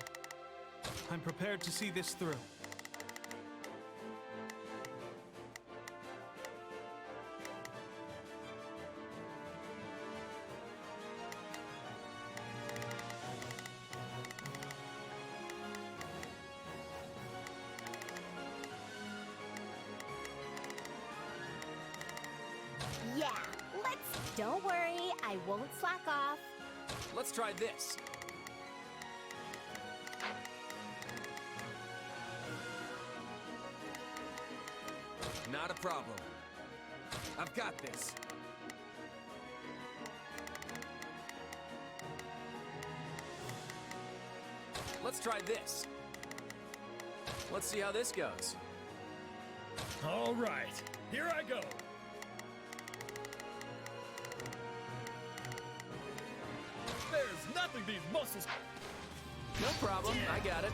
I'm prepared to see this through. Yeah, don't worry, I won't slack off. Let's try this. Not a problem. I've got this. Let's try this. Let's see how this goes. All right, here I go. There's nothing these muscles... No problem, I got it.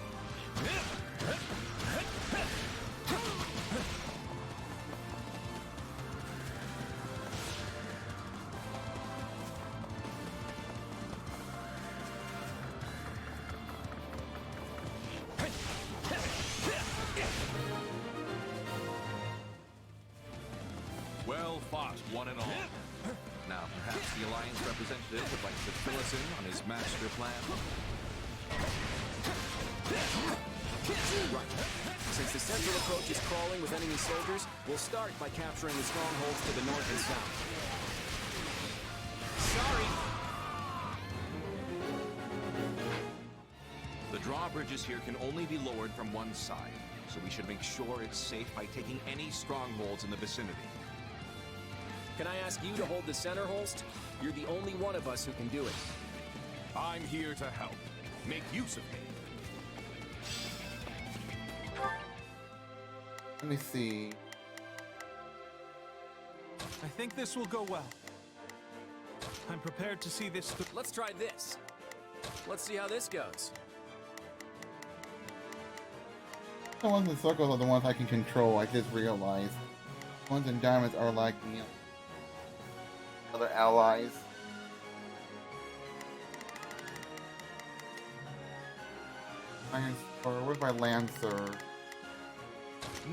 Well fought, one and all. Now, perhaps the Alliance representative would like to fill us in on his master plan? Right. Since the central approach is crawling with enemy soldiers, we'll start by capturing the strongholds to the north and south. Sorry! The drawbridges here can only be lowered from one side, so we should make sure it's safe by taking any strongholds in the vicinity. Can I ask you to hold the center, Holst? You're the only one of us who can do it. I'm here to help. Make use of me. Let me see. I think this will go well. I'm prepared to see this through. Let's try this. Let's see how this goes. The ones in circles are the ones I can control, I just realized. The ones in diamonds are like the other allies. Iron Spur, where's my Lancer?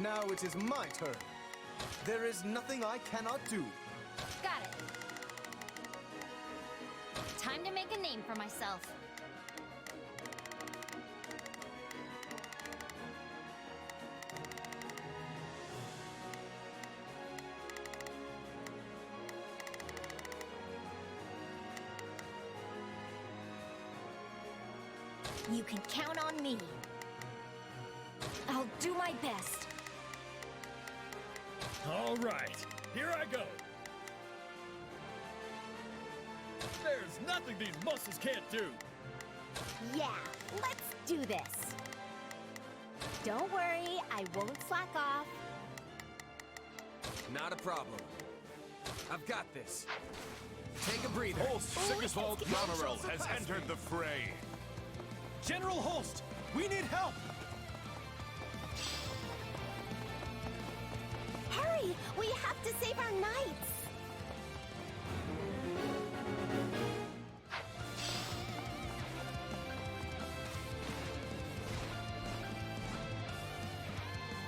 Now it is my turn. There is nothing I cannot do. Got it. Time to make a name for myself. You can count on me. I'll do my best. All right, here I go. There's nothing these muscles can't do. Yeah, let's do this. Don't worry, I won't slack off. Not a problem. I've got this. Take a breather. Holst Sigiswald Goneril has entered the fray. General Holst, we need help! Hurry! We have to save our knights!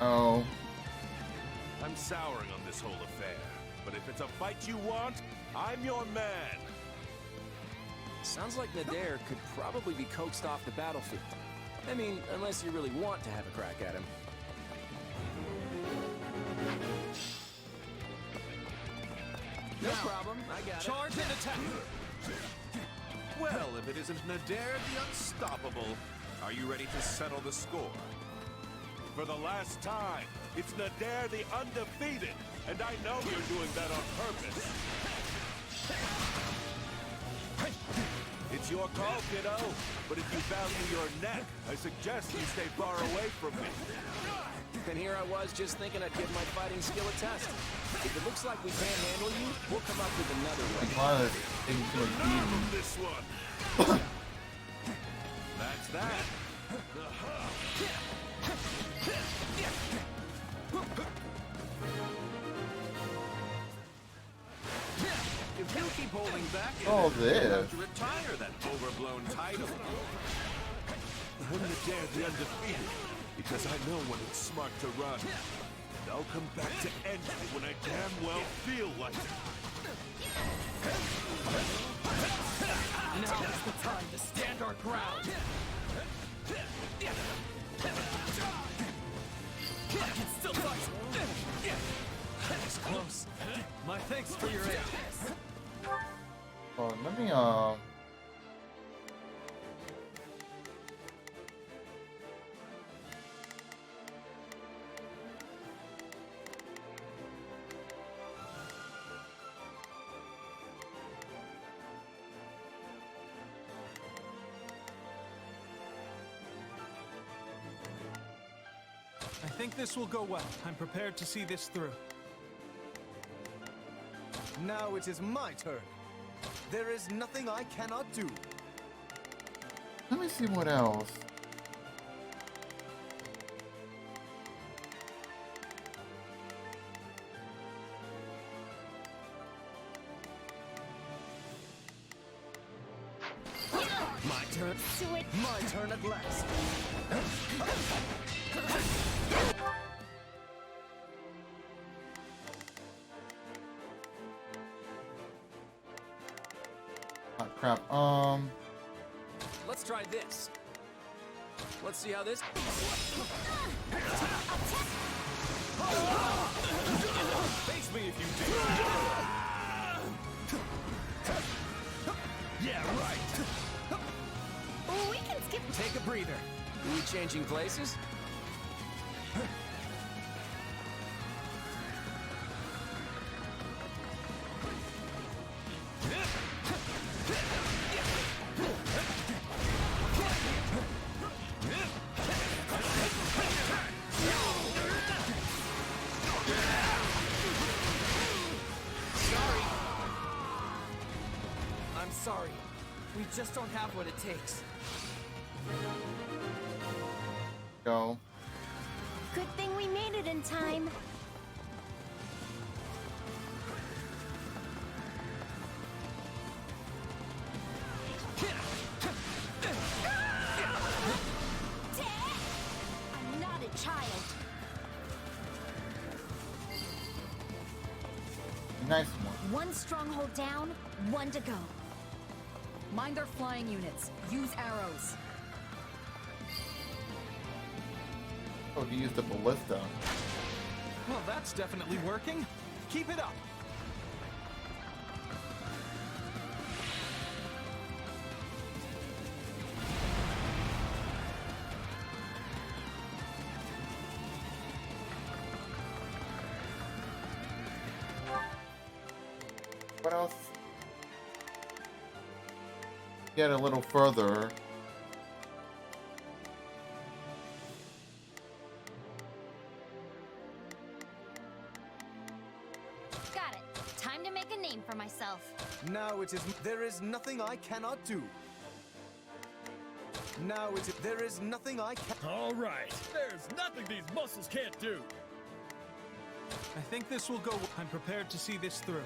Oh. I'm souring on this whole affair, but if it's a fight you want, I'm your man. Sounds like Nadir could probably be coaxed off the battlefield. I mean, unless you really want to have a crack at him. No problem, I got it. Charge and attack! Well, if it isn't Nadir the Unstoppable, are you ready to settle the score? For the last time, it's Nadir the Undefeated, and I know you're doing that on purpose. It's your call, kiddo, but if you value your neck, I suggest you stay far away from me. And here I was just thinking I'd give my fighting skill a test. If it looks like we can't handle you, we'll come up with another way. Enough of this one! That's that. If you keep holding back, Oh, you'll this. have to retire that overblown title. him to dare the undefeated, because I know when it's smart to run. And I'll come back to end you when I damn well feel like it. Now is the time to stand our ground. I can still fight. That was close. My thanks for your aid. Oh, let me I think this will go well. I'm prepared to see this through. Now it is my turn. There is nothing I cannot do. let me see what else. My turn. My turn at last. Oh, crap. Let's try this. Let's see how this. Face me if you do. Yeah, right. We can skip. Take a breather. Are we changing places? I'm sorry. We just don't have what it takes. Go. Good thing we made it in time. I'm not a child. Nice one. One stronghold down, one to go. Mind their flying units. Use arrows. Oh, he used the ballista. Well, that's definitely working. Keep it up. What else? Get a little further. Got it. Time to make a name for myself. Now it is. There is nothing I cannot do. Now it is. There is nothing I can. All right. There's nothing these muscles can't do. I think this will go. I'm prepared to see this through.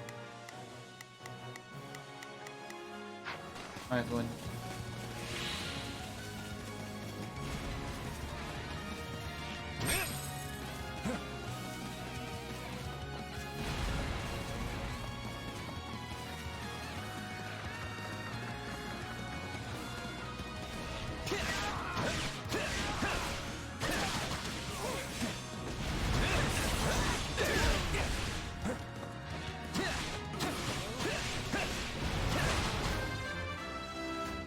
Nice one.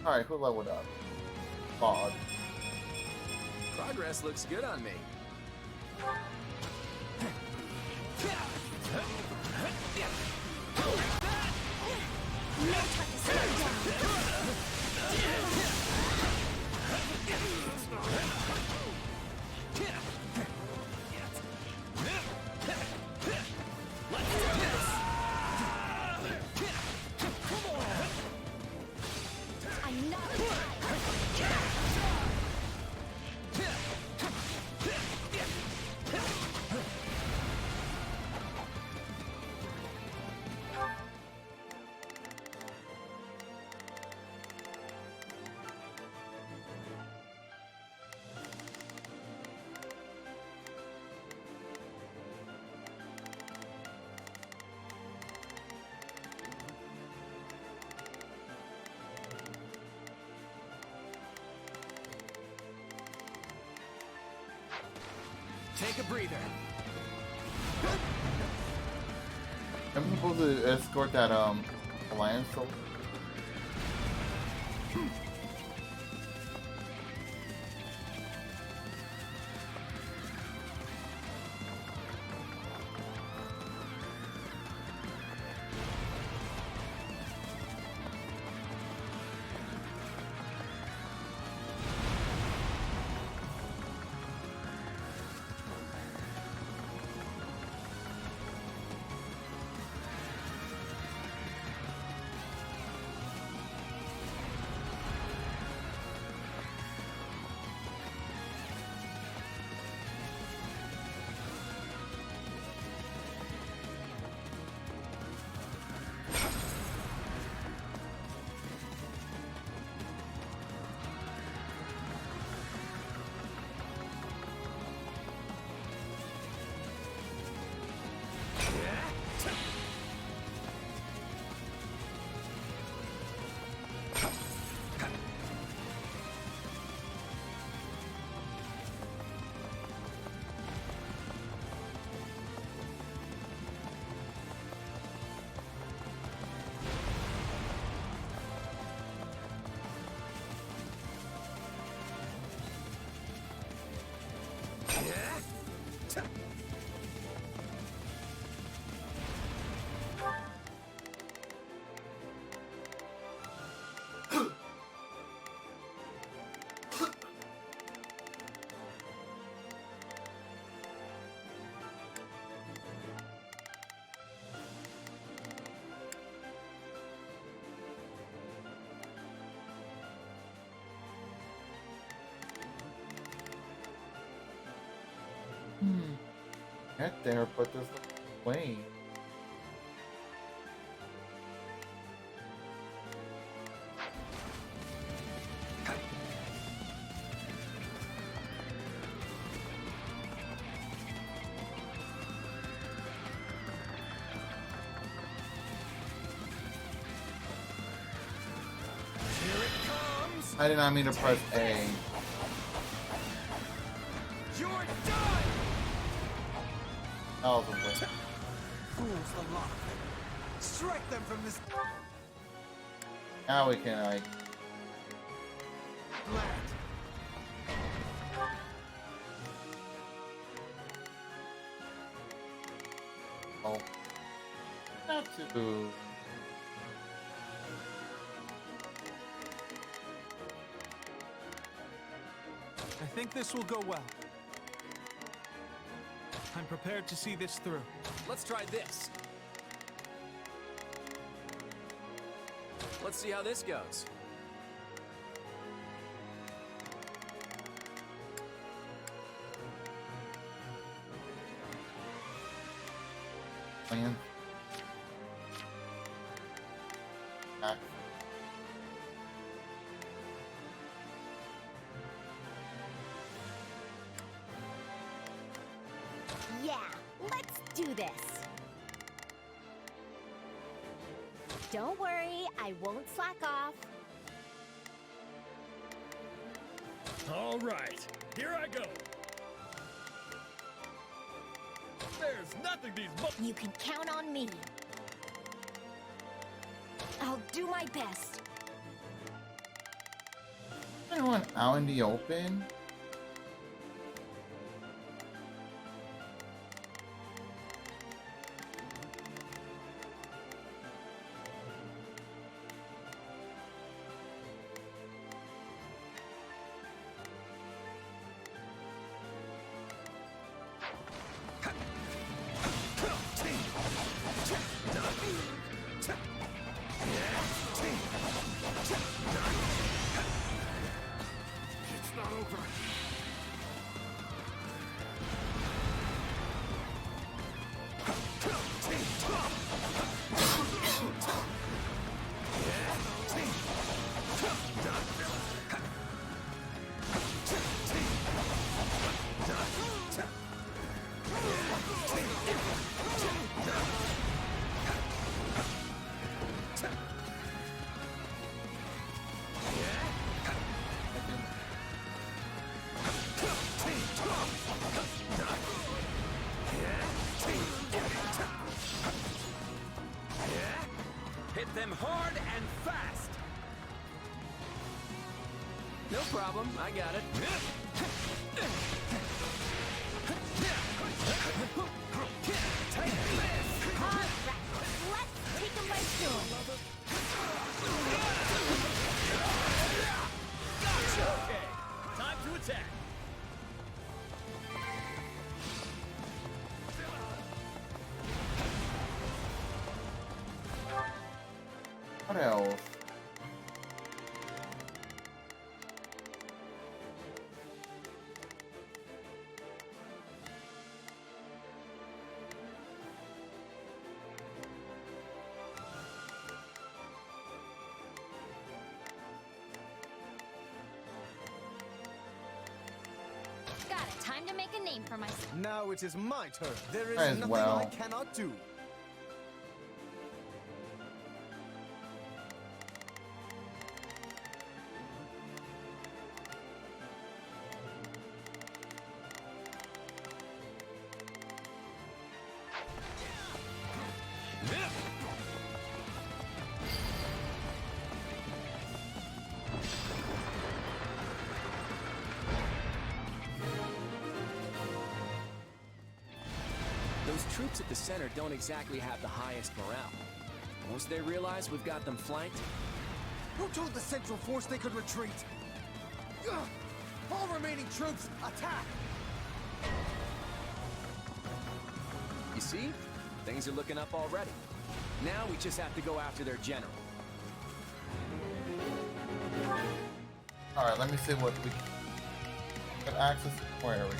Alright, who leveled up? Bod. Progress looks good on me. No time to slow down. I'm not alive. Take a breather. I'm supposed to escort that alliance soldier. Get there, but there's no way. I did not mean to press A. You're done! That was a waste. Fools the lot of them. Strike them from this. Now we can, like. Oh. Not too. I think this will go well. I'm prepared to see this through. Let's try this. Let's see how this goes. Man. Back. Yeah, let's do this. Don't worry, I won't slack off. All right, here I go. There's nothing these You can count on me. I'll do my best. Anyone out in the open? It's not over. Hit them hard and fast! No problem, I got it. Take this! Alright, let's take him by storm. Gotcha! Okay, time to attack. What else? Got it. Time to make a name for myself. Now it is my turn. There is As nothing well. I cannot do. Those troops at the center don't exactly have the highest morale. Once they realize we've got them flanked, Who told the Central Force they could retreat? Ugh! All remaining troops, attack! you see? Things are looking up already. Now we just have to go after their general. Alright, let me see what we can access. Where are we?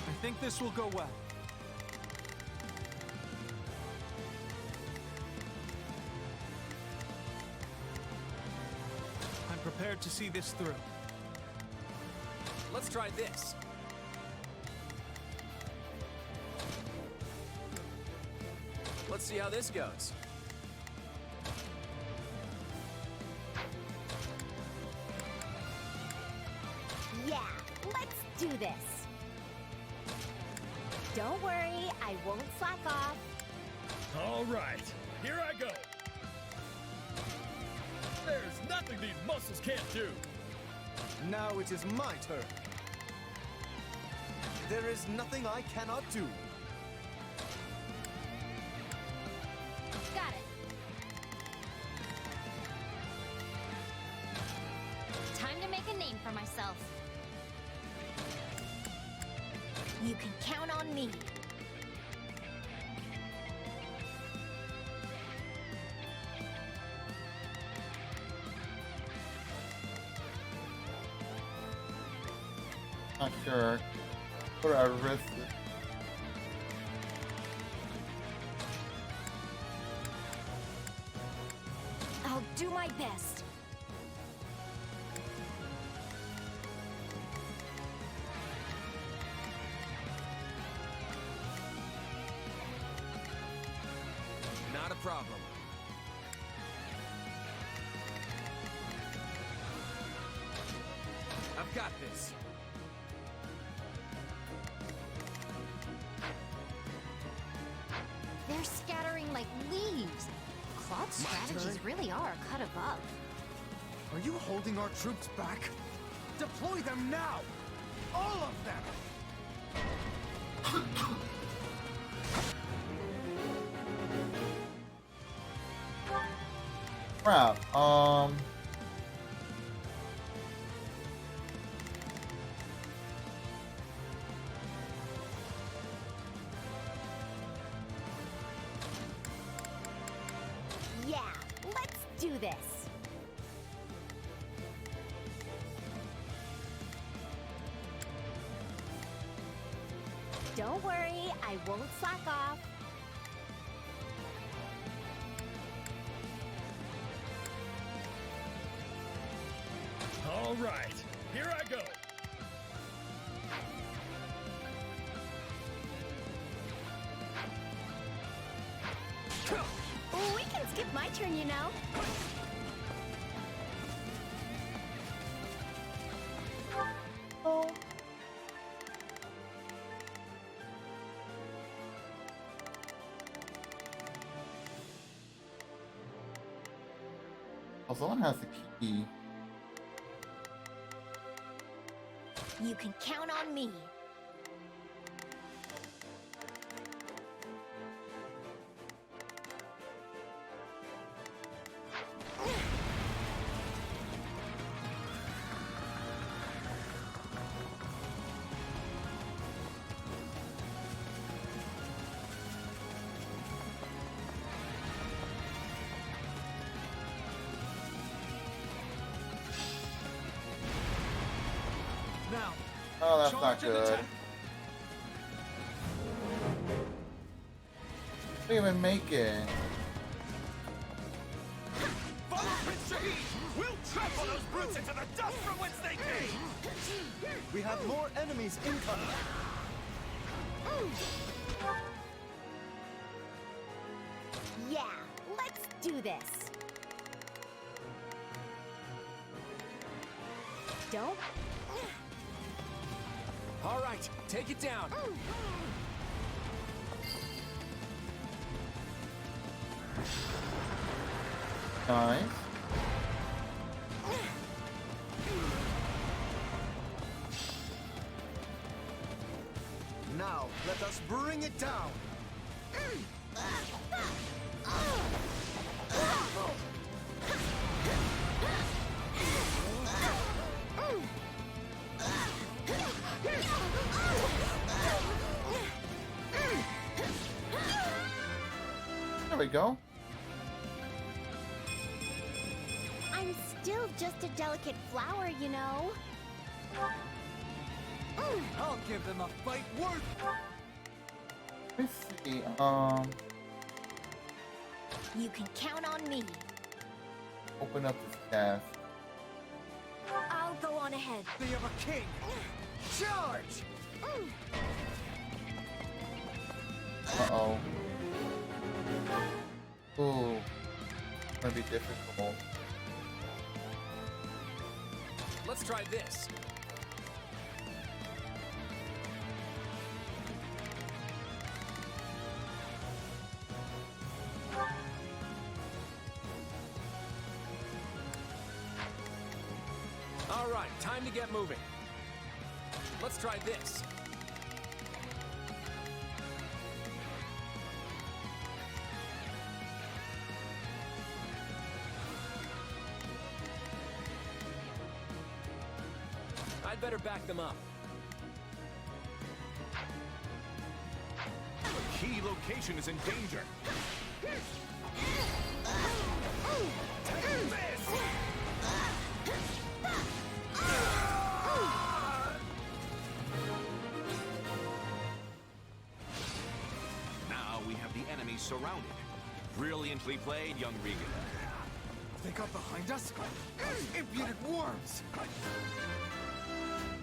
I think this will go well. I'm prepared to see this through. Let's try this. Let's see how this goes. Yeah, let's do this. Don't worry, I won't slack off. All right, here I go. There's nothing these muscles can't do. Now it is my turn. There is nothing I cannot do. Got it. Time to make a name for myself. You can count on me. Not sure. Put our wrist. I'll do my best. Not a problem. I've got this. They're scattering like leaves. Claude's strategies really are a cut above. Are you holding our troops back? Deploy them now! All of them! Crap. Yeah, let's do this. Don't worry, I won't slack off. All right, here I go. We can skip my turn, you know. Oh. Oh, someone has the key. You can count on me. Now, Oh, that's not charge and good. attack. Didn't even make it. Follow Prince Shahid! We'll trample those brutes into the dust from whence they came! We have more enemies incoming. Yeah, let's do this. Don't. All right, take it down. Nice. Now, let us bring it down. There we go. I'm still just a delicate flower, you know. I'll give them a fight worth. Let me see. You can count on me. Open up this chest. I'll go on ahead. They have a king. Charge! Uh-oh. Ooh. Gonna be difficult. Let's try this. All right, time to get moving. Let's try this. I'd better back them up. The key location is in danger. Take this! Now we have the enemy surrounded. Brilliantly played, young Regan. They got behind us? Impudent worms!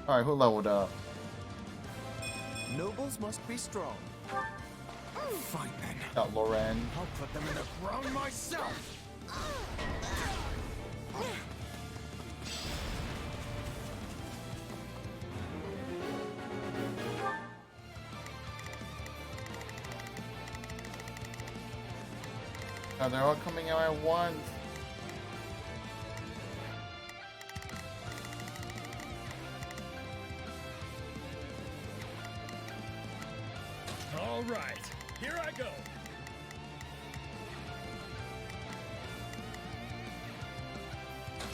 Alright, who leveled up? Nobles must be strong. Fine then. Got Loren. I'll put them in the ground myself! Now they're all coming out at once. All right, here I go.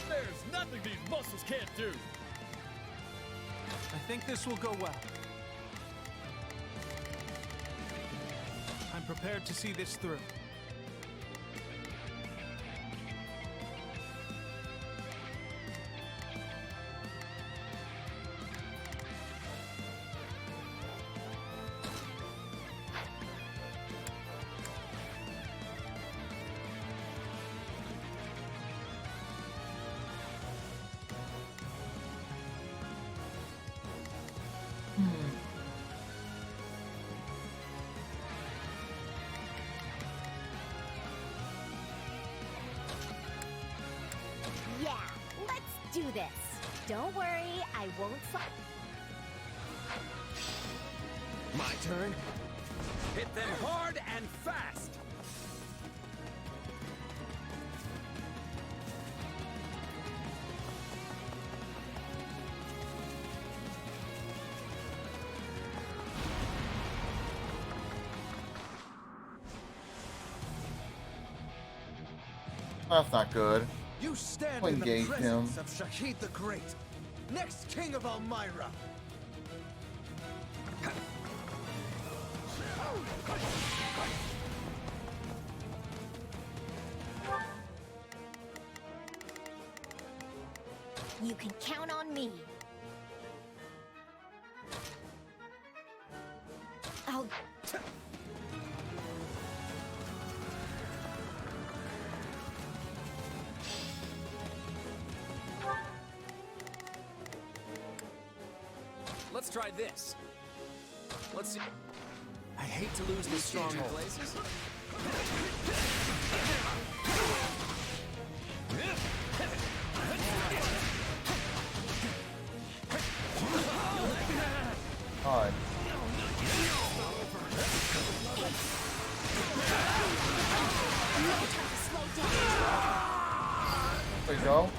There's nothing these muscles can't do. I think this will go well. I'm prepared to see this through. don't worry, I won't My turn. Hit them hard and fast! That's not good. You stand We'll in the engage him. presence of Shahid the Great, next king of Elmyra. You can count on me. I'll... Let's try this. Let's see. I hate to lose the strong places. God. There you go.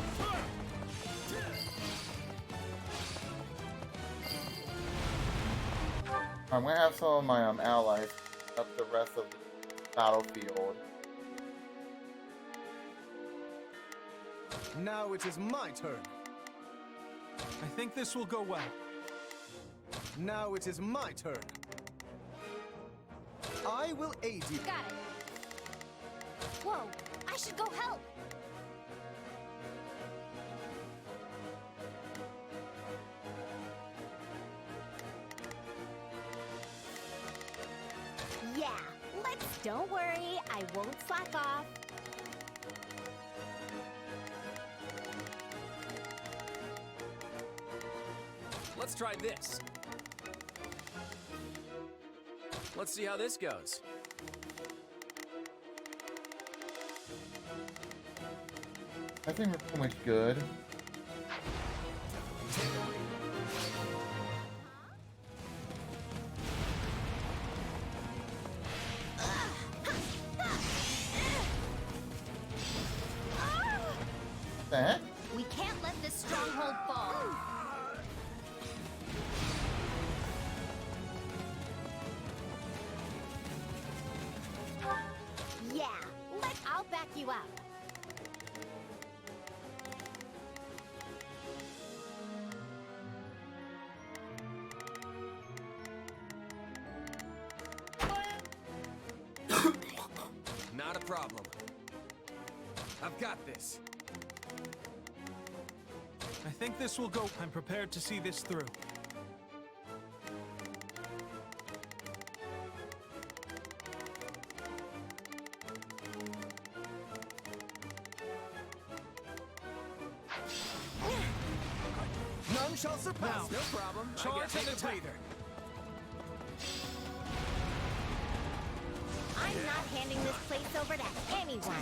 I'm gonna have some of my allies up the rest of the battlefield. Now it is my turn. I think this will go well. Now it is my turn. I will aid you. Got it. Whoa, I should go help. Yeah, don't worry, I won't slack off. Let's try this. Let's see how this goes. I think we're pretty much good. That? We can't let this stronghold fall. Yeah, I'll back you up. Not a problem. I've got this. I think this will go. I'm prepared to see this through. None shall surpass. No problem. Charge and attack. I'm not handing this place over to anyone.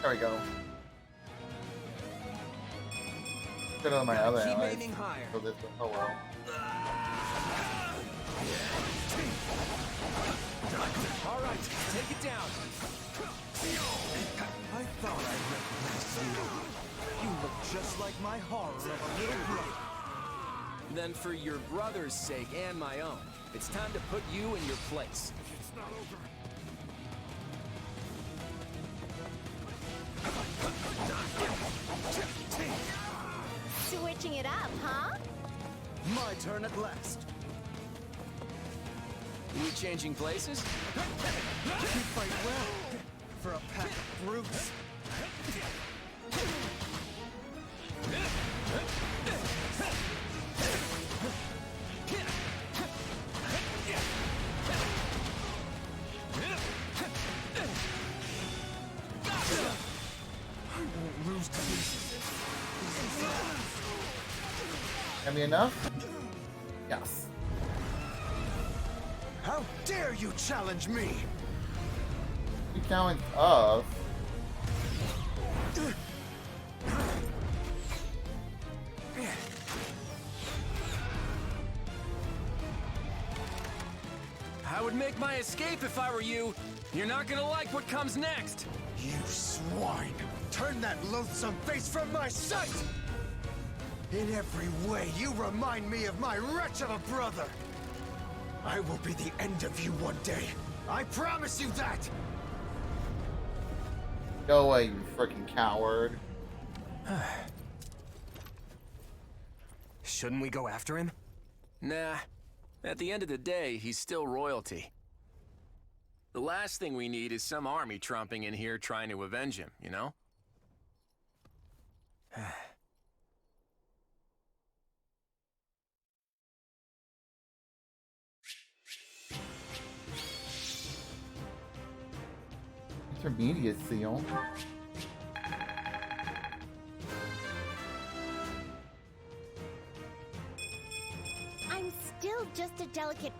There we go. Good on my other Keep allies. aiming higher. So this, oh well. All right, take it down. I thought I recognized you. You look just like my horror of a little brother. Then for your brother's sake and my own, it's time to put you in your place. It's not over. Switching it up, huh? My turn at last. We changing places? You fight well for a pack of brutes. I won't lose to these. Have me enough? Yes. dare you challenge me? You challenge us? I would make my escape if I were you. You're not gonna like what comes next. You swine! Turn that loathsome face from my sight! In every way, you remind me of my wretch of a brother! I will be the end of you one day. I promise you that! Go away, you freaking coward. Shouldn't we go after him? Nah. At the end of the day, he's still royalty. The last thing we need is some army tromping in here trying to avenge him, you know? Intermediate seal. I'm still just a delicate...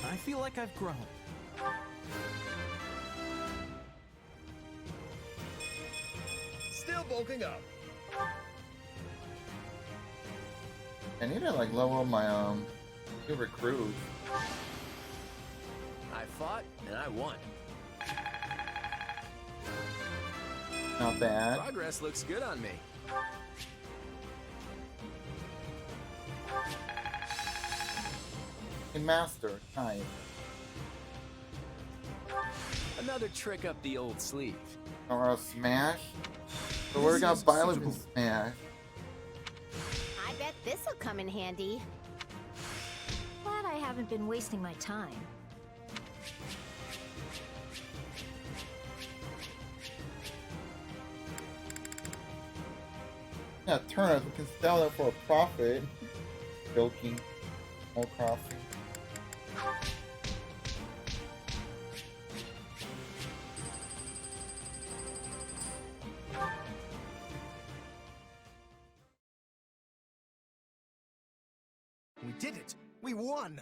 I feel like I've grown. Still bulking up. I need to like level my new recruits. I fought and I won. Not bad. Progress looks good on me. A master, nice. Another trick up the old sleeve. Or a smash? The word got violent in smash. I bet this'll come in handy. Glad I haven't been wasting my time. Yeah, turnips, we can sell it for a profit. Joking. No crossing. We did it! We won!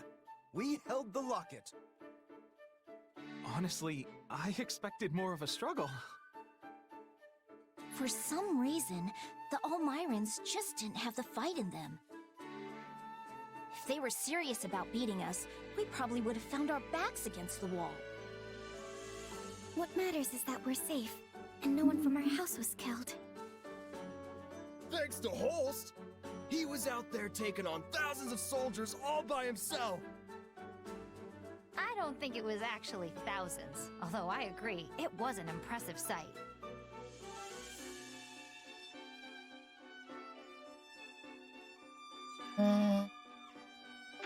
We held the locket! Honestly, I expected more of a struggle. For some reason, the Almirans just didn't have the fight in them. If they were serious about beating us, we probably would have found our backs against the wall. What matters is that we're safe, and no one from our house was killed. Thanks to Holst! He was out there taking on thousands of soldiers all by himself! I don't think it was actually thousands, although I agree, it was an impressive sight.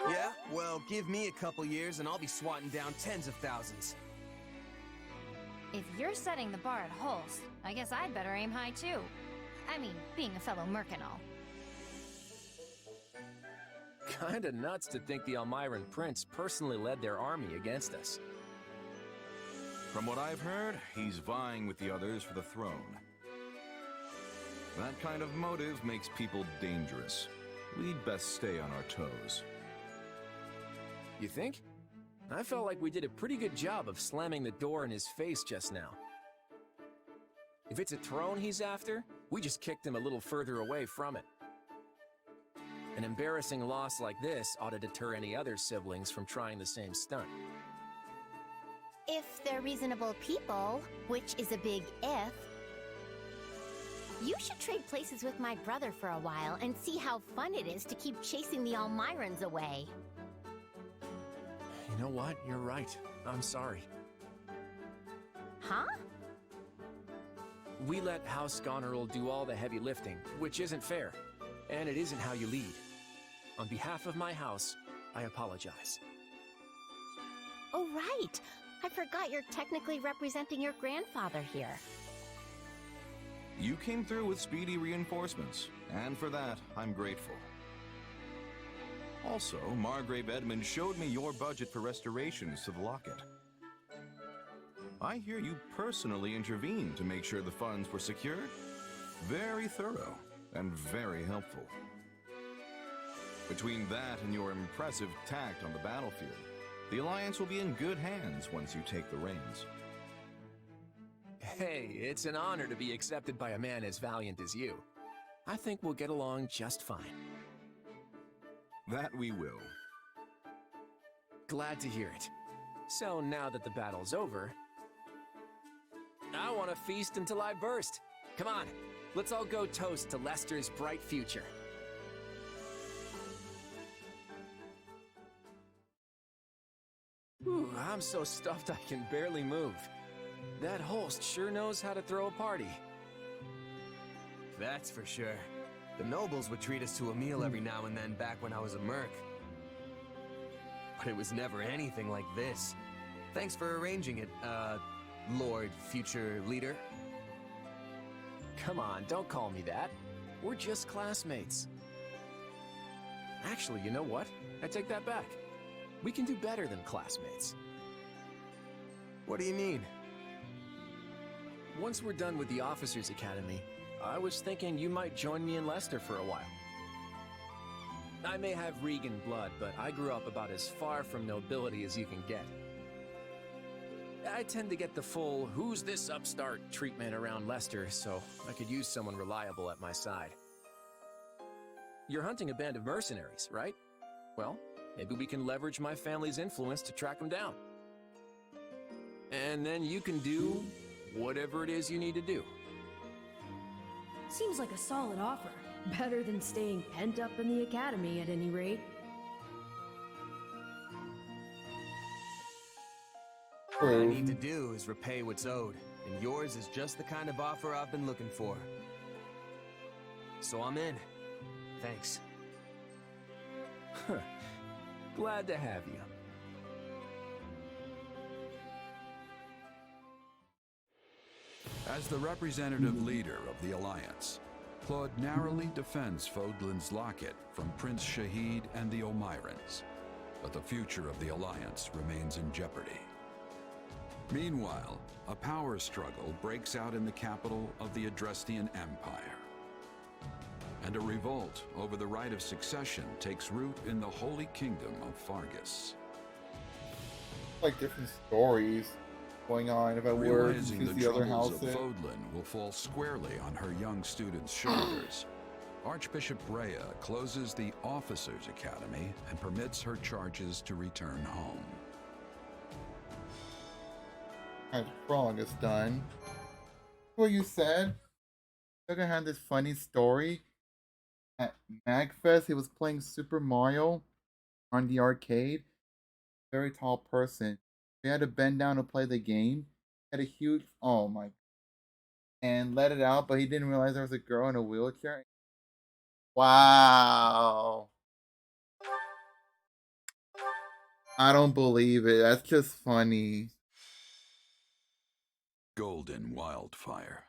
Yeah? Well, give me a couple years and I'll be swatting down tens of thousands. If you're setting the bar at Holst, I guess I'd better aim high too. I mean, being a fellow merc and all. Kinda nuts to think the Almiran Prince personally led their army against us. From what I've heard, he's vying with the others for the throne. That kind of motive makes people dangerous. We'd best stay on our toes. You think? I felt like we did a pretty good job of slamming the door in his face just now. If it's a throne he's after, we just kicked him a little further away from it. An embarrassing loss like this ought to deter any other siblings from trying the same stunt. If they're reasonable people, which is a big if, you should trade places with my brother for a while and see how fun it is to keep chasing the Almirans away. You know what? You're right. I'm sorry. Huh? We let House Goneril do all the heavy lifting, which isn't fair. And it isn't how you lead. On behalf of my house, I apologize. Oh, right. I forgot you're technically representing your grandfather here. You came through with speedy reinforcements, and for that, I'm grateful. Also, Margrave Edmund showed me your budget for restorations to the locket. I hear you personally intervened to make sure the funds were secured. Very thorough, and very helpful. Between that and your impressive tact on the battlefield, the Alliance will be in good hands once you take the reins. Hey, it's an honor to be accepted by a man as valiant as you. I think we'll get along just fine. That we will. Glad to hear it. So now that the battle's over, I want to feast until I burst. Come on, let's all go toast to Lester's bright future. Ooh, I'm so stuffed I can barely move. That Holst sure knows how to throw a party. That's for sure. The nobles would treat us to a meal every now and then back when I was a merc. But it was never anything like this. Thanks for arranging it, Lord Future Leader. Come on, don't call me that. We're just classmates. Actually, you know what? I take that back. We can do better than classmates. What do you mean? Once we're done with the Officers Academy, I was thinking you might join me in Lester for a while. I may have Regan blood, but I grew up about as far from nobility as you can get. I tend to get the full, who's this upstart treatment around Lester, so I could use someone reliable at my side. You're hunting a band of mercenaries, right? Well, maybe we can leverage my family's influence to track them down. And then you can do whatever it is you need to do. Seems like a solid offer. Better than staying pent up in the academy at any rate. All I need to do is repay what's owed, and yours is just the kind of offer I've been looking for. So I'm in. Thanks. Glad to have you. As the representative leader of the Alliance, Claude narrowly defends Fodlan's locket from Prince Shahid and the Omirans, but the future of the Alliance remains in jeopardy. Meanwhile, a power struggle breaks out in the capital of the Adrestian Empire, and a revolt over the right of succession takes root in the Holy Kingdom of Fargus. Like different stories going on about where Realizing the the other troubles houses. of Fodlan will fall squarely on her young students' shoulders, Archbishop Rhea closes the Officers Academy and permits her charges to return home. And prologue is done. What you said? Sugar had this funny story. At MagFest, he was playing Super Mario on the arcade. Very tall person. He had to bend down to play the game. He had a huge, oh my, and let it out, but he didn't realize there was a girl in a wheelchair. Wow. I don't believe it. That's just funny. Golden wildfire.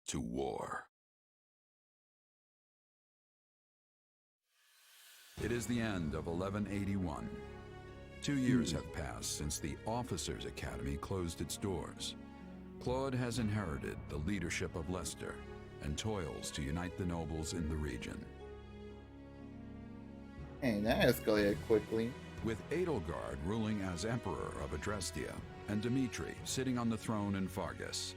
To war. It is the end of 1181. 2 years have passed since the Officers Academy closed its doors. Claude has inherited the leadership of Leicester and toils to unite the nobles in the region. Hey, that escalated quickly. With Edelgard ruling as Emperor of Adrestia and Dimitri sitting on the throne in Fargus,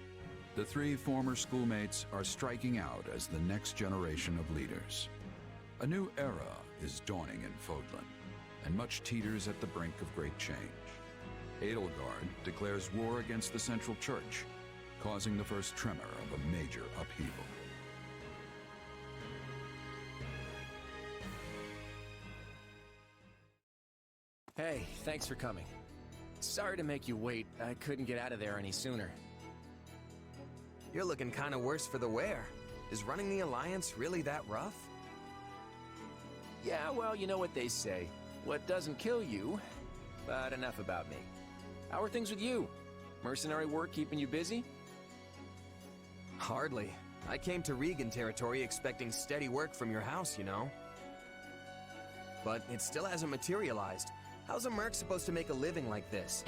the three former schoolmates are striking out as the next generation of leaders. A new era is dawning in Fodlan, and much teeters at the brink of great change. Edelgard declares war against the Central Church, causing the first tremor of a major upheaval. Hey, thanks for coming. Sorry to make you wait. I couldn't get out of there any sooner. You're looking kind of worse for the wear. Is running the Alliance really that rough? Yeah, well, you know what they say. What doesn't kill you, but enough about me. How are things with you? Mercenary work keeping you busy? Hardly. I came to Regan territory expecting steady work from your house, you know. But it still hasn't materialized. How's a merc supposed to make a living like this?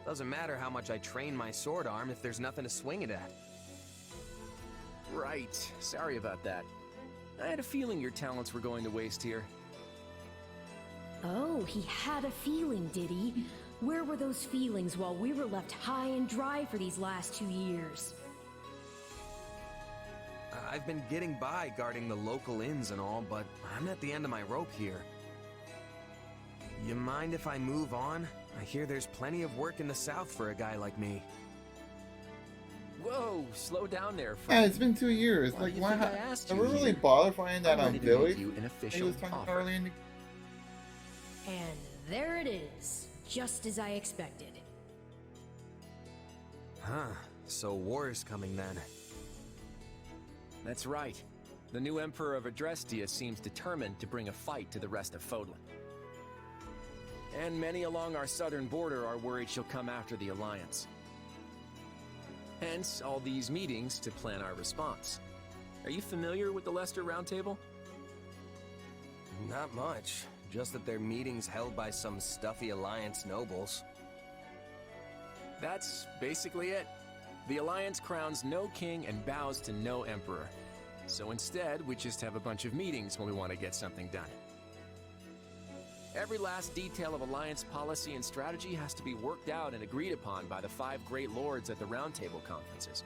Doesn't matter how much I train my sword arm if there's nothing to swing it at. Right. Sorry about that. I had a feeling your talents were going to waste here. Oh, he had a feeling, did he? Where were those feelings while we were left high and dry for these last 2 years? I've been getting by guarding the local inns and all, but I'm at the end of my rope here. You mind if I move on? I hear there's plenty of work in the south for a guy like me. Whoa, slow down there, Yeah, friend. it's been 2 years. Why Like, do you why? think I asked Did you we really here? bother finding that I'm on ready to make Village? you an He official was talking offer. early in the... And there it is, just as I expected. Huh, so war's coming then. That's right. The new Emperor of Adrestia seems determined to bring a fight to the rest of Fodlan. And many along our southern border are worried she'll come after the Alliance. Hence, all these meetings to plan our response. Are you familiar with the Leicester Roundtable? Not much. Just that they're meetings held by some stuffy Alliance nobles. That's basically it. The Alliance crowns no king and bows to no emperor. So instead, we just have a bunch of meetings when we want to get something done. Every last detail of Alliance policy and strategy has to be worked out and agreed upon by the 5 great lords at the Roundtable conferences.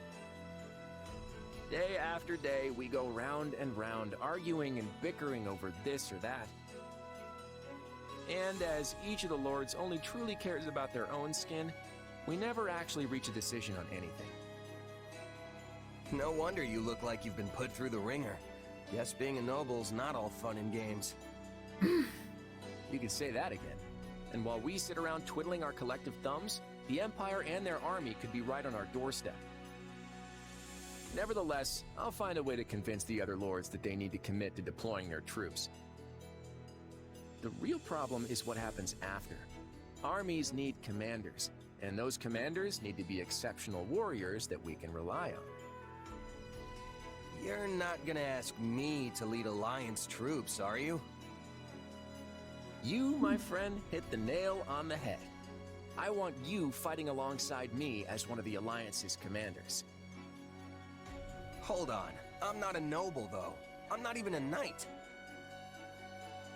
Day after day, we go round and round, arguing and bickering over this or that. And as each of the lords only truly cares about their own skin, we never actually reach a decision on anything. No wonder you look like you've been put through the ringer. Guess being a noble's not all fun and games. You could say that again. And while we sit around twiddling our collective thumbs, the Empire and their army could be right on our doorstep. Nevertheless, I'll find a way to convince the other lords that they need to commit to deploying their troops. The real problem is what happens after. Armies need commanders, and those commanders need to be exceptional warriors that we can rely on. You're not gonna ask me to lead Alliance troops, are you? You, my friend, hit the nail on the head. I want you fighting alongside me as one of the Alliance's commanders. Hold on. I'm not a noble, though. I'm not even a knight.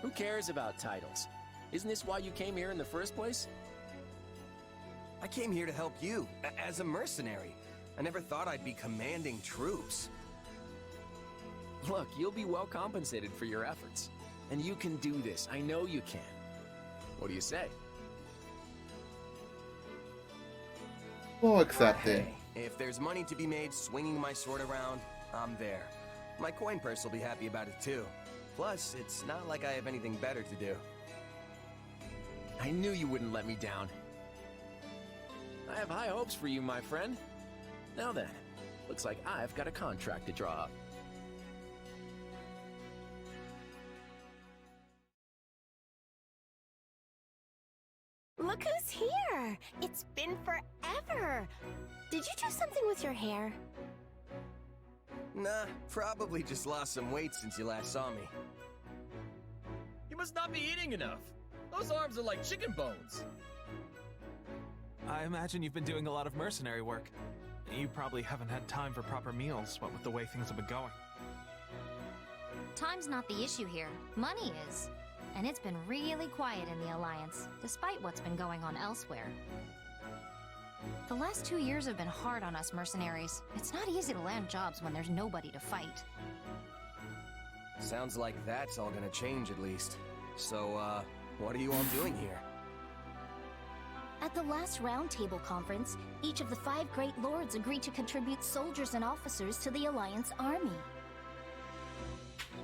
Who cares about titles? Isn't this why you came here in the first place? I came here to help you, as a mercenary. I never thought I'd be commanding troops. Look, you'll be well compensated for your efforts. And you can do this. I know you can. What do you say? We'll accept it. If there's money to be made swinging my sword around, I'm there. My coin purse will be happy about it too. Plus, it's not like I have anything better to do. I knew you wouldn't let me down. I have high hopes for you, my friend. Now then, looks like I've got a contract to draw up. Look who's here! It's been forever! Did you do something with your hair? Nah, probably just lost some weight since you last saw me. You must not be eating enough. Those arms are like chicken bones. I imagine you've been doing a lot of mercenary work. You probably haven't had time for proper meals, what with the way things have been going. Time's not the issue here. Money is. And it's been really quiet in the Alliance, despite what's been going on elsewhere. The last 2 years have been hard on us mercenaries. It's not easy to land jobs when there's nobody to fight. Sounds like that's all gonna change at least. So, what are you all doing here? At the last Roundtable conference, each of the 5 great lords agreed to contribute soldiers and officers to the Alliance army.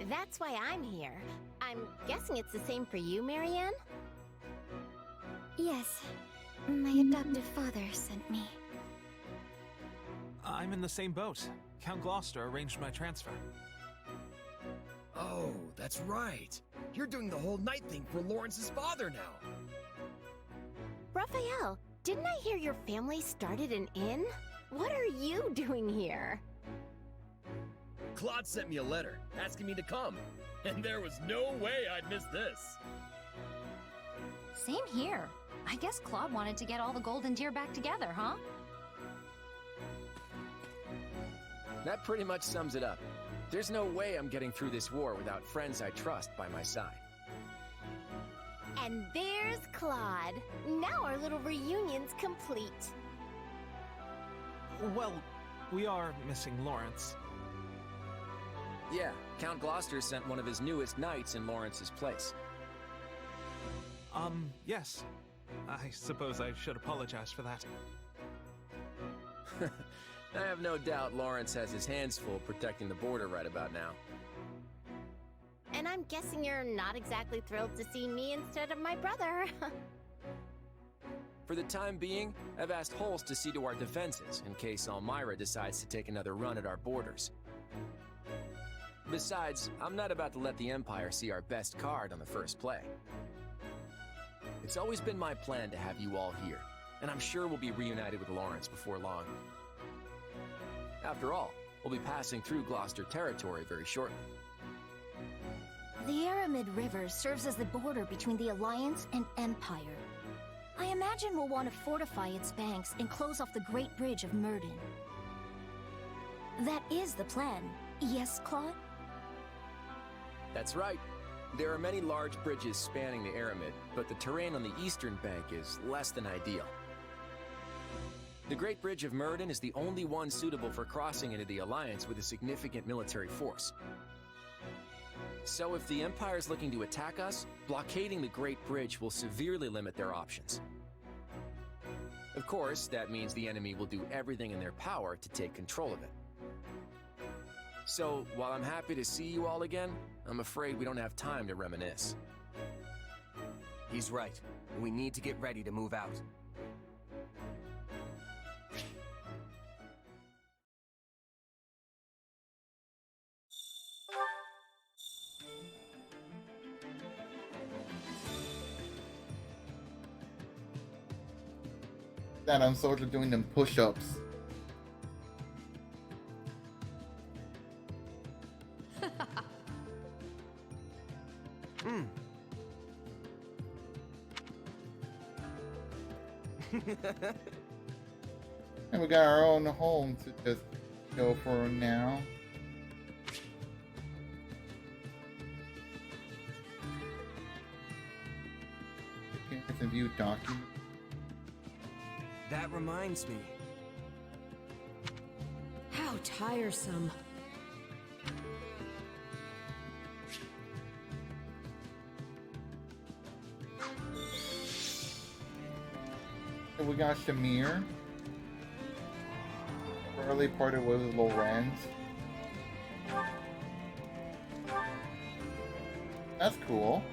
That's why I'm here. I'm guessing it's the same for you, Marianne? Yes. My adoptive father sent me. I'm in the same boat. Count Gloucester arranged my transfer. Oh, that's right. You're doing the whole night thing for Lawrence's father now. Raphael, didn't I hear your family started an inn? What are you doing here? Claude sent me a letter asking me to come, and there was no way I'd miss this. Same here. I guess Claude wanted to get all the golden deer back together, huh? That pretty much sums it up. There's no way I'm getting through this war without friends I trust by my side. And there's Claude. Now our little reunion's complete. Well, we are missing Lawrence. Yeah, Count Gloucester sent one of his newest knights in Lawrence's place. Yes. I suppose I should apologize for that. I have no doubt Lawrence has his hands full protecting the border right about now. And I'm guessing you're not exactly thrilled to see me instead of my brother. For the time being, I've asked Holst to see to our defenses in case Elmira decides to take another run at our borders. Besides, I'm not about to let the Empire see our best card on the first play. It's always been my plan to have you all here, and I'm sure we'll be reunited with Lawrence before long. After all, we'll be passing through Gloucester territory very shortly. The Aramid River serves as the border between the Alliance and Empire. I imagine we'll want to fortify its banks and close off the Great Bridge of Murden. That is the plan, yes, Claude? That's right. There are many large bridges spanning the Aramid, but the terrain on the eastern bank is less than ideal. The Great Bridge of Murden is the only one suitable for crossing into the Alliance with a significant military force. So if the Empire's looking to attack us, blockading the Great Bridge will severely limit their options. Of course, that means the enemy will do everything in their power to take control of it. So, while I'm happy to see you all again, I'm afraid we don't have time to reminisce. He's right. We need to get ready to move out. That I'm sort of doing them push-ups. And we got our own home to just go for now. Appearance and view document. That reminds me. How tiresome. So we got Shamir. Early parted with Lorenz. That's cool.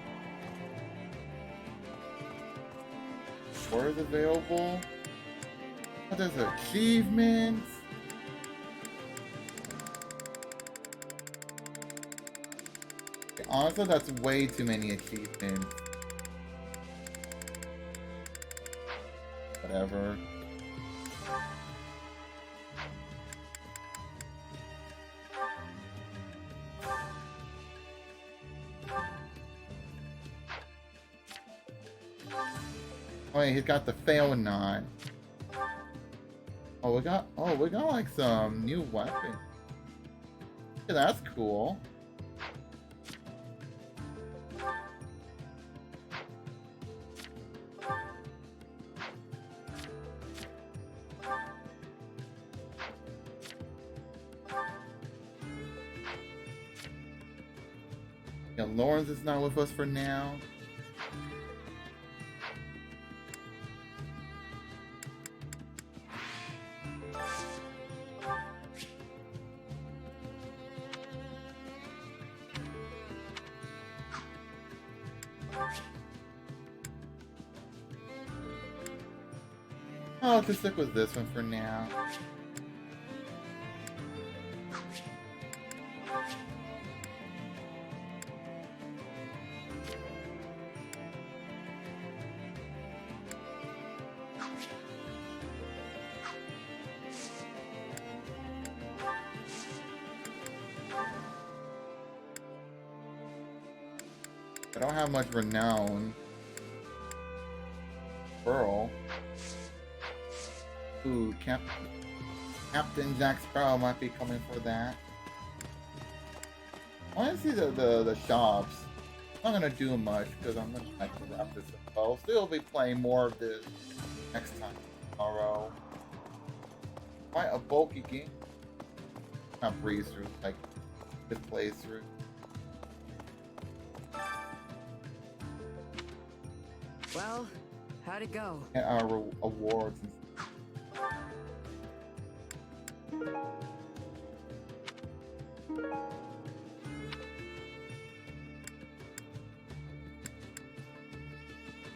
Word available. Oh, there's achievements. Honestly, that's way too many achievements. Whatever. Oh, wait, he's got the fail knot. Oh, we got like some new weapons. Yeah, that's cool. Yeah, Lawrence is not with us for now. I'll just stick with this one for now. I don't have much renown. Pearl. Ooh, Captain Jack Sparrow might be coming for that. I want to see the shops. I'm not gonna do much because I'm gonna have to wrap this up. I'll still be playing more of this next time tomorrow. Quite a bulky game. Not breeze through, like just play through. Well, how'd it go? And our awards and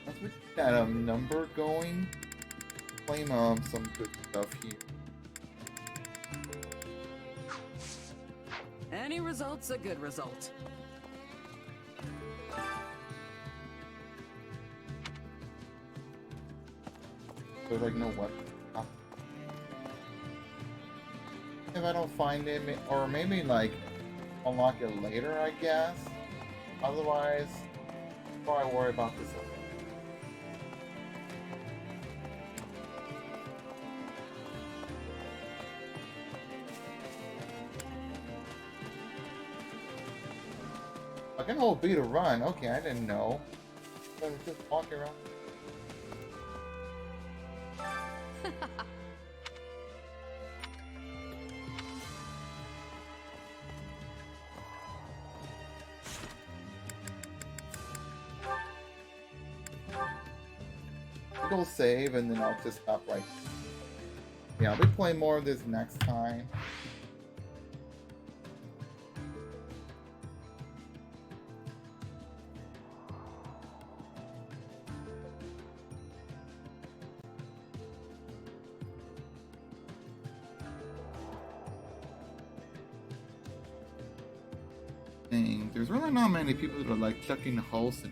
Let's get that number going. Claim some good stuff here. Any result's a good result. There's like no weapon. If I don't find it, or maybe like unlock it later, I guess. Otherwise, before I worry about this. I can hold B to run. Okay, I didn't know. I was just walking around. Go save and then I'll just stop right. Yeah, I'll be playing more of this next time. Dang, there's really not many people that are like checking the holes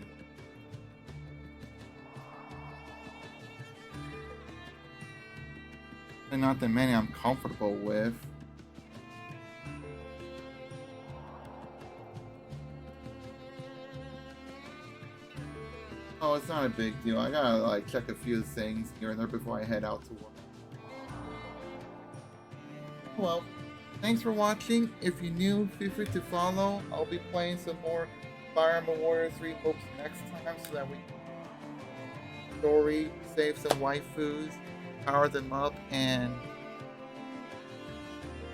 and not that many I'm comfortable with. Oh, it's not a big deal. I gotta like check a few things here and there before I head out to work. Well, thanks for watching. If you're new, feel free to follow. I'll be playing some more Fire Emblem Warriors 3 hopes next time so that we can story, save some waifus, power them up, and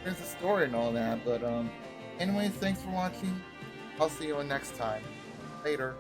there's a story and all that. But anyways, thanks for watching. I'll see you next time. Later.